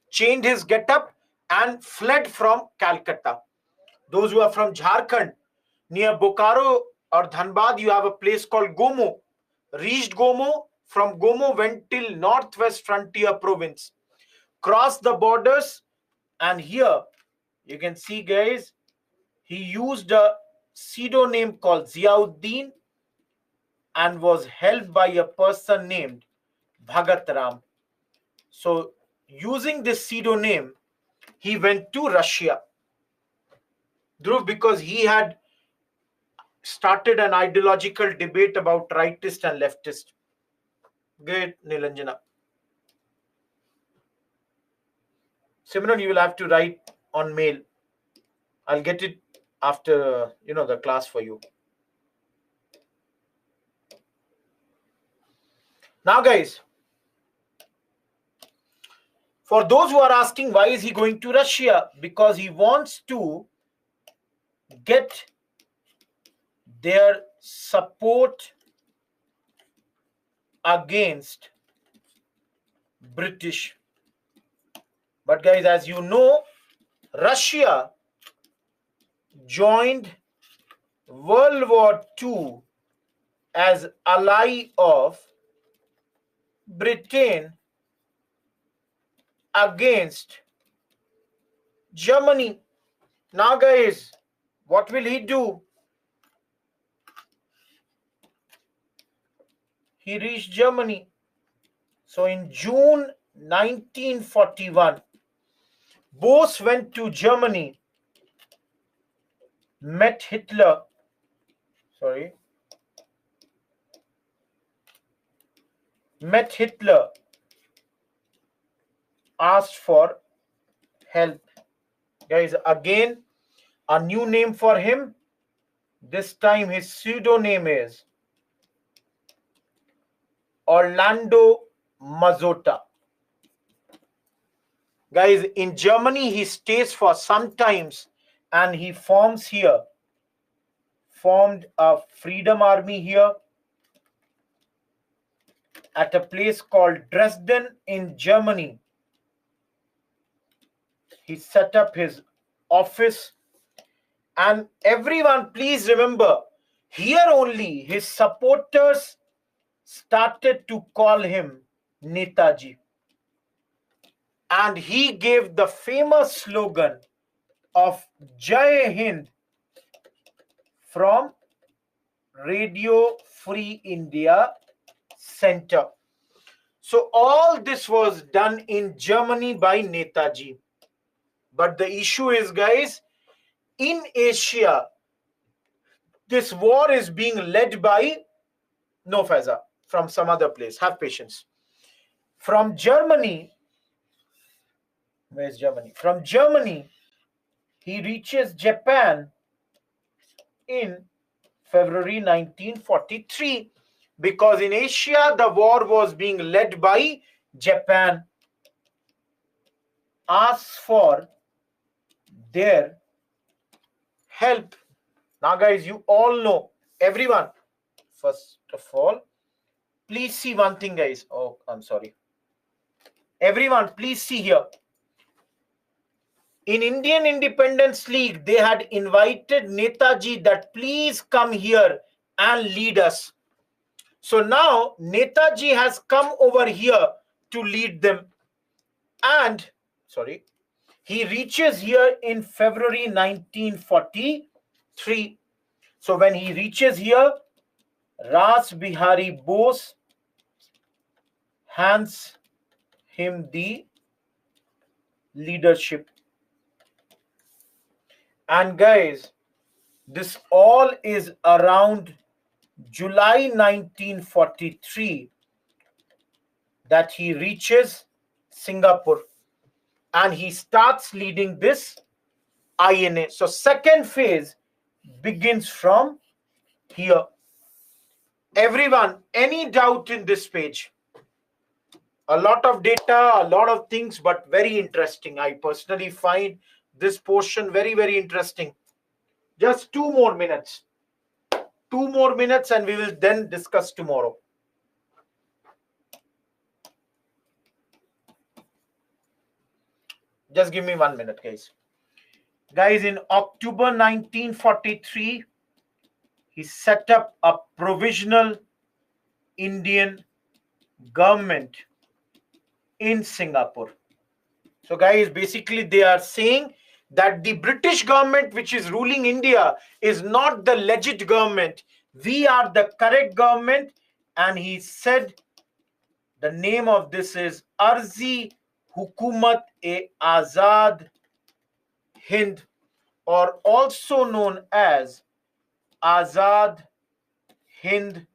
changed his get-up and fled from Calcutta. Those who are from Jharkhand, near Bokaro or Dhanbad, you have a place called Gomo. Reached Gomo, from Gomo went till Northwest Frontier Province, crossed the borders, and here you can see, guys, he used a pseudonym called Ziauddin and was helped by a person named Bhagat Ram. So using this pseudonym, he went to Russia. Dhruv, because he had started an ideological debate about rightist and leftist. Great, Nilanjana. Simran, you will have to write on mail. I'll get it after, the class for you. Now, guys, for those who are asking why is he going to Russia, because he wants to get their support against British. But guys, as you know, Russia joined World War II as ally of Britain against Germany. Now, guys, what will he do? He reached Germany. So in June 1941, Bose went to Germany, met Hitler. Met Hitler, asked for help. Guys, again, a new name for him. This time his pseudonym is Orlando Mazzotta. Guys, in Germany, he stays for some times and he formed a freedom army here at a place called Dresden in Germany. He set up his office, and everyone, please remember, here only his supporters started to call him Netaji. And he gave the famous slogan of Jai Hind from Radio Free India Center. So all this was done in Germany by Netaji. But the issue is, guys, in Asia, this war is being led by Faiza from some other place. Have patience. From Germany, where's Germany? From Germany, he reaches Japan in February 1943, because in Asia, the war was being led by Japan. Asks for their help. Now, guys, you all know, everyone, first of all, please see one thing, guys. Oh, I'm sorry. Everyone, please see here. In Indian Independence League, they had invited Netaji that please come here and lead us. So now Netaji has come over here to lead them. And, he reaches here in February 1943. So when he reaches here, Ras Bihari Bose hands him the leadership. And guys, this all is around July 1943 that he reaches Singapore and he starts leading this INA. So second phase begins from here. Everyone, any doubt in this page? A lot of data, a lot of things, but very interesting. I personally find this portion very, very interesting. Just 2 more minutes. 2 more minutes and we will then discuss tomorrow. Just give me 1 minute, guys. Guys, in October 1943, he set up a provisional Indian government in Singapore. So guys, basically they are saying that the British government which is ruling India is not the legit government. We are the correct government. And he said the name of this is Arzi Hukumat-e-Azad Hind, or also known as Azad Hind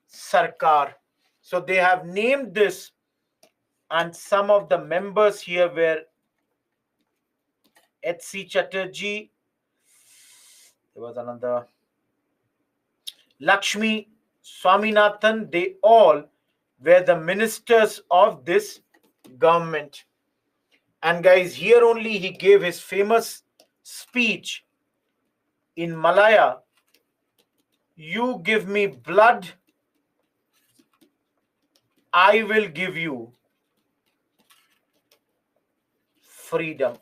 Sarkar. So they have named this, and some of the members here were H.C. Chatterjee. There was another Lakshmi Swaminathan, they all were the ministers of this government. And guys, here only he gave his famous speech in Malaya. You give me blood, I will give you freedom.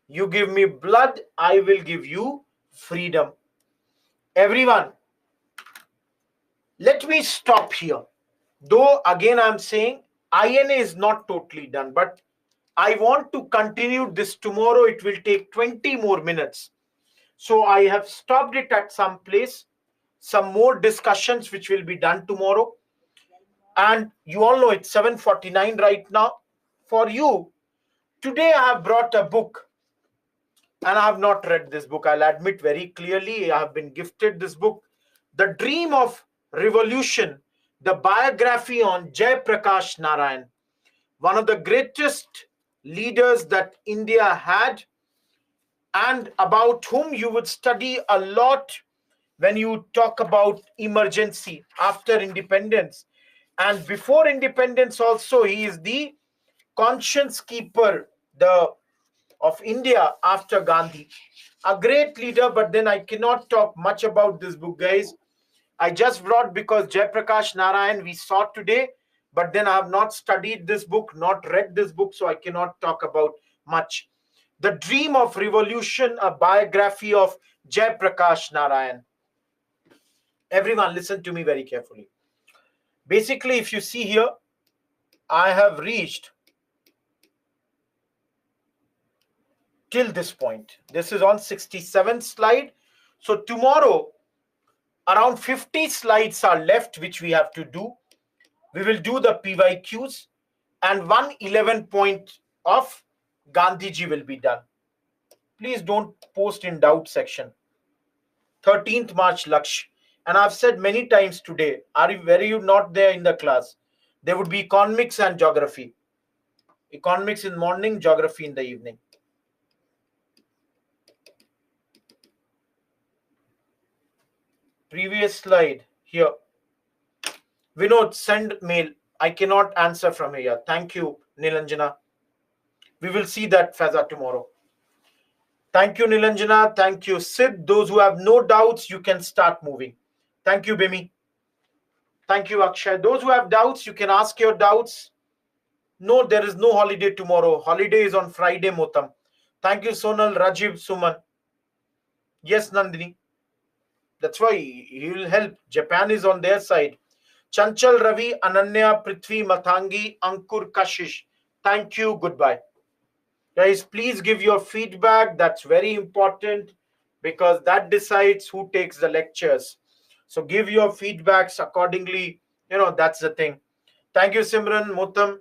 You give me blood, I will give you freedom. Everyone, let me stop here. Though again I'm saying INA is not totally done, but I want to continue this tomorrow. It will take 20 more minutes. So I have stopped it at some place. Some more discussions which will be done tomorrow. And you all know it's 7:49 right now. For you, today I have brought a book. And I have not read this book. I'll admit very clearly, I have been gifted this book. The Dream of Revolution, the biography on Jai Prakash Narayan, one of the greatest leaders that India had, and about whom you would study a lot when you talk about emergency after independence. And before independence also, he is the conscience keeper of India after Gandhi. A great leader, but then I cannot talk much about this book, guys. I just brought because Jai Prakash Narayan we saw today, but then I have not studied this book, not read this book, so I cannot talk about much. The Dream of Revolution, a biography of Jai Prakash Narayan. Everyone, listen to me very carefully. Basically, if you see here, I have reached till this point. This is on 67th slide. So tomorrow, around 50 slides are left, which we have to do. We will do the PYQs and 111 point of Gandhiji will be done. Please don't post in doubt section. 13th March Laksh. And I've said many times today, were you not there in the class? There would be economics and geography. Economics in morning, geography in the evening. Previous slide here. Vinod, send mail. I cannot answer from here. Thank you, Nilanjana. We will see that Faza tomorrow. Thank you, Nilanjana. Thank you, Sid. Those who have no doubts, you can start moving. Thank you, Bimi. Thank you, Akshay. Those who have doubts, you can ask your doubts. No, there is no holiday tomorrow. Holiday is on Friday, Motam. Thank you, Sonal, Rajiv, Suman. Yes, Nandini. That's why he will help. Japan is on their side. Chanchal, Ravi, Ananya, Prithvi, Mathangi, Ankur, Kashish. Thank you. Goodbye. Guys, please give your feedback. That's very important because that decides who takes the lectures. So give your feedbacks accordingly. You know, that's the thing. Thank you, Simran, Mutam.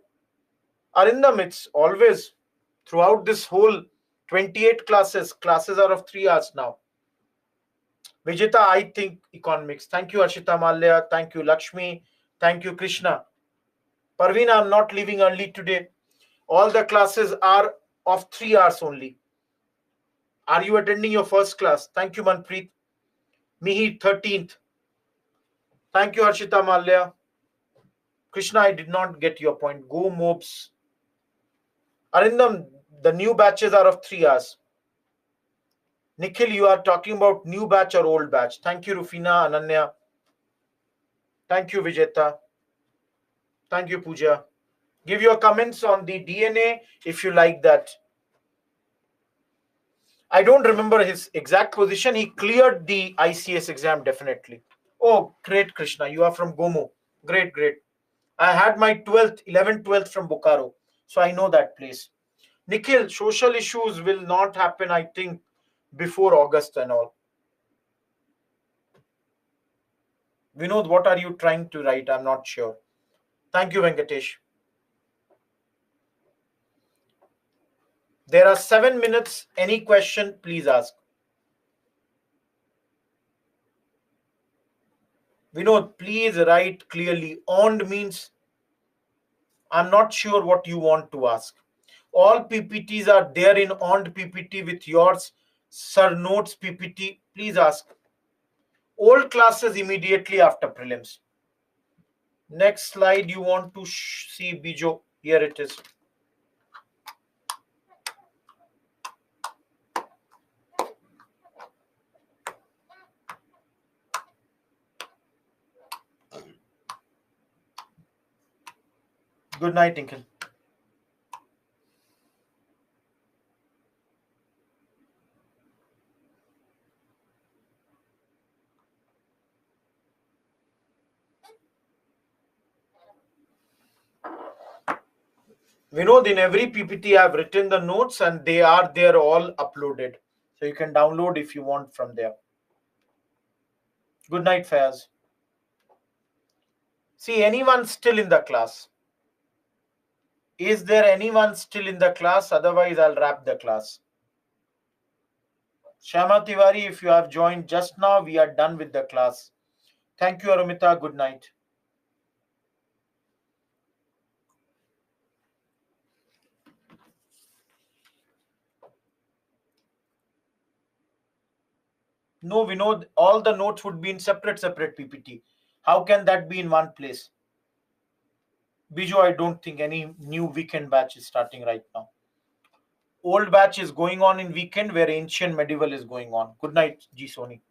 Arindam, it's always throughout this whole 28 classes are of 3 hours now. Vijita, I think economics. Thank you, Ashita Malya. Thank you, Lakshmi. Thank you, Krishna. Parveena, I'm not leaving early today. All the classes are of 3 hours only. Are you attending your first class? Thank you, Manpreet. Mihir, 13th. Thank you, Harshita Malya. Krishna, I did not get your point. Go Mobs. Arindam, the new batches are of 3 hours. Nikhil, you are talking about new batch or old batch. Thank you, Rufina, Ananya. Thank you, Vijeta. Thank you, Pooja. Give your comments on the DNA if you like that. I don't remember his exact position. He cleared the ICS exam definitely. Oh, great, Krishna. You are from Gomo. Great, great. I had my 11th, 12th from Bokaro. So I know that place. Nikhil, social issues will not happen, I think, before August and all. Vinod, what are you trying to write? I'm not sure. Thank you, Venkatesh. There are 7 minutes. Any question, please ask. Vinod, please write clearly. OND means I'm not sure what you want to ask. All PPTs are there in OND PPT with yours. Sir Notes PPT. Please ask. Old classes immediately after prelims. Next slide you want to see, Bijo. Here it is. Good night, Inkle. Vinod, in every PPT I've written the notes and they are there all uploaded. So you can download if you want from there. Good night, Fayaz. See, anyone still in the class? Is there anyone still in the class? Otherwise, I'll wrap the class. Shama Tiwari, if you have joined just now, we are done with the class. Thank you, Arumita. Good night. No, Vinod, all the notes would be in separate PPT. How can that be in one place? Biju, I don't think any new weekend batch is starting right now. Old batch is going on in weekend where ancient medieval is going on. Good night, G Sony.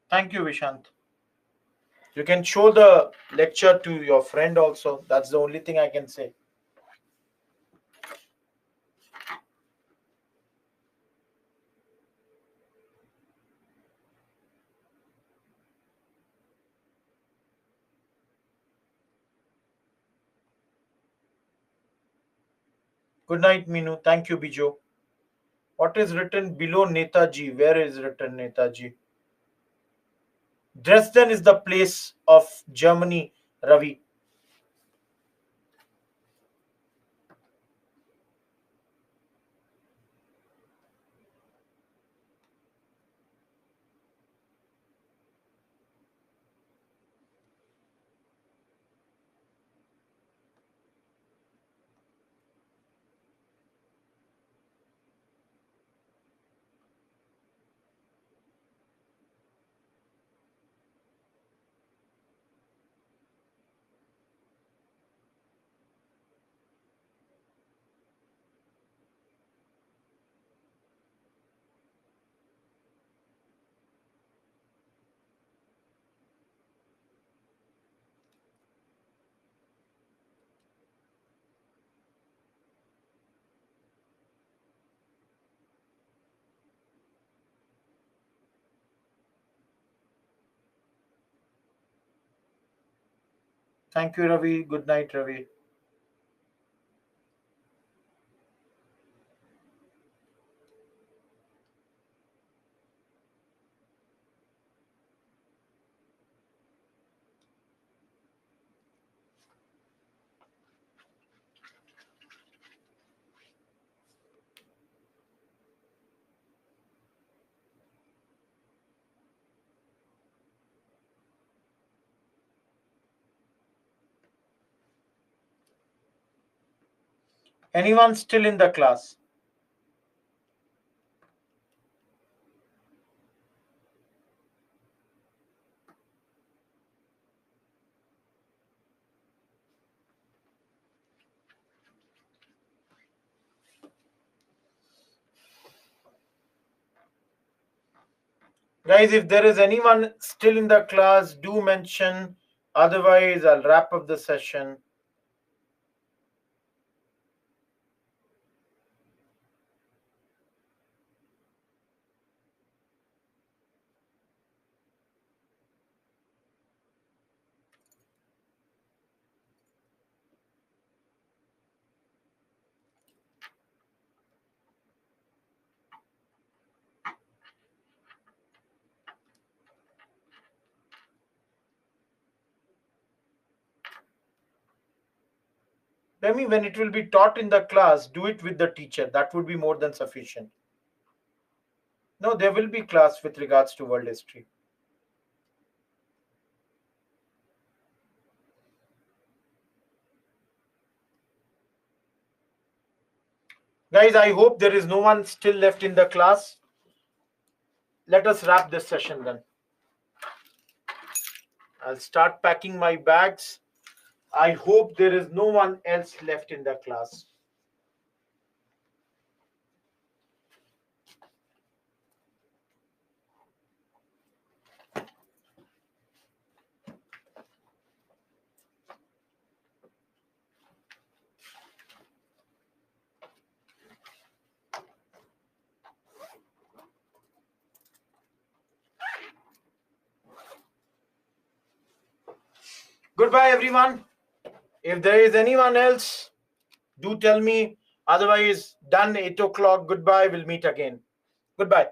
Thank you, Vishant. You can show the lecture to your friend also. That's the only thing I can say. Good night, Minu. Thank you, Bijo. What is written below Netaji? Where is written Netaji? Dresden is the place of Germany, Ravi. Thank you, Ravi. Good night, Ravi. Anyone still in the class? Guys, if there is anyone still in the class, do mention. Otherwise, I'll wrap up the session. Femi, when it will be taught in the class, do it with the teacher. That would be more than sufficient. No, there will be class with regards to world history. Guys, I hope there is no one still left in the class. Let us wrap this session then. I'll start packing my bags. I hope there is no one else left in the class. Goodbye, everyone. If there is anyone else, do tell me. Otherwise, done 8 o'clock. Goodbye. We'll meet again. Goodbye.